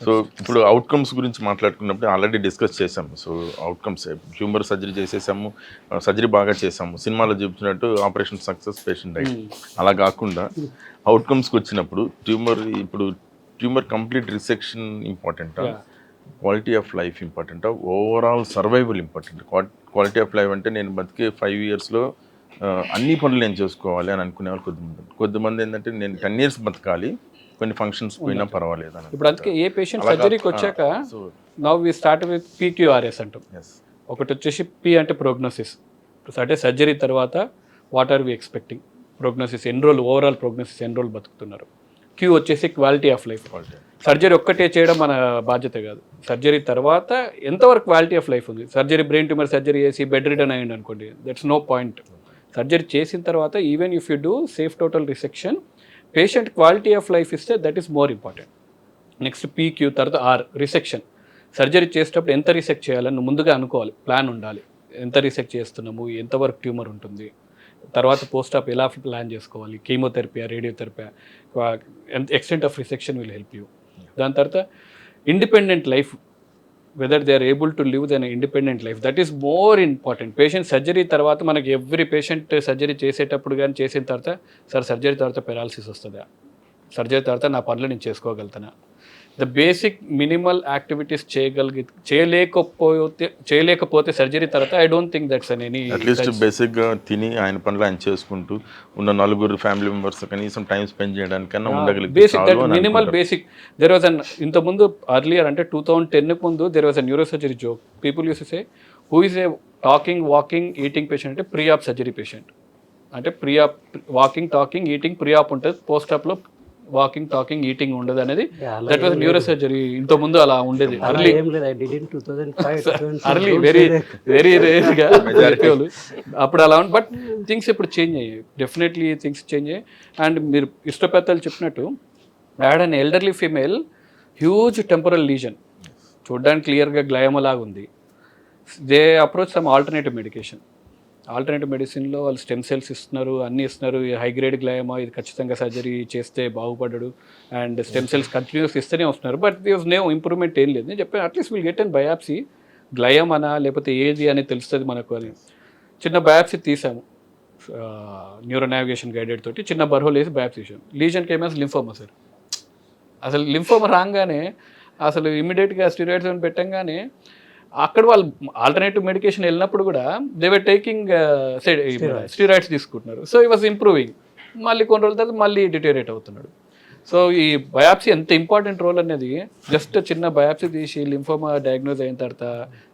So ఇప్పుడు అవుట్కమ్స్ గురించి మాట్లాడుకున్నప్పుడు ఆల్రెడీ డిస్కస్ చేసాము. సో అవుట్కమ్స్, ట్యూమర్ సర్జరీ చేసేసాము, సర్జరీ బాగా చేసాము, సినిమాలో చూపించినట్టు ఆపరేషన్ సక్సెస్, పేషెంట్ డైట్, అలా కాకుండా అవుట్కమ్స్కి వచ్చినప్పుడు ట్యూమర్ కంప్లీట్ రిసెక్షన్ ఇంపార్టెంటా, క్వాలిటీ ఆఫ్ లైఫ్ ఇంపార్టెంటా, overall survival important? Quality of life అంటే నేను బతికే 5 yearsలో అన్ని పనులు నేను చేసుకోవాలి అని అనుకునే వాళ్ళు కొద్దిమంది ఏంటంటే నేను 10 years బతకాలి, కొన్ని ఫంక్షన్స్ పోయినా పర్వాలేదు అని.
ఇప్పుడు అందుకే ఏ పేషెంట్
అలాగా,
సర్జరీకి వచ్చాక
so
now we start with PQRS అంటాం.
ఎస్
ఒకటి వచ్చేసి P అంటే ప్రోగ్నోసిస్, అంటే సర్జరీ తర్వాత what are we expecting, prognosis ఎన్ని రోజులు, ఓవరాల్ ప్రోగ్నోసిస్ ఎన్ని రోజులు బతుకుతున్నారు. Q వచ్చేసి క్వాలిటీ ఆఫ్ లైఫ్. సర్జరీ ఒక్కటే చేయడం మన బాధ్యత కాదు, సర్జరీ తర్వాత ఎంతవరకు క్వాలిటీ ఆఫ్ లైఫ్ ఉంది. సర్జరీ బ్రెయిన్ ట్యూమర్ సర్జరీ చేసి బెడ్ రిటర్న్ అయ్యింది అనుకోండి, దట్స్ నో పాయింట్. సర్జరీ చేసిన తర్వాత even if you do safe total resection, patient quality of life ఇస్తే that is more important. Next PQ, తర్వాత R రిసెక్షన్. సర్జరీ చేసేటప్పుడు ఎంత రిసెక్ట్ చేయాలని నువ్వు ముందుగా అనుకోవాలి, ప్లాన్ ఉండాలి. ఎంత రిసెక్ట్ చేస్తున్నాము, ఎంతవరకు ట్యూమర్ ఉంటుంది, తర్వాత పోస్ట్ ఆప్ ఎలా ప్లాన్ చేసుకోవాలి, chemotherapy, radiotherapy, extent of resection will help you. దాని తర్వాత independent life, whether they are able to live then independent life, that is more important. Patient surgery తర్వాత మనకి ఎవ్రీ పేషెంట్ సర్జరీ చేసేటప్పుడు కానీ చేసిన తర్వాత, సార్ సర్జరీ తర్వాత పెరాలసిస్ వస్తుందా, సర్జరీ తర్వాత నా పనులు నేను చేసుకోగలుగుతానా, ద బేసిక్ మినిమల్ యాక్టివిటీస్ చేయలేకపోతే సర్జరీ తర్వాత I don't think that's an any.
At least బేసిక్గా తిని ఆయన పనులు ఆయన చేసుకుంటూ ఉన్న నలుగురు ఫ్యామిలీ మెంబర్స్ కనీసం టైం స్పెండ్ చేయడానికన్నా ఉండగలిగితే
basic that minimal basic. There was an ఇంతకుముందు అర్లియర్ అంటే 2010 ముందు there was a neuro surgery joke. People use to say who is a talking walking eating patient అంటే ప్రీ ఆప్ సర్జరీ పేషెంట్. అంటే pre ఆప్ walking talking eating, pre ఆప్ ఉంటుంది, post ఆప్లో walking talking eating ఉండదు అనేది. That was neuro surgery. ఇంత ముందు అలా ఉండేది early early very very రేర్గా అప్పుడు అలా ఉంది. బట్ థింగ్స్ ఇప్పుడు చేంజ్ అయ్యాయి, డెఫినెట్లీ థింగ్స్ చేంజ్ అయ్యాయి. అండ్ మీరు ఇష్టపెత్తలు చెప్పినట్టు add an elderly female huge temporal lesion, చూడడానికి క్లియర్గా గ్లయోమా లాగా ఉంది. They approach some alternative medication. Alternative మెడిసిన్లో వాళ్ళు స్టెమ్ సెల్స్ ఇస్తున్నారు, అన్నీ ఇస్తున్నారు. హై గ్రేడ్ గ్లయోమా, ఇది ఖచ్చితంగా సర్జరీ చేస్తే బాగుపడ్డాడు, అండ్ స్టెమ్ సెల్స్ కంటిన్యూస్ ఇస్తూనే వస్తున్నారు. బట్ దిస్ నో ఇంప్రూవ్మెంట్ ఏం లేదు. నేను చెప్పాను at least will get an biopsy, గ్లయోమానా లేకపోతే ఏది అని తెలుస్తుంది మనకు అని. చిన్న బయాప్సీ తీసాము, న్యూరో నావిగేషన్ గైడెడ్ తోటి చిన్న బర్హోల్ వేసి బయాప్సీ తీసాము. లీజన్కి ఏమైనా లింఫోమా సార్. అసలు లింఫోమా రాగానే అసలు ఇమీడియట్గా స్టీరాయిడ్స్ అని పెట్టంగానే అక్కడ వాళ్ళు ఆల్టర్నేటివ్ మెడికేషన్ వెళ్ళినప్పుడు కూడా దే వర్ టేకింగ్ స్టీరాయిడ్స్ తీసుకుంటున్నారు. సో ఈ వాజ్ ఇంప్రూవింగ్. మళ్ళీ కొన్ని రోజుల తర్వాత మళ్ళీ డిటేరియేట్ అవుతున్నాడు. సో ఈ బయాప్సీ ఎంత ఇంపార్టెంట్ రోల్ అనేది, జస్ట్ చిన్న బయాప్సీ తీసి లింఫోమా డయాగ్నోజ్ అయిన తర్వాత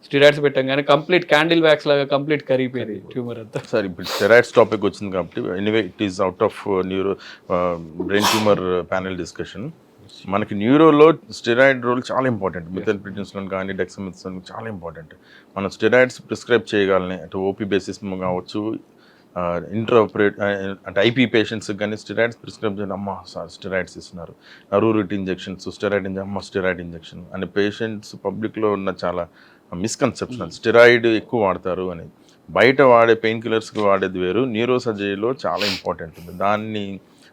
స్టీరాయిడ్స్ పెట్టంగానే కంప్లీట్ క్యాండిల్ వ్యాక్స్ లాగా కంప్లీట్ కరిగిపోయింది ట్యూమర్ అంతా.
సార్ ఇప్పుడు స్టెరాయిడ్స్ టాపిక్ వచ్చింది కాబట్టి anyway it is out of neuro brain tumour panel discussion. మనకి న్యూరోలో స్టెరాయిడ్ రోల్ చాలా ఇంపార్టెంట్. మిథైల్ప్రిడ్నిసోన్ కానీ డెక్సామెథాసోన్ చాలా ఇంపార్టెంట్. మనం స్టెరాయిడ్స్ ప్రిస్క్రైబ్ చేయగలని, అటు ఓపీ బేసిస్ కావచ్చు, ఇంట్రాపరేట్ అంటే ఐపీ పేషెంట్స్కి కానీ స్టెరాయిడ్స్ ప్రిస్క్రైబ్ చేయడం, అమ్మ సార్ స్టెరాయిడ్స్ ఇస్తున్నారు, రూరిట్ ఇంజెక్షన్స్, స్టెరాయిడ్ అమ్మ స్టెరాయిడ్ ఇంజెక్షన్ అనే పేషెంట్స్ పబ్లిక్లో ఉన్న చాలా మిస్కన్సెప్షన్. స్టెరాయిడ్ ఎక్కువ వాడతారు అని. బయట వాడే పెయిన్ కిల్లర్స్కి వాడేది వేరు, న్యూరో సర్జరీలో చాలా ఇంపార్టెంట్ ఉంది. దాన్ని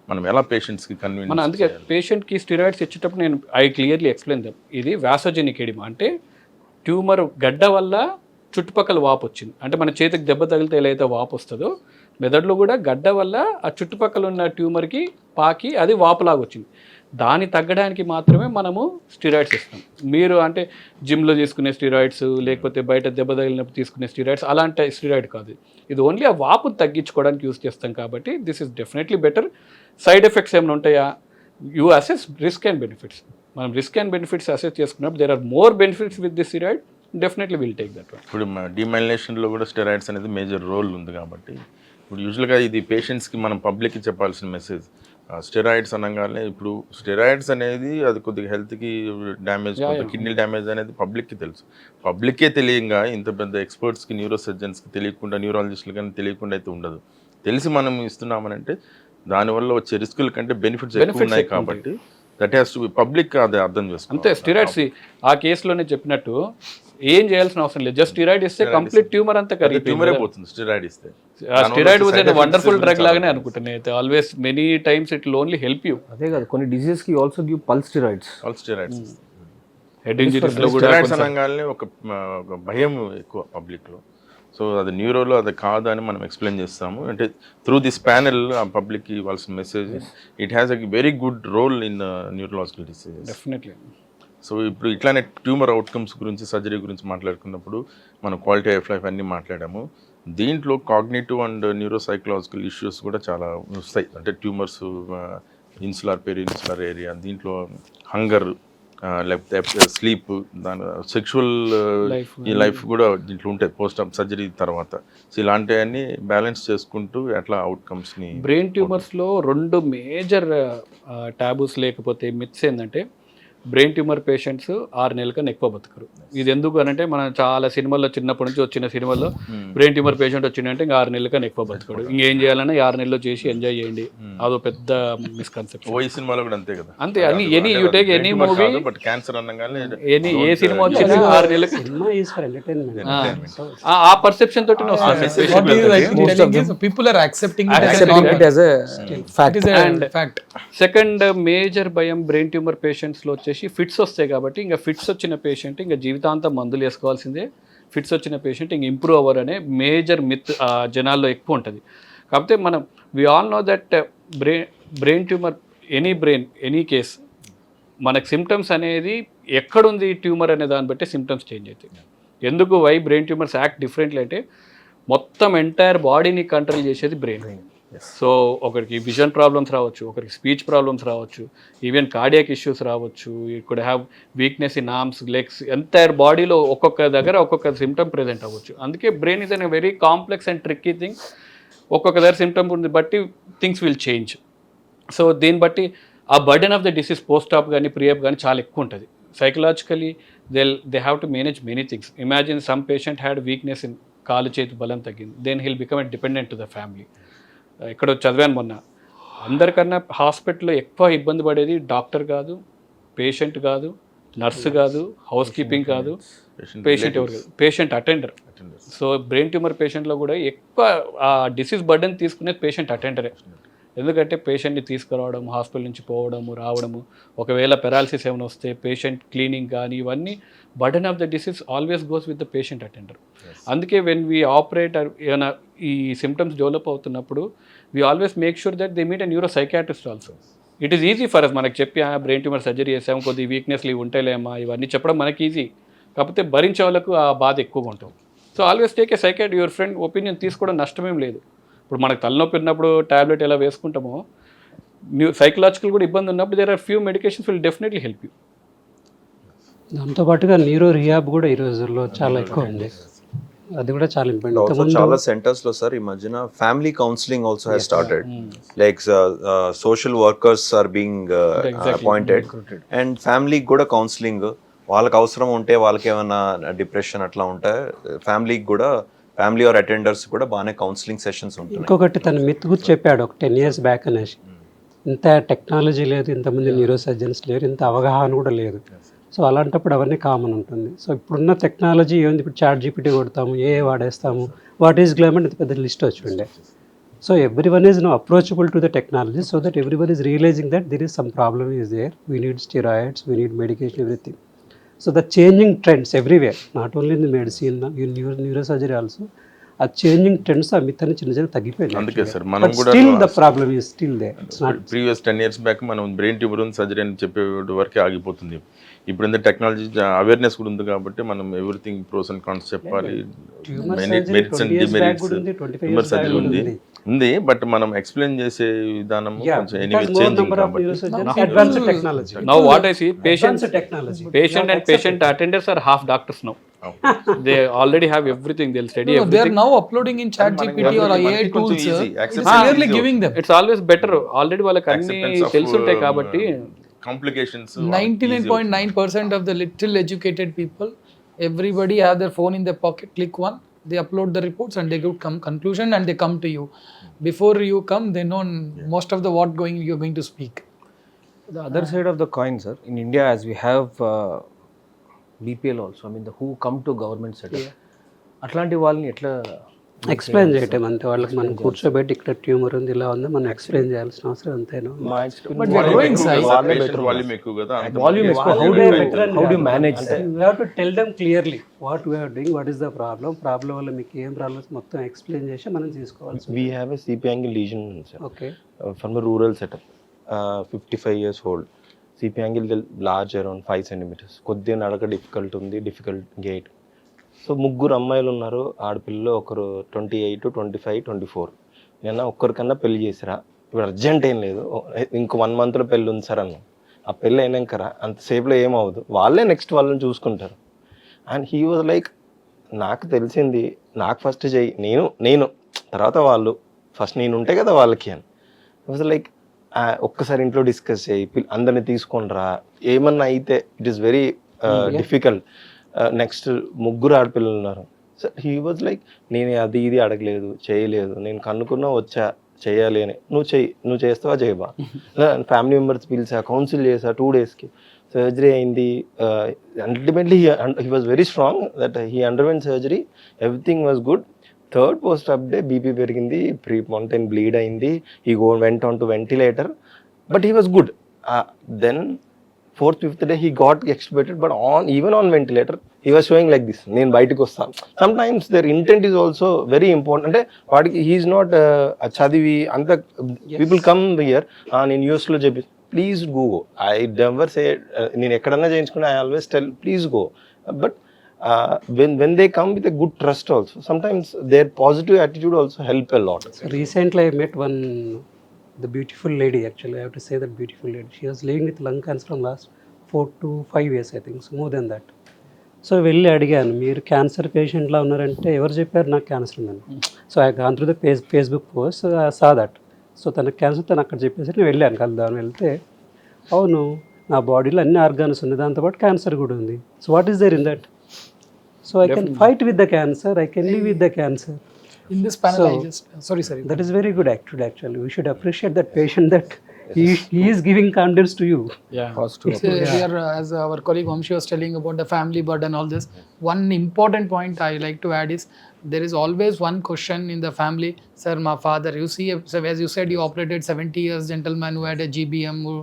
మనం ఎలా పేషెంట్స్కి కన్విన్స్
మనం అందుకే పేషెంట్కి స్టీరాయిడ్స్ ఇచ్చేటప్పుడు నేను ఐ క్లియర్లీ ఎక్స్ప్లెయిన్ దమ్. ఇది వాసోజెనిక్ ఎడిమా అంటే ట్యూమర్ గడ్డ వల్ల చుట్టుపక్కల వాపు వచ్చింది. అంటే మన చేతికి దెబ్బ తగిలితే ఎలా అయితే వాపు వస్తుందో, మెదడులో కూడా గడ్డ వల్ల ఆ చుట్టుపక్కల ఉన్న ట్యూమర్కి పాకి అది వాపులాగా వచ్చింది. దాన్ని తగ్గడానికి మాత్రమే మనము స్టీరాయిడ్స్ ఇస్తాం. మీరు అంటే జిమ్లో తీసుకునే స్టీరాయిడ్స్, లేకపోతే బయట దెబ్బ తగిలినప్పుడు తీసుకునే స్టీరాయిడ్స్ అలాంటి స్టీరాయిడ్ కాదు. ఇది ఓన్లీ ఆ వాపును తగ్గించుకోవడానికి యూస్ చేస్తాం కాబట్టి this is definitely better. Side effects ఏమైనా ఉంటాయా, you assess risk and benefits. మనం రిస్క్ అండ్ బెనిఫిట్స్ అసెస్ చేసుకున్నప్పుడు there are more benefits with this steroid, definitely will take that one.
ఇప్పుడు డిమైలినేషన్లో కూడా స్టెరాయిడ్స్ అనేది మేజర్ రోల్ ఉంది కాబట్టి ఇప్పుడు యూజువల్గా ఇది పేషెంట్స్కి మనం పబ్లిక్కి చెప్పాల్సిన మెసేజ్. స్టెరాయిడ్స్ అనగానే ఇప్పుడు స్టెరాయిడ్స్ అనేది అది కొద్దిగా హెల్త్కి డ్యామేజ్, కిడ్నీ డ్యామేజ్ అనేది పబ్లిక్కి తెలుసు. పబ్లిక్కే తెలియంగా ఇంత పెద్ద ఎక్స్పర్ట్స్కి, న్యూరో సర్జన్స్కి తెలియకుండా, న్యూరాలజిస్టులు కానీ తెలియకుండా అయితే ఉండదు. తెలిసి మనం ఇస్తున్నామనంటే దానివల్ల వచ్చే రిస్కుల కంటే బెనిఫిట్స్ ఎక్కువ ఉన్నాయి కాబట్టి that has to be public అది అర్థం చేసుకోవాలి.
అంతే. స్టీరాయిడ్స్ ఆ కేసులోనే చెప్పినట్టు ఏం చేయాల్సిన అవసరం లేదు, జస్ట్ స్టీరాయిడ్ ఇస్తే కంప్లీట్ ట్యూమర్ అంతా
ట్యూమరే పోతుంది. స్టీరాయిడ్ ఇస్తే
steroid was a wonderful drug లాగానే అనుకుంటాను అయితే. Always many times it will only help you.
అదే కాదు, కొన్ని డిసీజెస్కి also give pulse steroids.
All steroids
head ఇంజరీస్లో కూడా
స్టెరాయిడ్స్ అనగానే ఒక భయం ఎక్కువ పబ్లిక్లో. సో అది న్యూరోలో అది కాదు అని మనం ఎక్స్ప్లెయిన్ చేస్తాము. అంటే త్రూ దిస్ ప్యానెల్ ఆ పబ్లిక్కి ఇవ్వాల్సిన message, it has a very good role in neurological diseases.
Definitely.
So ఇప్పుడు ఇట్లానే ట్యూమర్ అవుట్కమ్స్ గురించి, సర్జరీ గురించి మాట్లాడుకున్నప్పుడు మనం క్వాలిటీ ఆఫ్ లైఫ్ అన్నీ మాట్లాడాము. దీంట్లో cognitive and neuro psychological issues కూడా చాలా వస్తాయి. అంటే ట్యూమర్స్ ఇన్సులర్ పెరిన్సులర్ ఏరియా, దీంట్లో హంగర్, లేకపోతే స్లీప్, దాని సెక్షువల్ ఈ లైఫ్ కూడా దీంట్లో ఉంటాయి పోస్ట్ సర్జరీ తర్వాత. సో ఇలాంటివన్నీ బ్యాలెన్స్ చేసుకుంటూ ఎట్లా అవుట్కమ్స్ని.
బ్రెయిన్ ట్యూమర్స్లో 2 మేజర్ టాబూస్ లేకపోతే మిత్స్ ఏంటంటే, బ్రెయిన్ ట్యూమర్ పేషెంట్స్ 6 నెలల కన్నా ఎక్కువ బతకరు. ఇది ఎందుకు అనంటే, మనం చాలా సినిమాల్లో చిన్నప్పటి నుంచి వచ్చిన సినిమాల్లో బ్రెయిన్ ట్యూమర్ పేషెంట్ వచ్చిందంటే ఇంకా 6 నెలల కన్నా ఎక్కువ బతకడు. ఇంకేం చేయాలన్నా 6 నెలల్లో చేసి ఎంజాయ్ చేయండి, అదో పెద్ద మిస్కన్సెప్షన్.
ఈ సినిమాలో కూడా అంతే కదా.
అంతే, అన్ని any you take any movie,
but cancer అనగానే
ఏ సినిమా వచ్చినా 6 నెలలకి
సినిమా ఈజ్ ఫర్ ఎంటర్టైన్మెంట్.
ఆ పర్సెప్షన్ తోటి
What he is actually telling is people are accepting it as a
accepting it
normal.
as a fact.
It is a fact.
Second major భయం brain tumour పేషెంట్స్లో వచ్చేసి fits వస్తాయి కాబట్టి, ఇంకా fits వచ్చిన patient ఇంకా జీవితాంతం మందులు వేసుకోవాల్సిందే, ఫిట్స్ వచ్చిన పేషెంట్ ఇంక ఇంప్రూవ్ అవ్వరు అనే మేజర్ మిత్ జనాల్లో ఎక్కువ ఉంటుంది. కాకపోతే మనం we all know that brain tumour, any case మనకు సిమ్టమ్స్ అనేది ఎక్కడుంది ట్యూమర్ అనే దాన్ని బట్టి సిమ్టమ్స్ చేంజ్ అవుతాయి. ఎందుకు why brain tumours act differently అంటే, మొత్తం ఎంటైర్ బాడీని కంట్రోల్ చేసేది బ్రెయిన్. సో ఒకరికి విజన్ ప్రాబ్లమ్స్ రావచ్చు, ఒకరికి స్పీచ్ ప్రాబ్లమ్స్ రావచ్చు, ఈవెన్ కార్డియాక్ ఇష్యూస్ రావచ్చు, you could have weakness in arms, legs, entire బాడీలో ఒక్కొక్క దగ్గర ఒక్కొక్క సిమ్టమ్ ప్రెజెంట్ అవ్వచ్చు. అందుకే brain is an very complex and tricky thing. ఒక్కొక్క దగ్గర సిమ్టమ్ బట్టి థింగ్స్ విల్ చేంజ్. సో దీన్ని బట్టి ఆ burden of the disease post op కానీ ప్రీ ఆప్ కానీ చాలా ఎక్కువ ఉంటుంది. Psychologically they have to manage many things. Imagine some patient had weakness in కాలు చేతి బలం తగ్గింది, then he'll become a dependent to the family. ఇక్కడ చదివాను మొన్న, అందరికన్నా హాస్పిటల్లో ఎక్కువ ఇబ్బంది పడేది డాక్టర్ కాదు, పేషెంట్ కాదు, నర్సు కాదు, హౌస్ కీపింగ్ కాదు, పేషెంట్ ఎవరు కాదు, patient attender. So brain tumour పేషెంట్లో కూడా ఎక్కువ ఆ డిసీజ్ బర్డెన్ తీసుకునేది పేషెంట్ అటెండరే. ఎందుకంటే పేషెంట్ని తీసుకురావడం, హాస్పిటల్ నుంచి పోవడము రావడము, ఒకవేళ పెరాలసిస్ ఏమైనా వస్తే పేషెంట్ క్లీనింగ్ కానీ, ఇవన్నీ burden of the disease always goes with the patient attender. అందుకే వెన్ వీ ఆపరేట్ ఏమైనా ఈ సిమ్టమ్స్ డెవలప్ అవుతున్నప్పుడు we always make sure that they meet a neuro psychiatrist also. It is easy for us, మనకు చెప్పి brain tumour surgery చేసాము, కొద్ది వీక్నెస్లు ఇవి ఉంటాయిలేమా, ఇవన్నీ చెప్పడం మనకి ఈజీ. కాకపోతే భరించే వాళ్ళకు ఆ బాధ ఎక్కువగా ఉంటుంది. So always take a psychiatrist, your friend opinion తీసుకోవడం నష్టమేం లేదు. ఇప్పుడు మనకు తలనొప్పి ఉన్నప్పుడు ట్యాబ్లెట్ ఎలా వేసుకుంటామో, సైకలాజికల్ కూడా ఇబ్బంది ఉన్నప్పుడు there are few medications will definitely help you.
దాంతోపాటుగా న్యూరో రిహాబ్ కూడా ఈ రోజుల్లో చాలా ఎక్కువ ఉంది, అది కూడా చాలా ఇంపార్టెంట్.
చాలా సెంటర్స్ లో సార్ ఈ మధ్యన family counselling also has started. Like social workers are being appointed and ఫ్యామిలీకి కూడా కౌన్సిలింగ్. వాళ్ళకి అవసరం ఉంటే, వాళ్ళకి ఏమైనా డిప్రెషన్ అట్లా ఉంటే ఫ్యామిలీకి కూడా, ఫ్యామిలీ ఆర్ అటెండర్స్ కూడా బాగానే కౌన్సిలింగ్ సెషన్స్ ఉంటాయి.
ఇంకొకటి తన మిత్ గురించి చెప్పాడు ఒక 10 years బ్యాక్ అనేసి, ఇంత టెక్నాలజీ లేదు, ఇంతమంది న్యూరో సర్జన్స్ లేరు, ఇంత అవగాహన కూడా లేదు. సో అలాంటప్పుడు అవన్నీ కామన్ ఉంటుంది. సో ఇప్పుడున్న టెక్నాలజీ ఏముంది, ఇప్పుడు చాట్ జీపీటీ కొడతాము, ఏ వాడేస్తాము, వాట్ ఈస్ గ్లామర్, ఇంత పెద్ద లిస్ట్ వచ్చి ఉండే. So everyone is no approachable to the technology, so that everyone is realising that there is some problem is there, we need steroids, we need medication, everything. So the changing trends everywhere, not only in the medicine, in neurosurgery also, ఆ changing trends ఆ myth అని చిన్న తగ్గిపోయింది.
అందుకే sir మనం కూడా
still the problem is still there. It's not
previous 10 years back మనం brain tumour surgery అని చెప్పే వరకే ఆగిపోతుంది. ఇప్పుడు ఎంత టెక్నాలజీ అవేర్నెస్ కూడా ఉంది కాబట్టి మనం ఎవ్రీథింగ్ ప్రోస్ అండ్ కాన్స్ చెప్పాలి. Merits and demerits tumour surgery ఉంది, బట్ మనం ఎక్స్ప్లెయిన్ చేసే విధానం కొంచెం ఎనీవే చేంజింగ్ కాబట్టి.
Advanced technology.
Now what I see, patient and patient attenders are half doctors now. They already have everything, they'll study
No, they are
everything.
now uploading in ChatGPT or AI tools. It's
Accessibility
clearly
is
giving them.
It's always better. Already వాళ్ళకి అన్ని తెలుసుంటాయి కాబట్టి.
Complications
99.9% of the little educated people, everybody have their phone in their pocket, click one, they upload the reports and they go conclusion and they come to you. Before you come, they know most of the what you're going to speak.
The other side of the coin, sir, in India, as we have BPL also, I mean, who come to government setup, అట్లాంటి వాళ్ళని ఎట్లా
explain చేయటం అంతే. వాళ్ళకి మనం కూర్చోబెట్టి ఇక్కడ tumour ఉంది, ఇలా ఉంది, మనం ఎక్స్ప్లెయిన్ చేయాల్సిన అవసరం అంతేనా.
But they're growing size.
Volume ఎక్కువ కదా,
వాల్యూమ్ ఎక్కువ. How do manage?
You have to tell them clearly what we are doing, what is the problem వల్ల మీకు ఏం ప్రాబ్లమ్స్ మొత్తం ఎక్స్ప్లెయిన్ చేసి మనం తీసుకోవాల్సి.
We have a CP angle lesion, sir.
Okay.
From a rural setup, 55 years old. CP angle large around 5 centimeters. కొద్దిగా నడక difficult gate. So 3 అమ్మాయిలు ఉన్నారు, ఆడపిల్లలు, ఒకరు 28, 25, 24. నేను ఒక్కరికన్నా పెళ్లి చేసిరా, ఇప్పుడు అర్జెంట్ ఏం లేదు, ఇంకో 1 monthలో పెళ్ళి ఉంది సార్ అన్న. ఆ పెళ్ళి అయినాక అంతసేపులో ఏమవుదు, వాళ్ళే నెక్స్ట్ వాళ్ళని చూసుకుంటారు. అండ్ హీ వాజ్ లైక్, నాకు తెలిసింది నాకు ఫస్ట్ చెయ్యి, నేను తర్వాత వాళ్ళు, ఫస్ట్ నేను ఉంటే కదా వాళ్ళకి అని. వాజ్ లైక్ ఒక్కసారి ఇంట్లో డిస్కస్ చేయి, అందరిని తీసుకొని రా, ఏమన్నా అయితే it is very difficult. Next 3 ఆడపిల్లలు ఉన్నారు. సో హీ వాజ్ లైక్, నేను అది ఇది అడగలేదు, చేయలేదు, నేను కనుక్కున్నా వచ్చా చేయాలి అని. నువ్వు చేస్తావా చేయబా. ఫ్యామిలీ మెంబర్స్ పిలిచా, కౌన్సిల్ చేసా 2 daysకి. సర్జరీ అయింది. Ultimately he was very strong that he underwent surgery, everything was good. 3rd post-op day BP పెరిగింది, ప్రీపోంటైన్ బ్లీడ్ అయింది, he went on to ventilator, but he was good. Then 4th, 5th day he got extubated, but even on ventilator he was showing like this, నేను బయటకు వస్తాను. sometimes their intent is also very important. అంటే వాడికి he is not చదివి అంత people come here, నేను యూఎస్లో చెప్పి please go, I never say, నేను ఎక్కడన్నా చేయించుకున్నా I always tell please go. But when they come with a good trust also, sometimes their positive attitude also help a lot.
So recently I met the beautiful lady, actually I have to say that beautiful lady, she was living with lung cancer from last 4 to 5 years, I think, so more than that. So వెళ్ళి అడిగాను, మీరు cancer పేషెంట్లా ఉన్నారంటే ఎవరు చెప్పారు నాకు cancer ఉందని. So I gone through the Facebook post, saw that. So తనకు cancer, తను అక్కడ చెప్పేసి నేను వెళ్ళాను కలుద్దామని. వెళ్తే అవును నా బాడీలో అన్ని ఆర్గాన్స్ ఉన్నాయి, దాంతోపాటు క్యాన్సర్ కూడా ఉంది. So what is there in that? So I can fight with the cancer, I can live with the cancer.
In this panel,
So,
I just sorry.
That is very good actually. We should appreciate that patient that he is giving confidence to you.
Yeah.
Positive.
So here, as our colleague Vamshi was telling about the family burden, all this, one important point I like to add is there is always one question in the family. Sir, my father, you see, so as you said, you operated 70 years, gentleman who had a GBM, who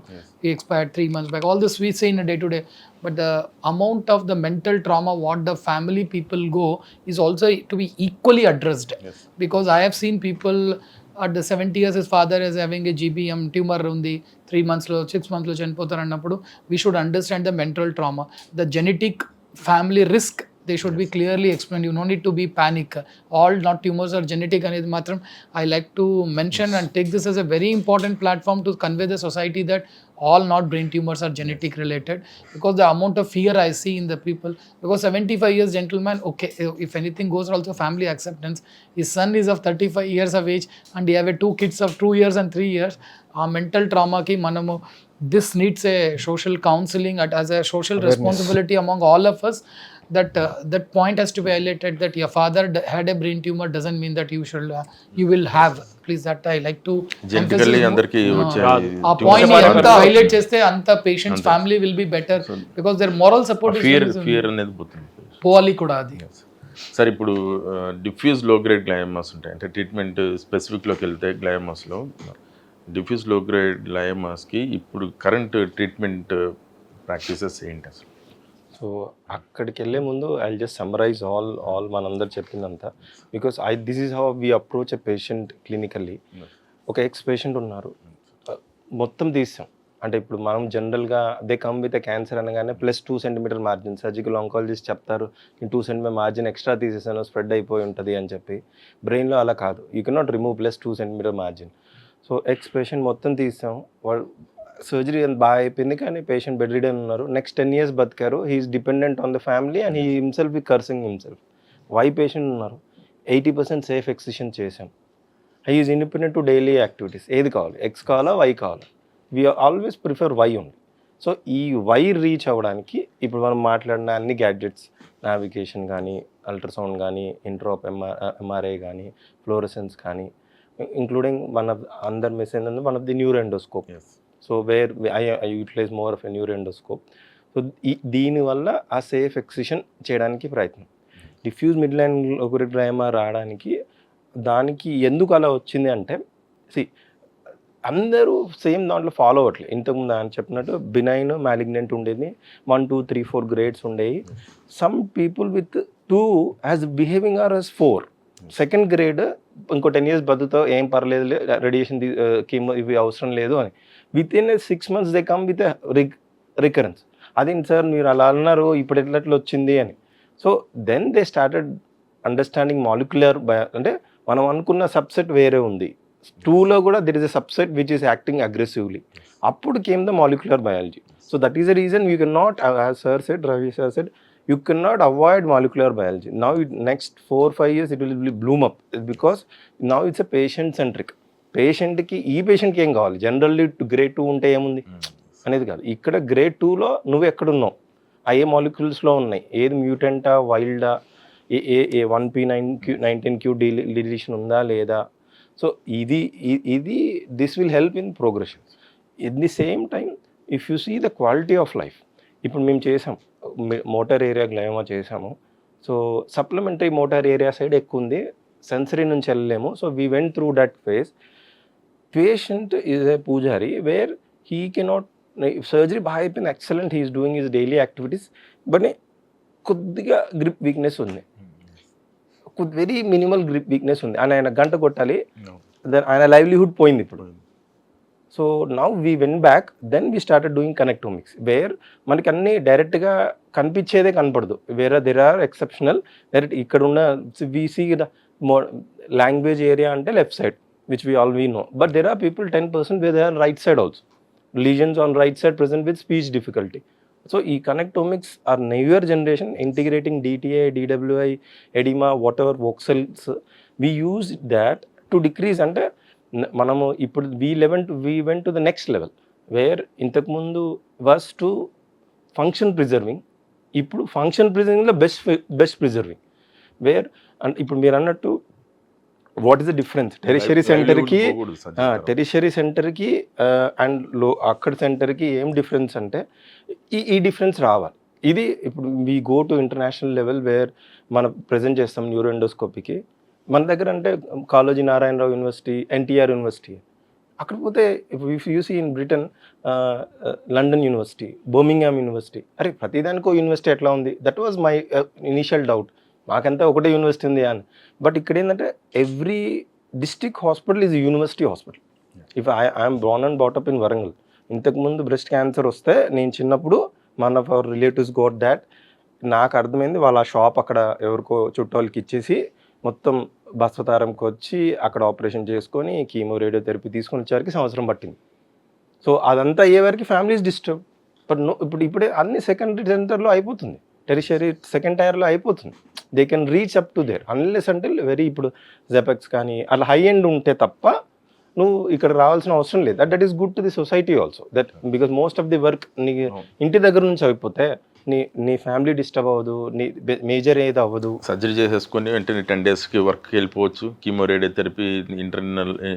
he expired 3 months back. All this we say in a day to day. But the amount of the mental trauma what the family people go is also to be equally addressed. Because I have seen people at the 70 years, his father is having a GBM tumor undi, 3 months lo 6 months lo chanipotaru annappudu, we should understand the mental trauma, the genetic family risk. They should be clearly explained. You no need to be panic. All not tumors are genetic అనేది మాత్రం I like to mention and take this as a very important platform to convey the society that all not brain tumors are genetic related, because the amount of fear I see in the people, because 75 years gentleman, okay, if anything goes also family acceptance. His son is of 35 years of age and he have 2 kids of 2 years and 3 years. Our mental trauma ki manamu, this needs a social counseling as a social responsibility among all of us. That point has to be highlighted, that your father had a brain tumor doesn't mean that you will have. Please, that I like to
genetically అందరికి వచ్చే
ఆ point ఎంత highlight చేస్తే అంత patients family will be better, because there moral support
fear అనేది పోతుంది.
పోవాలి కూడా అది.
సార్ ఇప్పుడు డిఫ్యూజ్ లో గ్రేడ్ గ్లయోమాస్ ఉంటాయి, అంటే ట్రీట్మెంట్ స్పెసిఫిక్లోకి వెళ్తే గ్లయోమాస్లో డిఫ్యూజ్ లో గ్రేడ్ గ్లయోమాస్కి ఇప్పుడు కరెంట్ ట్రీట్మెంట్ ప్రాక్టీసెస్ ఏంటి అసలు?
సో అక్కడికి వెళ్ళే ముందు ఐ జస్ట్ సమ్మరైజ్ ఆల్ మనందరు చెప్పిందంతా, because this is how we approach a patient clinically. ఒక ఎక్స్ పేషెంట్ ఉన్నారు, మొత్తం తీసాం. అంటే ఇప్పుడు మనం జనరల్గా they come with a cancer అనగానే +2 cm మార్జిన్, సర్జికల్ ఆంకాలజిస్ట్ చెప్తారు నేను 2 cm మార్జిన్ ఎక్స్ట్రా తీసేసాను, స్ప్రెడ్ అయిపోయి ఉంటుంది అని చెప్పి. బ్రెయిన్లో అలా కాదు, you cannot remove +2 cm margin. So X patient మొత్తం తీసాం, వాడు సర్జరీ బాగా అయిపోయింది కానీ పేషెంట్ బెడ్ రిడన్ ఉన్నారు. నెక్స్ట్ 10 years బతికారు. He's dependent on the family and he himself ఈ కర్సింగ్ హిమ్సెల్ఫ్. వై పేషెంట్ ఉన్నారు, 80% సేఫ్ ఎక్సిషన్ చేసాం. He's independent to daily activities. ఏది కావాలి, ఎక్స్ కావాలా వై కావాలా, వీ ఆల్వేస్ ప్రిఫర్ వై ఉంది. సో ఈ వై రీచ్ అవ్వడానికి ఇప్పుడు మనం మాట్లాడిన అన్ని గ్యాడ్జెట్స్, నావిగేషన్ కానీ, అల్ట్రాసౌండ్ కానీ, ఇంట్రాప్ ఎంఆర్ఐ కానీ, ఫ్లోరసెన్స్ కానీ, ఇంక్లూడింగ్ అందరు మిస్ అయింది one of the neuro endoscope. So where I utilise more of a neuro endoscope. So దీనివల్ల ఆ సేఫ్ ఎక్సిషన్ చేయడానికి ప్రయత్నం. డిఫ్యూజ్ మిడ్ లైన్ గ్లయోమా రావడానికి దానికి ఎందుకు అలా వచ్చింది అంటే, అందరూ సేమ్ దాంట్లో ఫాలో అవ్వట్లేదు. ఇంతకుముందు ఆయన చెప్పినట్టు బినైన్ మ్యాలిగ్నెంట్ ఉండేది, 1, 2, 3, 4 గ్రేడ్స్ ఉండేవి. Some people with 2 as behaving or as 4. Second grade ఇంకో 10 years బతుకుతావు, ఏం పర్లేదు, రేడియేషన్ కీమో ఇవి అవసరం లేదు అని. Within 6 months they come with recurrence. అదేంటి సార్ మీరు అలా అన్నారు, ఇప్పుడు ఎట్లా వచ్చింది అని. So then they started understanding molecular అంటే మనం అనుకున్న సబ్సెట్ వేరే ఉంది, టూలో కూడా there is a subset which is acting aggressively. అప్పుడు came the molecular biology. So that is the reason you can not, as sir said, Ravi sir said, you cannot avoid molecular biology. Now next 4-5 years it will bloom up, because now it's a patient centric. పేషెంట్కి ఈ పేషెంట్కి ఏం కావాలి, generally grade 2 ఉంటే ఏముంది అనేది కాదు. ఇక్కడ గ్రేడ్ 2లో నువ్వు ఎక్కడున్నావు, ఏ మాలిక్యూల్స్లో ఉన్నాయి, ఏది మ్యూటెంటా, వైల్డా, ఏ 1p19q డిలీషన్ ఉందా లేదా. సో ఇది this will help in progression. In the same time if you see the quality of life, ఇప్పుడు మేము చేసాం మోటార్ ఏరియా గ్లయోమా చేసాము. So supplementary motor area side ఎక్కువ ఉంది, సెన్సరీ నుంచి వెళ్ళలేము. So we went through that phase. Patient is a పూజారి where he cannot, surgery బాగా అయిపోయింది, excellent, he is doing his daily activities, but కొద్దిగా గ్రిప్ వీక్నెస్ ఉంది, వెరీ మినిమల్ గ్రిప్ వీక్నెస్ ఉంది. ఆయన గంట కొట్టాలి, ఆయన లైవ్లీహుడ్ పోయింది ఇప్పుడు. So now we went back, then we started doing connectomics, where మనకి అన్నీ డైరెక్ట్గా కనిపించేదే కనపడదు, వేరే దెర్ ఆర్ ఎక్సెప్షనల్ డైరెక్ట్ ఇక్కడ ఉన్న we see the language area అంటే left side, which we all we know, but there are people 10% where they are right side also, lesions on right side present with speech difficulty. So ఈ connectomics are newer generation integrating DTA, DWI, edema, whatever voxels, we use that to decrease. అంటే మనము ఇప్పుడు we went to the next level where ఇంతకుముందు was to function preserving, ఇప్పుడు function preservingలో best preserving, where and ఇప్పుడు మీరు అన్నట్టు what is the difference tertiary సెంటర్కి అండ్ అక్కడ సెంటర్కి ఏం డిఫరెన్స్ అంటే ఈ డిఫరెన్స్ రావాలి. ఇది ఇప్పుడు we go to international level where మనం ప్రజెంట్ చేస్తాం న్యూరోఎండోస్కోపీకి. మన దగ్గర అంటే కాళోజీ నారాయణరావు యూనివర్సిటీ, ఎన్టీఆర్ యూనివర్సిటీ, అక్కడ పోతే if you see in Britain London university, Birmingham university, అరే ప్రతిదానికో యూనివర్సిటీ ఎట్లా ఉంది, that was my initial doubt, మాకంతా ఒకటే యూనివర్సిటీ ఉంది అని. బట్ ఇక్కడ ఏంటంటే every district hospital is university hospital. If I'm born and brought up in Warangal, ఇంతకుముందు బ్రెస్ట్ క్యాన్సర్ వస్తే నేను చిన్నప్పుడు one of our relatives got that, నాకు అర్థమైంది వాళ్ళ షాప్ అక్కడ ఎవరికో చుట్టాలకి ఇచ్చేసి మొత్తం బస్వతారంకి వచ్చి అక్కడ ఆపరేషన్ చేసుకొని కీమో రేడియోథెరపీ తీసుకొని వచ్చేవారికి సంవత్సరం పట్టింది. సో అదంతా అయ్యే వరకు ఫ్యామిలీస్ డిస్టర్బ్. బట్ ఇప్పుడే అన్ని సెకండరీ సెంటర్లో అయిపోతుంది, టెరిషరీ సెకండ్ టైర్లో అయిపోతుంది. They can reach up to their unless అంటే వెరీ ఇప్పుడు జెపెక్స్ కానీ అలా హై ఎండ్ ఉంటే తప్ప నువ్వు ఇక్కడ రావాల్సిన అవసరం లేదు. That is good to the society also, that because most of the work నీ ఇంటి దగ్గర నుంచి అయిపోతే నీ ఫ్యామిలీ డిస్టర్బ్ అవ్వదు, నీ మేజర్ ఏది అవ్వదు.
సర్జరీ చేసేసుకొని వెంటనే 10 daysకి వర్క్కి వెళ్ళిపోవచ్చు, కీమో రేడియోథెరపీ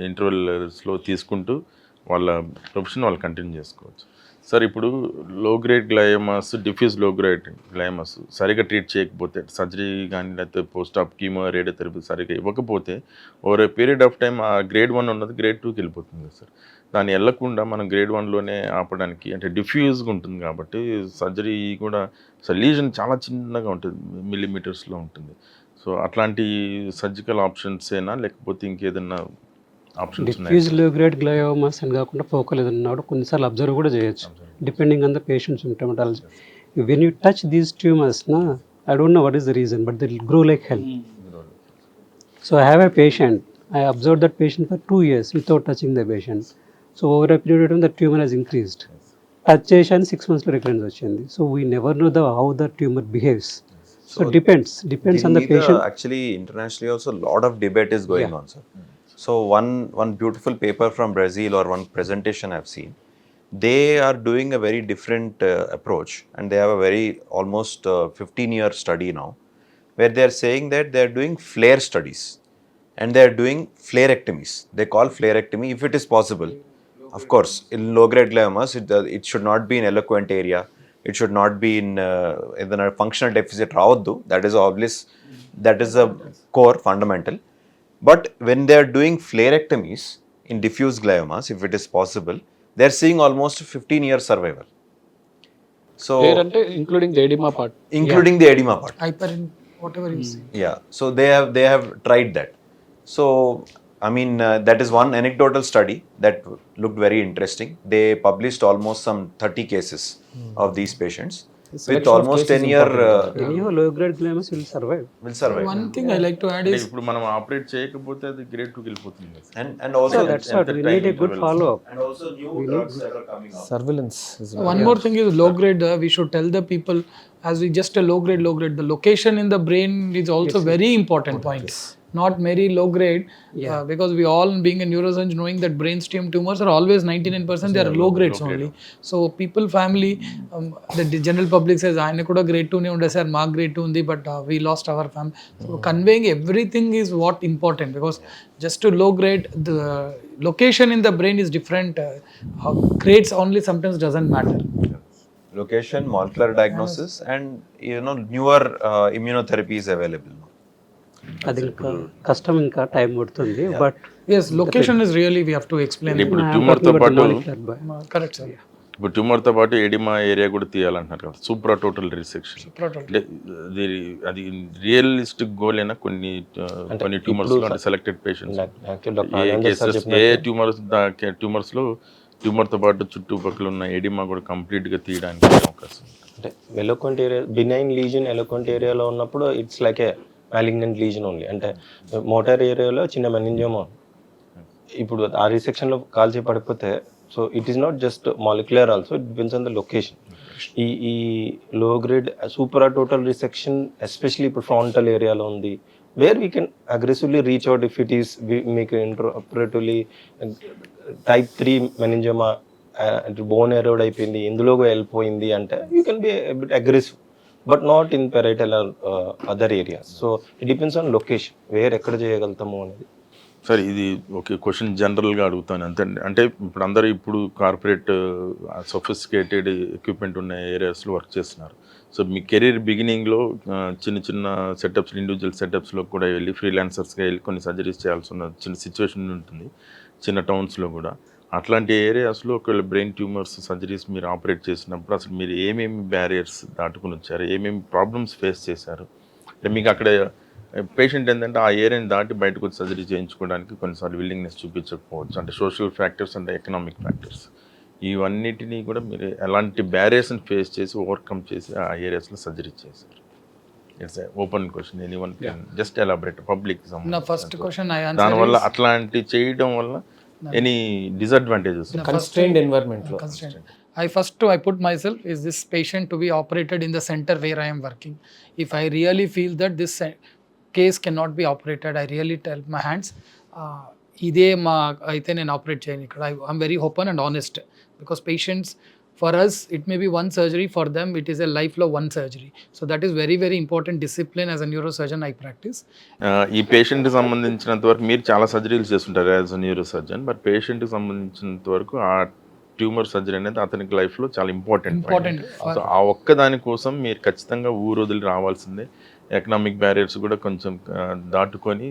ఇంటర్వెల్స్లో తీసుకుంటూ వాళ్ళ ప్రొఫెషన్ వాళ్ళు కంటిన్యూ చేసుకోవచ్చు. సార్ ఇప్పుడు లో గ్రేడ్ గ్లయోమాస్, డిఫ్యూజ్ లో గ్రేడ్ గ్లయోమాస్ సరిగా ట్రీట్ చేయకపోతే, సర్జరీ కానీ లేకపోతే పోస్ట్ ఆప్ కీమో రేడియోథెరపీ సరిగా ఇవ్వకపోతే over a period of time ఆ గ్రేడ్ 1 ఉన్నది గ్రేడ్ 2కి వెళ్ళిపోతుంది కదా సార్. దాన్ని వెళ్ళకుండా మనం గ్రేడ్ 1లోనే ఆపడానికి, అంటే డిఫ్యూజ్గా ఉంటుంది కాబట్టి సర్జరీ కూడా లీజన్ చాలా చిన్నగా ఉంటుంది, మిల్లీమీటర్స్లో ఉంటుంది. సో అట్లాంటి సర్జికల్ ఆప్షన్స్ ఏనా లేకపోతే ఇంకేదన్నా ఆప్షన్స్ ఉన్నాయి?
డిఫ్యూజ్ లో గ్రేడ్ గ్లయోమాస్ అని కాకుండా ఫోకల్ ఏదన్నా కూడా కొన్నిసార్లు అబ్జర్వ్ కూడా చేయొచ్చు, depending on the patients symptomatology. When you touch these tumours నా, I don't know what is the reason, but they will grow like hell. So I have a patient, I observed that patient for 2 years without touching the patient. So over a period of time the tumor has increased. Touch cheyani 6 months lo recurrence vachindi. So we never know how the tumor behaves. So depends on the patient.
Actually internationally also a lot of debate is going on, sir. So one beautiful paper from Brazil or one presentation I've seen, they are doing a very different approach, and they have a very almost 15-year study now, where they are saying that they are doing flare studies. And they are doing flarectomies. They call flarectomy if it is possible. Of course, in low-grade gliomas, it should not be in eloquent area. It should not be in a functional deficit. That is obvious. That is a core fundamental. But when they are doing flarectomies in diffuse gliomas, if it is possible, they are seeing almost 15-year survival. So,
including the edema part.
Including the edema part.
Hyper, whatever you say.
Yeah. So they have tried that. So, I mean, that is one anecdotal study that looked very interesting. They published almost some 30 cases of these patients. with almost 10 year
anyhow low grade gliomas will survive.
will survive.
One thing I like to add
అంటే
is
ఇప్పుడు మనం operate చేయకపోతే అది grade 2కి వెళ్ళిపోతుంది.
And also
that's what we need a good follow up.
and also new drugs that are coming out.
Surveillance is
one more thing is low grade. We should tell the people as we just a low grade. The location in the brain is also very important point. Not very low grade because we all being a neurosurgeon knowing that brainstem tumors are always 99% they are low grades only. So people family the general public says I kuda grade 2 ne unde sir ma grade 2 undi but we lost our family. So conveying everything is what important because just to low grade the location in the brain is different. Grades only sometimes doesn't matter.
Location, molecular diagnosis, and newer immunotherapy is available now.
అది ఇంకా కష్టం, ఇంకా time పడుతుంది. But
Yes, location is really we have to explain.
ఇప్పుడు ట్యూమర్తో పాటు
Correct sir.
ఇప్పుడు ట్యూమర్తో పాటు oedema area కూడా తీయాలంటున్నారు కదా, సూప్రా టోటల్ రిసెక్షన్. అంటే అది రియలిస్టిక్ గోల్ అయినా కొన్ని ట్యూమర్స్ లో selected patients a cases a ట్యూమర్స్లో ట్యూమర్తో పాటు చుట్టుపక్కల ఉన్న ఎడిమా కూడా కంప్లీట్గా తీయడానికి అవకాశం.
అంటే eloquent area benign lesion eloquent ఏరియాలో ఉన్నప్పుడు it's like a malignant lesion only. అంటే మోటార్ ఏరియాలో చిన్న మెనింజియోమా ఇప్పుడు ఆ రిసెక్షన్లో కాల్చి పడిపోతే so it is not just molecular also, it depends on the location. ఈ low grade super total resection especially ఇప్పుడు ఫ్రాంటల్ ఏరియాలో ఉంది where we can aggressively reach out if it is మీకు intraoperatively type 3 meningioma bone erode అయిపోయింది ఇందులోకి వెళ్ళిపోయింది అంటే you can be aggressive but not in parietal other areas. So it depends on location where ఎక్కడ చేయగలుగుతాము అనేది.
సరే, ఇది ఒక క్వశ్చన్ జనరల్గా అడుగుతాను అంతే. అంటే ఇప్పుడు అందరూ ఇప్పుడు కార్పొరేట్ సొఫిస్టికేటెడ్ ఎక్విప్మెంట్ ఉన్న ఏరియాస్లో వర్క్ చేస్తున్నారు. సో మీ కెరీర్ బిగినింగ్లో చిన్న చిన్న సెటప్స్, ఇండివిజువల్ సెటప్స్లో కూడా వెళ్ళి ఫ్రీలాన్సర్స్గా వెళ్ళి కొన్ని సర్జరీస్ చేయాల్సి ఉన్న చిన్న సిచ్యువేషన్ ఉంటుంది చిన్న టౌన్స్లో కూడా. అట్లాంటి ఏరియాస్లో ఒకవేళ బ్రెయిన్ ట్యూమర్స్ సర్జరీస్ మీరు ఆపరేట్ చేసినప్పుడు అసలు మీరు ఏమేమి బ్యారియర్స్ దాటుకుని వచ్చారు, ఏమేమి ప్రాబ్లమ్స్ ఫేస్ చేశారు? అంటే మీకు అక్కడ పేషెంట్ ఏంటంటే ఆ ఏరియాని దాటి బయటకు వచ్చి సర్జరీ చేయించుకోవడానికి కొన్నిసార్లు విల్లింగ్నెస్ చూపించకపోవచ్చు. అంటే social factors and economic factors ఇవన్నిటినీ కూడా మీరు ఎలాంటి బ్యారియర్స్ని ఫేస్ చేసి ఓవర్కమ్ చేసి ఆ ఏరియాస్లో సర్జరీ చేశారు? It's open question, anyone can just elaborate public.
నా ఫస్ట్ క్వశ్చన్ I answer
దానివల్ల అట్లాంటి చేయడం వల్ల ఎనీ డిసడ్వాంటేజెస్?
కన్స్ట్రైన్డ్ ఎన్వైరన్మెంట్ లో
I put myself, is this patient to be operated in the center where I am working? If I really feel that this case cannot be operated, I really tell my hands ఇదే మా అయితే నేను operate చేయను ఇక్కడ. I'm very open and honest because patients for us it may be one surgery, for them it is a లైఫ్లో one surgery. So that is very very important discipline as a neuro surgeon I practise.
ఈ పేషెంట్కి సంబంధించినంత వరకు మీరు చాలా సర్జరీలు చేస్తుంటారు as a neuro surgeon, but పేషెంట్కి సంబంధించినంత వరకు ఆ ట్యూమర్ సర్జరీ అనేది అతనికి లైఫ్లో చాలా ఇంపార్టెంట్. సో ఆ ఒక్క దానికోసం మీరు ఖచ్చితంగా ఊరు వదిలి రావాల్సిందే. ఎకనామిక్ బ్యారియర్స్ కూడా కొంచెం దాటుకొని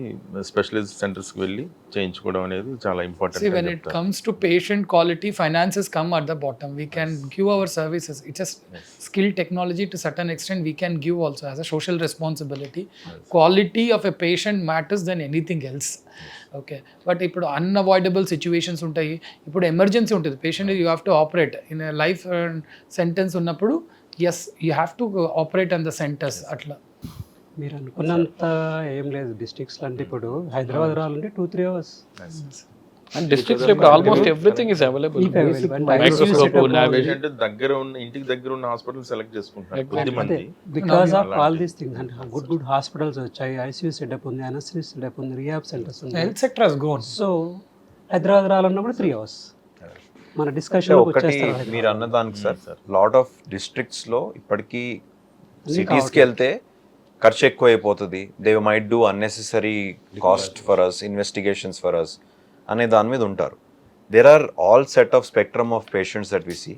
స్పెషలిస్ట్ సెంటర్స్కి వెళ్ళి చేయించుకోవడం అనేది చాలా important.
See, when it comes to patient quality, finances come at the bottom. We can give our services. It's just skill technology to certain extent we can give also as a social responsibility. Quality of a patient matters than anything else. Okay, but ఇప్పుడు unavoidable situations ఉంటాయి. ఇప్పుడు emergency ఉంటుంది, patient you have to operate in life sentence ఉన్నప్పుడు as you have to operate on the centres. అట్లా
మీరు అనుకున్నంత ఏం లేదు డిస్ట్రిక్ట్స్ అంటే. ఇప్పుడు హైదరాబాద్ రావాలంటే 2-3 hours.
అండ్ డిస్ట్రిక్ట్స్ ఇప్పుడు almost everything is available.
Patient దగ్గర ఉన్న ఇంటికి దగ్గర ఉన్న హాస్పిటల్ సెలెక్ట్ చేసుకుంటారు కొద్దిమంది.
Because of all these things అంటే గుడ్ హాస్పిటల్స్ వచ్చాయి, ఐసీయూ సెటప్ ఉంది, అనస్థీసియా సెటప్ ఉంది, రిహాబ్ సెంటర్స్ ఉంది,
health sector has grown.
So Hyderabad రావాలన్నప్పుడు 3 hours. మన డిస్కషన్
ఒకటి మీరు అన్నదానికి సార్, లాట్ ఆఫ్ డిస్ట్రిక్ట్స్లో ఇప్పటికీ సిటీస్కి వెళ్తే ఖర్చు ఎక్కువ అయిపోతుంది, they might do unnecessary cost for us, investigations for us అనే దాని మీద ఉంటారు. There are all set of spectrum of patients that we see.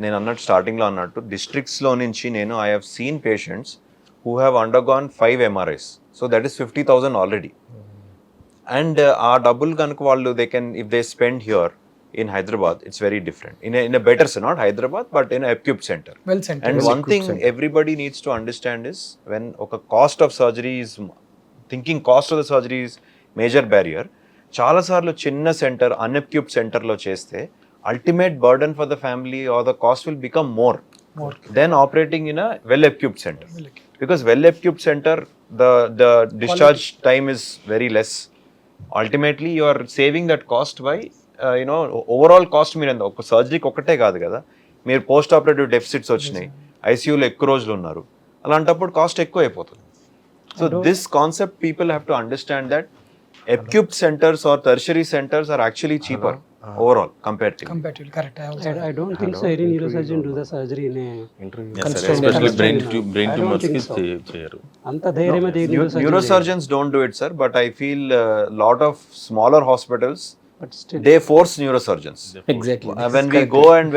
నేను అన్నట్టు స్టార్టింగ్లో అన్నట్టు డిస్ట్రిక్ట్స్లో నుంచి నేను I have seen patients who have undergone 5 MRIs. So that is 50,000 already. And ఆ డబ్బులు కనుక వాళ్ళు they can if they spend here in Hyderabad, it's very different. In a better, not Hyderabad, but in a equipped center.
Well center.
And one thing everybody needs to understand is when a cost of surgery is thinking cost of the surgery is major barrier. Chala sarlu chinna center, unequipped center lo cheste, ultimate burden for the family or the cost will become more. than operating in a well-equipped center. Because well-equipped center, the discharge time is very less. Ultimately, you are saving that cost by, overall cost మీరు ఒక సర్జరీకి ఒక్కటే కాదు కదా, మీరు post operative deficits వచ్చినాయి, ఐసీయూలో ఎక్కువ రోజులు ఉన్నారు, అలాంటప్పుడు కాస్ట్ ఎక్కువ అయిపోతుంది. So this concept people have to understand that equipped centers or tertiary centers are actually cheaper overall comparatively.
Comparatively, correct.
I don't think so any neurosurgeon do the surgery in a
especially brain tumours కి చేయరు.
అంత ధైర్యమే
Neurosurgeons don't do it, sir, but I feel lot of smaller hospitals,
but still
they force neurosurgeons.
Exactly.
When we go and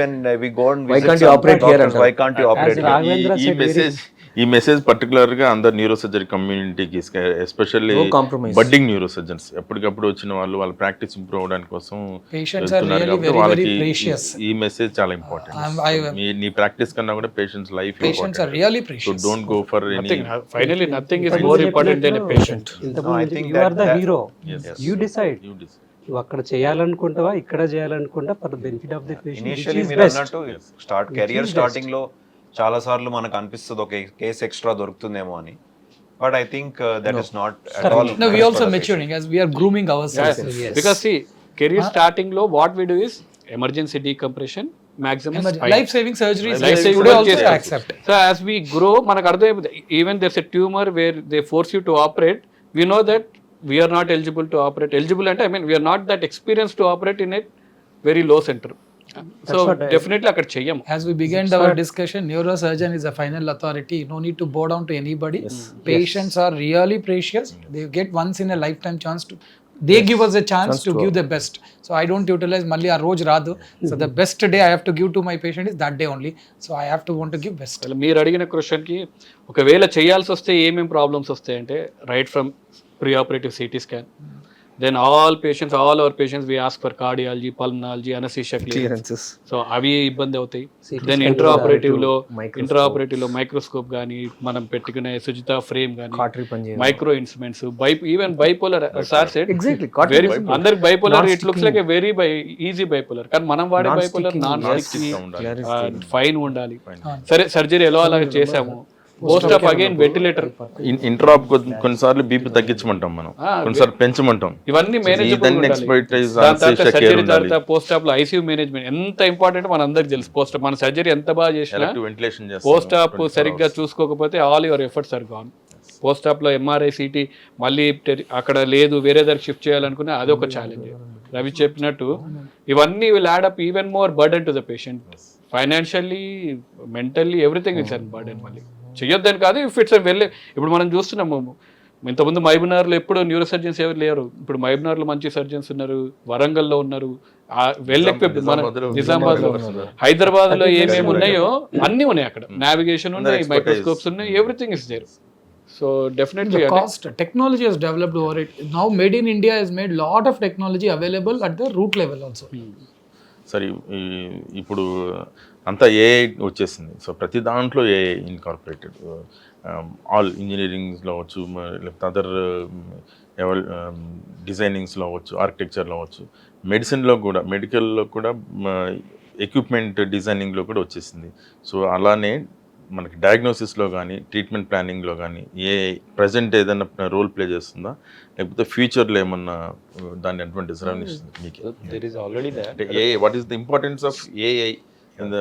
we go and
Why
visit
can't you
some
operate here
doctors,
and
why can't you operate
As
here?
Raghavendra said,
ఈ message particular గా అందరు neuro surgery కమ్యూనిటీకి, especially
No compromise.
Budding neuro surgeons, ఎప్పటికప్పుడు వచ్చిన వాళ్ళు వాళ్ళ practice improve అవడానికి కోసం
Patients are
వెళ్తున్నారు
really
కాబట్టి
very, very
వాళ్ళకి
precious.
ఈ మెసేజ్ చాలా ఇంపార్టెంట్. నీ ప్రాక్టీస్ కన్నా కూడా patients life
Patients are really
so
precious.
Don't go for any.
Finally nothing is more important than a patient.
No, I think
you are the
that-
hero.
Yes.
You decide. నువ్వు అక్కడ చేయాలనుకుంటావా, ఇక్కడ చేయాలనుకుంటా, for the benefit of the patient.
Initially మీరు అన్నట్టు career starting లో చాలా సార్లు మనకు అనిపిస్తుంది ఒక కేసు ఎక్స్ట్రా దొరుకుతుందేమో అని, but I think that is not at all.
No, we also maturing as we are grooming ourselves.
Because see, career starting lo what we do is emergency decompression, maximum
Life saving surgeries
Life saving
today also
surgeries.
accept.
So as we grow, manaku ardhayapothu, even there's a tumor where they force you to operate, we know that we are not eligible to operate. Eligible ante I mean we are not that experienced to operate in a very low center. So definitely akkada cheyyam.
As we began our discussion, neurosurgeon is a final authority. No need to bow down to anybody. Patients are really precious. They get once in a lifetime chance to. They give us a chance to give the best. So I don't utilize malli aa roj radu. So the best day I have to give to my patient is that day only. So I have to want to give best.
మీరు అడిగిన క్వశ్చన్కి ఒకవేళ చేయాల్సి వస్తే ఏమేమి problems వస్తాయంటే, right from preoperative CT scan, then all our patients we ask for cardiology, pulmonology, anesthesia clearances. So అవి ఇబ్బంది అవుతాయి. దెన్ ఇంట్రాఆపరేటివ్ లో మైక్రోస్కోప్ కానీ, మనం పెట్టుకునే సుజిత ఫ్రేమ్ కానీ,
Cautery పని చేయదు.
Micro instruments, even bipolar sir said
Exactly.
Very అందరికి bipolar it looks like a very easy bipolar, కానీ మనం వాడే బైపోలర్ నాన్ స్టిక్ ఫైన్ ఉండాలి. సరే సర్జరీ ఎలా అలా చేసాము, పోస్ట్ ఆప్ అగైన్ వెంటిలేటర్,
ఇంట్రాప్ కొన్నిసార్లు బీపీ తగ్గించమంటాం మనం, కొన్నిసార్లు పెంచమంటాం.
ఇవన్నీ మేనేజబుల్ సర్జరీ తర్వాత పోస్ట్ ఆప్ లో ఐసీయూ మేనేజ్మెంట్ ఎంత ఇంపార్టెంట్ మన అందరికి తెలుసు. పోస్ట్ మన సర్జరీ ఎంత బాగా చేసినా
వెంటిలేషన్
పోస్ట్ ఆప్ సరిగ్గా చూసుకోకపోతే all your efforts are gone. Post op లో ఎంఆర్ఐ సిటీ మళ్ళీ అక్కడ లేదు, వేరే దగ్గర షిఫ్ట్ చేయాలనుకున్నా అదొక ఛాలెంజ్. రవి చెప్పినట్టు ఇవన్నీ will add up even more burden to the patient, financially, mentally, everything is an burden. మళ్ళీ చెయ్యొద్దని కాదు, ఇఫ్ ఇట్స్ వెళ్ళే. ఇప్పుడు మనం చూస్తున్నాము, ఇంతకుముందు మహబూబ్నగర్లో ఎప్పుడు న్యూరో సర్జన్స్ ఎవరు లేరు, ఇప్పుడు మహబూబ్నగర్లో మంచి సర్జన్స్ ఉన్నారు, వరంగల్లో ఉన్నారు, వెల్ ఎక్విప్డ్. మన నిజామాబాద్ లో, హైదరాబాద్ లో ఏమేమి ఉన్నాయో అన్ని ఉన్నాయి అక్కడ. నావిగేషన్ ఉన్నాయి, మైక్రోస్కోప్స్ ఉన్నాయి, everything is there. So definitely
Cost technology has developed over it. Now Made in India has made lot of technology available at the root level also.
సరే ఇప్పుడు అంతా ఏఐ వచ్చేసింది. సో ప్రతి దాంట్లో ఏఐ ఇన్కార్పొరేటెడ్, ఆల్ ఇంజనీరింగ్స్లో అవ్వచ్చు, లేకపోతే other డిజైనింగ్స్లో అవ్వచ్చు, ఆర్కిటెక్చర్లో అవ్వచ్చు, మెడిసిన్లో కూడా, మెడికల్లో కూడా, ఎక్విప్మెంట్ డిజైనింగ్లో కూడా వచ్చేసింది. సో అలానే మనకి డయాగ్నోసిస్లో కానీ, ట్రీట్మెంట్ ప్లానింగ్లో కానీ ఏఐ ప్రజెంట్ ఏదైనా రోల్ ప్లే చేస్తుందా, లేకపోతే ఫ్యూచర్లో ఏమన్నా దాని అడ్వాంటేజ్ రెవెన్యూస్తుంది మీకు?
There is already that.
AI, what is the importance of AI in the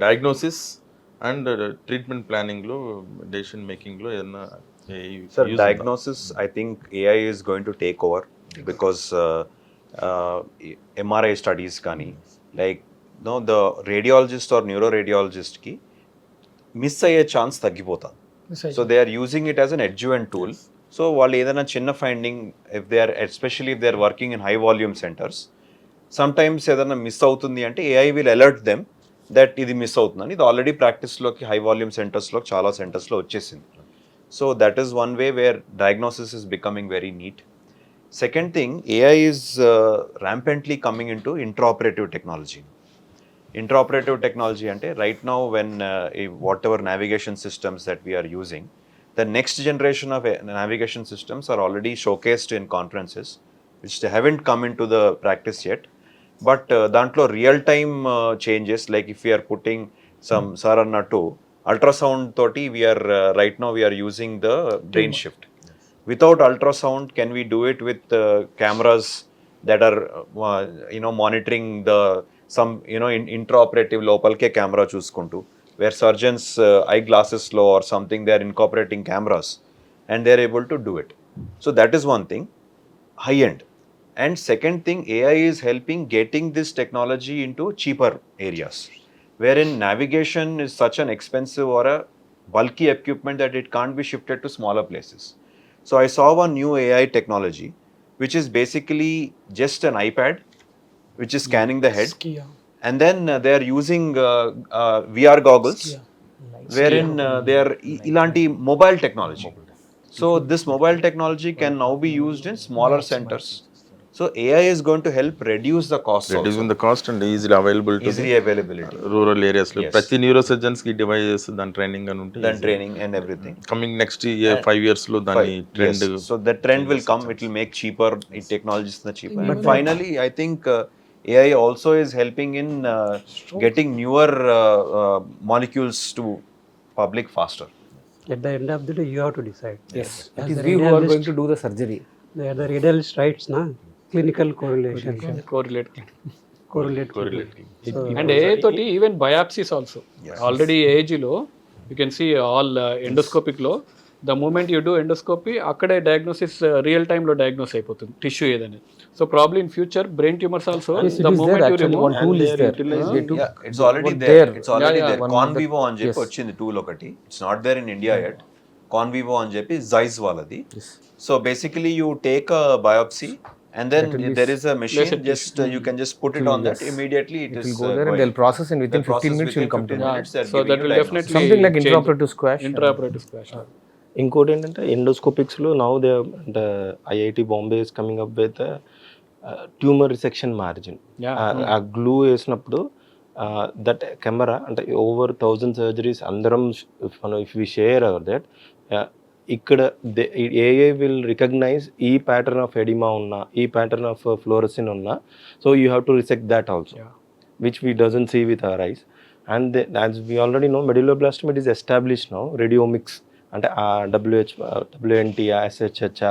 diagnosis and treatment ప్లానింగ్లో, డెసిషన్ మేకింగ్లో ఏదన్నా?
Sir, diagnosis, I think AI is going to take over because MRI studies kani, like the radiologist or neuroradiologist ki miss అయ్యే chance తగ్గిపోతుంది. So they are using it as an adjuvant tool. So వాళ్ళు ఏదైనా చిన్న finding, if they are especially if they are working in high volume centres, sometimes ఏదైనా miss అవుతుంది అంటే AI will alert them that ఇది miss అవుతుందని. ఇది already ప్రాక్టీస్లోకి high volume సెంటర్స్లో చాలా సెంటర్స్లో వచ్చేసింది. So that is one way where diagnosis is becoming very neat. Second thing, AI is rampantly coming into intraoperative technology. Intraoperative technology ante right now when whatever navigation systems that we are using, the next generation of navigation systems are already showcased in conferences which they haven't come into the practice yet. But dantlo real time changes, like if we are putting some sir annattu ultrasound toti we are right now we are using the brain shift. Without ultrasound, can we do it with cameras that are monitoring the some intraoperative lopalke camera chuskuntu, where surgeons eye glasses low or something, they are incorporating cameras and they are able to do it. So that is one thing, high end. And second thing, AI is helping getting this technology into cheaper areas, wherein navigation is such an expensive or a bulky equipment that it can't be shifted to smaller places. So I saw one new AI technology, which is basically just an iPad, which is scanning the head,
Skia.
and then they are using VR goggles, wherein they are ilanti mobile technology. So this mobile technology can now be used in smaller centers. So AI is going to help reduce the cost
reducing
also.
The cost and easily available to
Easily availability,
rural ఏరియాస్లో
Yes.
ప్రతి neuro సర్జన్స్కి devices దాని training అని ఉంటే
then training and everything.
Coming next year 5 yearsలో దాని trend
Yes. So the trend will come. It will make cheaper technologies cheaper. But finally, I think AI also is helping in getting newer molecules to public faster.
At the end of the day, you have to decide.
Yes, it
As
is
the
we who are
radiologist-
going to do the surgery.
The radiologist writes, na, clinical correlation.
Correlate
Correlate.
And ఏ తోటి even biopsies also already ఏజ్లో you can see all ఎండోస్కోపిక్లో the moment you do endoscopy అక్కడే diagnosis real టైంలో diagnose అయిపోతుంది tissue ఏదని. So probably in future brain tumours also
Yes, it
ద
is there
moment you
actually.
Remove
One tool is there. They took
Yeah, it's already
what
there.
there.
It's already
Yeah,
there.
one of the-
Convivo అని చెప్పి
Yes.
వచ్చింది tool ఒకటి. It's not there in India yet. Convivo అని చెప్పి Zeiss వాళ్ళది. So basically you take a biopsy and then there is a machine, just you can just put it on that, immediately it is
will go there and
going.
they'll process and within
They'll process
15 minutes
within
will come to
15
know.
minutes, they're
So
giving
that
you
will
diagnosis.
definitely
Something like
change.
intraoperative squash.
Intraoperative squash.
ఇంకోటి ఏంటంటే ఎండోస్కోపిక్స్లో now they అంటే IIT Bombay is coming up with tumour resection margin. ఆ glue వేసినప్పుడు that camera అంటే over 1000 surgeries అందరం మనం if we share our that ఇక్కడ ఏఐ విల్ రికగ్నైజ్ ఈ ప్యాటర్న్ ఆఫ్ ఎడిమా ఉన్నా, ఈ ప్యాటర్న్ ఆఫ్ ఫ్లోరసిన్ ఉన్నా, so you have to resect that also, which we doesn't see with our eyes. And as we already know, medulloblastoma is established now, radiomics and WNT, SHH.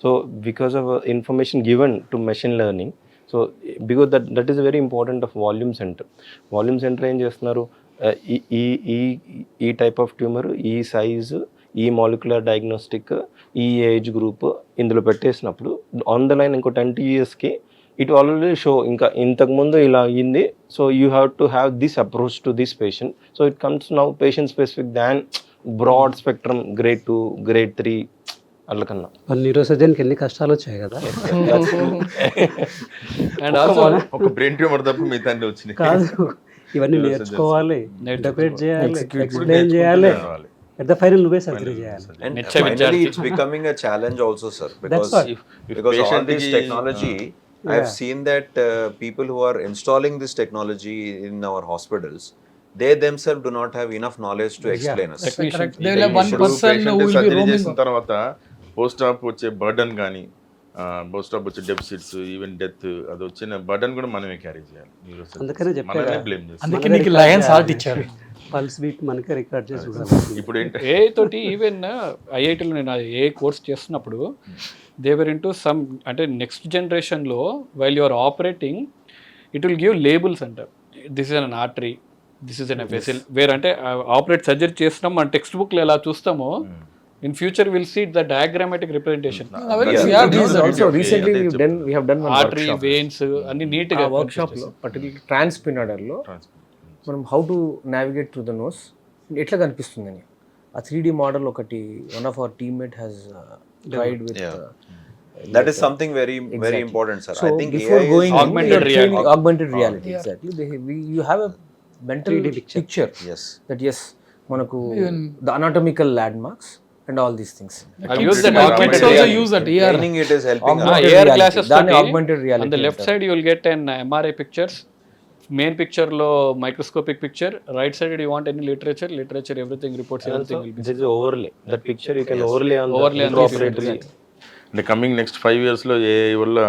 So because of information given to machine learning, so because that is very important of volume center. Volume center ఏం చేస్తున్నారు, ఈ type of tumour, ఈ size, ఈ molecular diagnostic, ఈ age group ఇందులో పెట్టేసినప్పుడు on the line ఇంకో 20 yearsకి it already show ఇంకా ఇంతకుముందు ఇలా అయ్యింది, so you have to have this approach to this patient. So it comes now patient specific than broad spectrum grade 2, grade 3 అట్ల కన్నా.
మన న్యూరోసర్జన్కి ఎన్ని కష్టాలు వచ్చాయి కదా.
అండ్ ఆల్సో
ఒక బ్రెయిన్ ట్యూమర్ తప్ప మిగతా అన్ని వచ్చినాయి.
కాదు, ఇవన్నీ నేర్చుకోవాలి, ఇంటర్ప్రిట్ చేయాలి, ఎక్స్ప్లెయిన్ చేయాలి, పెద్ద ఫైనల్ నువ్వే సర్జరీ చేయాలి.
And
Next time
finally, it's becoming a challenge also, sir, because
what.
because all
patient
this
ki-
technology, I've seen that people who are installing this technology in our hospitals, they themselves do not have enough knowledge to explain us.
Correct. They will have one person who will be
surgery
roaming.
చేసిన తర్వాత post ఆప్ వచ్చే burden కానీ post ఆప్ వచ్చే deficits, even death, అది వచ్చిన burden కూడా మనమే carry చేయాలి.
అందుకనే చెప్పాను
మనమే
కదా.
బ్లేమ్ చేస్తాం.
అందుకే నీకు లయన్స్ హార్ట్ ఇచ్చారు.
పల్స్ బీట్ మనకే రికార్డ్ చేసి చూడాలి.
ఇప్పుడు ఏంటి
ఏ తోటి ఈవెన్ ఐఐటీలో నేను ఏ కోర్స్ చేస్తున్నప్పుడు దేవర్ ఇంటూ సమ్ అంటే నెక్స్ట్ జనరేషన్లో while you're operating it will give labels అంట. This is an artery, this is an vessel, వేరంటే ఆపరేట్ సర్జరీ చేస్తున్నాం మన టెక్స్ట్ బుక్లో ఎలా చూస్తామో in future will see the diagrammatic representation.
Also recently we have done one
ఆర్టరీ,
workshop.
వెయిన్స్ అన్ని నీట్గా
వర్క్షాప్ లో పర్టికులర్ ట్రాన్స్పినాడర్లో మనం how to navigate through the nose ఎట్లా కనిపిస్తుందని ఆ 3D మోడల్ ఒకటి one of our teammate has tried with.
That is something very very important, sir.
So
I think
before
AI
going
is
augmented reality exactly you have a mental
3D
picture
yes.
that yes మనకు the anatomical landmarks and all these things.
I've used that
Kids
augmented
also
reality.
use that AR.
Training it is helping us.
Augmented
AR
reality.
glasses
దాన్ని
తోటి
augmented reality
on the left
అంటారు.
side you will get an MRI pictures, main picture లో microscopic picture, right side you want any literature, everything reports, everything will be.
This is overlay. That picture you can overlay on
Overlay
the
on the
intraoperative.
అంటే coming next 5 yearsలో AI వల్ల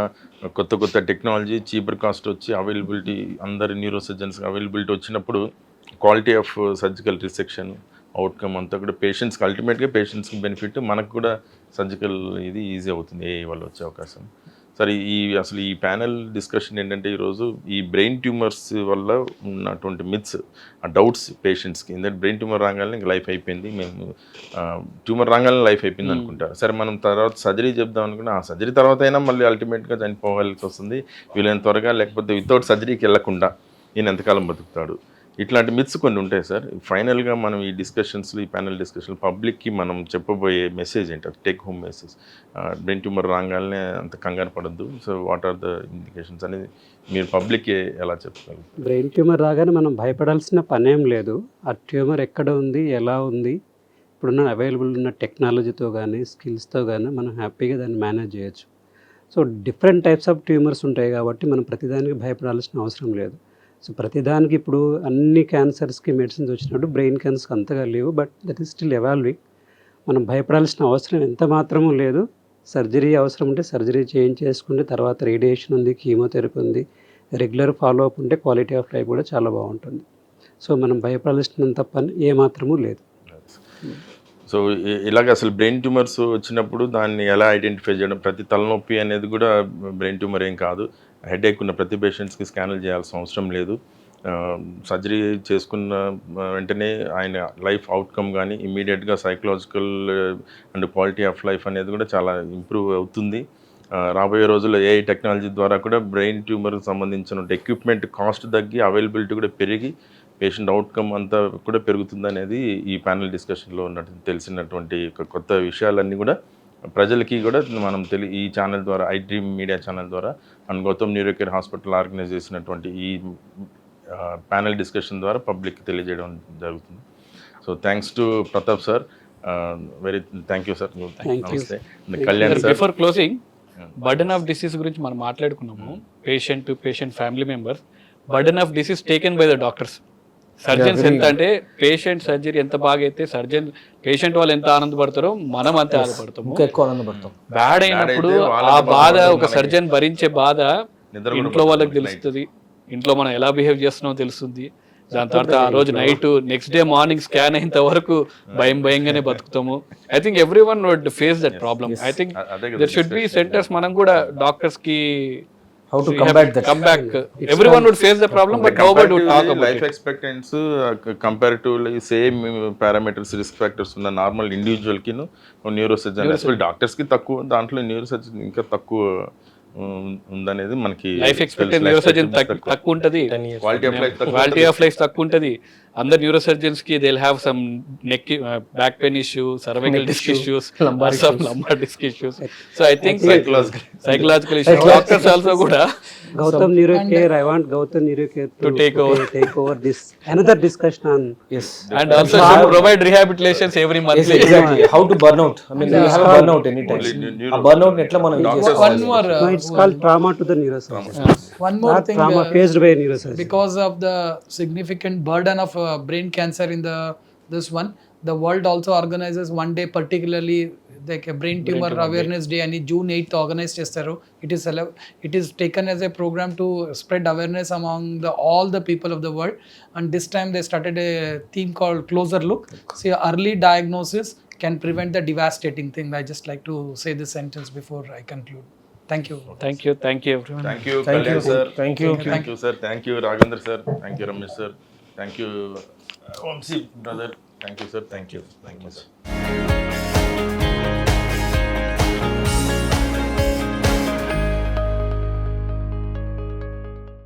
కొత్త technology cheaper cost వచ్చి availability అందరి neuro surgeons availability వచ్చినప్పుడు quality of surgical resection outcome అంతా కూడా పేషెంట్స్కి అల్టిమేట్గా పేషెంట్స్కి బెనిఫిట్, మనకు కూడా సర్జికల్ ఇది ఈజీ అవుతుంది AI వల్ల వచ్చే అవకాశం. సరే అసలు ఈ ప్యానెల్ డిస్కషన్ ఏంటంటే ఈరోజు ఈ బ్రెయిన్ ట్యూమర్స్ వల్ల ఉన్నటువంటి మిత్స్, ఆ డౌట్స్ పేషెంట్స్కి. ఎందుకంటే బ్రెయిన్ ట్యూమర్ రాగానే ఇంక లైఫ్ అయిపోయింది, మేము ట్యూమర్ రాగానే లైఫ్ అయిపోయింది అనుకుంటారు. సరే మనం తర్వాత సర్జరీ చెప్దాం అనుకుంటే ఆ సర్జరీ తర్వాత అయినా మళ్ళీ అల్టిమేట్గా చనిపోవాల్సి వస్తుంది వీళ్ళని త్వరగా, లేకపోతే వితౌట్ సర్జరీకి వెళ్ళకుండా ఈయన ఎంతకాలం బతుకుతాడు. ఇట్లాంటి మిత్స్ కొన్ని ఉంటాయి సార్. ఫైనల్గా మనం ఈ డిస్కషన్స్లో, ఈ ప్యానల్ డిస్కషన్ పబ్లిక్కి మనం చెప్పబోయే మెసేజ్ ఏంటి, take home message? Brain tumour రాగానే అంత కంగారు పడద్దు, so what are the indications అనేది మీరు పబ్లిక్కి ఎలా చెప్పగలరు?
బ్రెయిన్ ట్యూమర్ రాగానే మనం భయపడాల్సిన పనేం లేదు. ఆ ట్యూమర్ ఎక్కడ ఉంది, ఎలా ఉంది, ఇప్పుడున్న అవైలబుల్ ఉన్న టెక్నాలజీతో కానీ స్కిల్స్తో కానీ మనం హ్యాపీగా దాన్ని మేనేజ్ చేయొచ్చు. So different types of tumours ఉంటాయి కాబట్టి మనం ప్రతిదానికి భయపడాల్సిన అవసరం లేదు. సో ప్రతిదానికి ఇప్పుడు అన్ని క్యాన్సర్స్కి మెడిసిన్స్ వచ్చినట్టు బ్రెయిన్ క్యాన్సర్కి అంతగా లేవు, but that is still evolving. మనం భయపడాల్సిన అవసరం ఎంత మాత్రమూ లేదు. సర్జరీ అవసరం ఉంటే సర్జరీ చేసుకుంటే తర్వాత రేడియేషన్ ఉంది, కీమోథెరపీ ఉంది, రెగ్యులర్ ఫాలోఅప్ ఉంటే క్వాలిటీ ఆఫ్ లైఫ్ కూడా చాలా బాగుంటుంది. సో మనం భయపడాల్సినంత పని ఏమాత్రమూ లేదు.
సో ఇలాగ అసలు బ్రెయిన్ ట్యూమర్స్ వచ్చినప్పుడు దాన్ని ఎలా ఐడెంటిఫై చేయడం? ప్రతి తలనొప్పి అనేది కూడా బ్రెయిన్ ట్యూమర్ ఏం కాదు. హెడేక్ ఉన్న ప్రతి పేషెంట్స్కి స్కాన్లు చేయాల్సిన అవసరం లేదు. సర్జరీ చేసుకున్న వెంటనే ఆయన లైఫ్ అవుట్కమ్ కానీ ఇమ్మీడియట్గా psychological and quality of life అనేది కూడా చాలా ఇంప్రూవ్ అవుతుంది. రాబోయే రోజుల్లో AI టెక్నాలజీ ద్వారా కూడా బ్రెయిన్ ట్యూమర్కి సంబంధించిన ఎక్విప్మెంట్ కాస్ట్ తగ్గి అవైలబిలిటీ కూడా పెరిగి పేషెంట్ అవుట్కమ్ అంతా కూడా పెరుగుతుంది అనేది ఈ ప్యానల్ డిస్కషన్లో తెలిసినటువంటి కొత్త విషయాలన్నీ కూడా ప్రజలకి కూడా మనం ఈ ఛానల్ ద్వారా, iDream మీడియా ఛానల్ ద్వారా and Gautam neuro care hospital organise చేసినటువంటి ఈ ప్యానల్ డిస్కషన్ ద్వారా పబ్లిక్ తెలియజేయడం జరుగుతుంది. So thanks to Pratap sir, very thank you sir. నమస్తే Kalyan sir.
Before closing, burden of disease గురించి మనం మాట్లాడుకున్నాము. Patient family members, burden of disease taken by the doctors. Surgeons ఎంత అంటే పేషెంట్ సర్జరీ ఎంత బాగా అయితే పేషెంట్ వాళ్ళు ఎంత ఆనందపడతారో మనం అంతే ఆనందపడతాము. బ్యాడ్ అయినప్పుడు ఆ బాధ ఒక సర్జన్ భరించే బాధ ఇంట్లో వాళ్ళకి తెలుస్తుంది, ఇంట్లో మనం ఎలా బిహేవ్ చేస్తున్నామో తెలుస్తుంది. దాని తర్వాత ఆ రోజు night next day morning scan అయినంత వరకు భయంగానే బతుకుతాము. I think every one would face that problem. I think there should be centres. మనం కూడా డాక్టర్స్ కి
how to combat that.
Come back. Everyone would face the problem, but nobody would talk about
life
it.
expectancy comparatively same parameters, risk factors ఉన్న normal individual కి neuro surgeon అసలు doctors కి తక్కువ, దాంట్లో neuro surgeon ఇంకా తక్కువ ఉందనేది మనకి
లైఫ్ ఎక్స్పెక్టెన్సీ న్యూరో సర్జన్ తక్కువ ఉంటుంది, క్వాలిటీ ఆఫ్ లైఫ్ తక్కువ ఉంటుంది. అందరు న్యూరో సర్జన్స్ కి they will have some neck back pain issue, cervical disc issues, lumbar disc issues. So I think psychological issues. Doctors also కూడా
Gautam Neuro Care, I want Gautam Neuro Care to take over this another discussion on
and also should provide rehabilitations every month.
Exactly. How to burn out? I mean, you have a burnout anytime. A burnout netla manam
One more.
no, it's called trauma to the neurosurgeon.
One more
Not
thing.
trauma faced by a neurosurgeon.
Because of the significant burden of brain cancer in this one, the world also organizes one day particularly like a brain tumor awareness day and June 8th organize chestaru. It is taken as a program to spread awareness among all the people of the world, and this time they started a theme called Closer Look. See, early diagnosis can prevent the devastating thing. I just like to say this sentence before I conclude. Thank you
everyone.
Thank you Kalyan sir.
Thank you
sir. Thank you Raghavendra sir. Thank you Ramesh sir. Thank you Vamsi brother. Thank you sir. Thank you sir.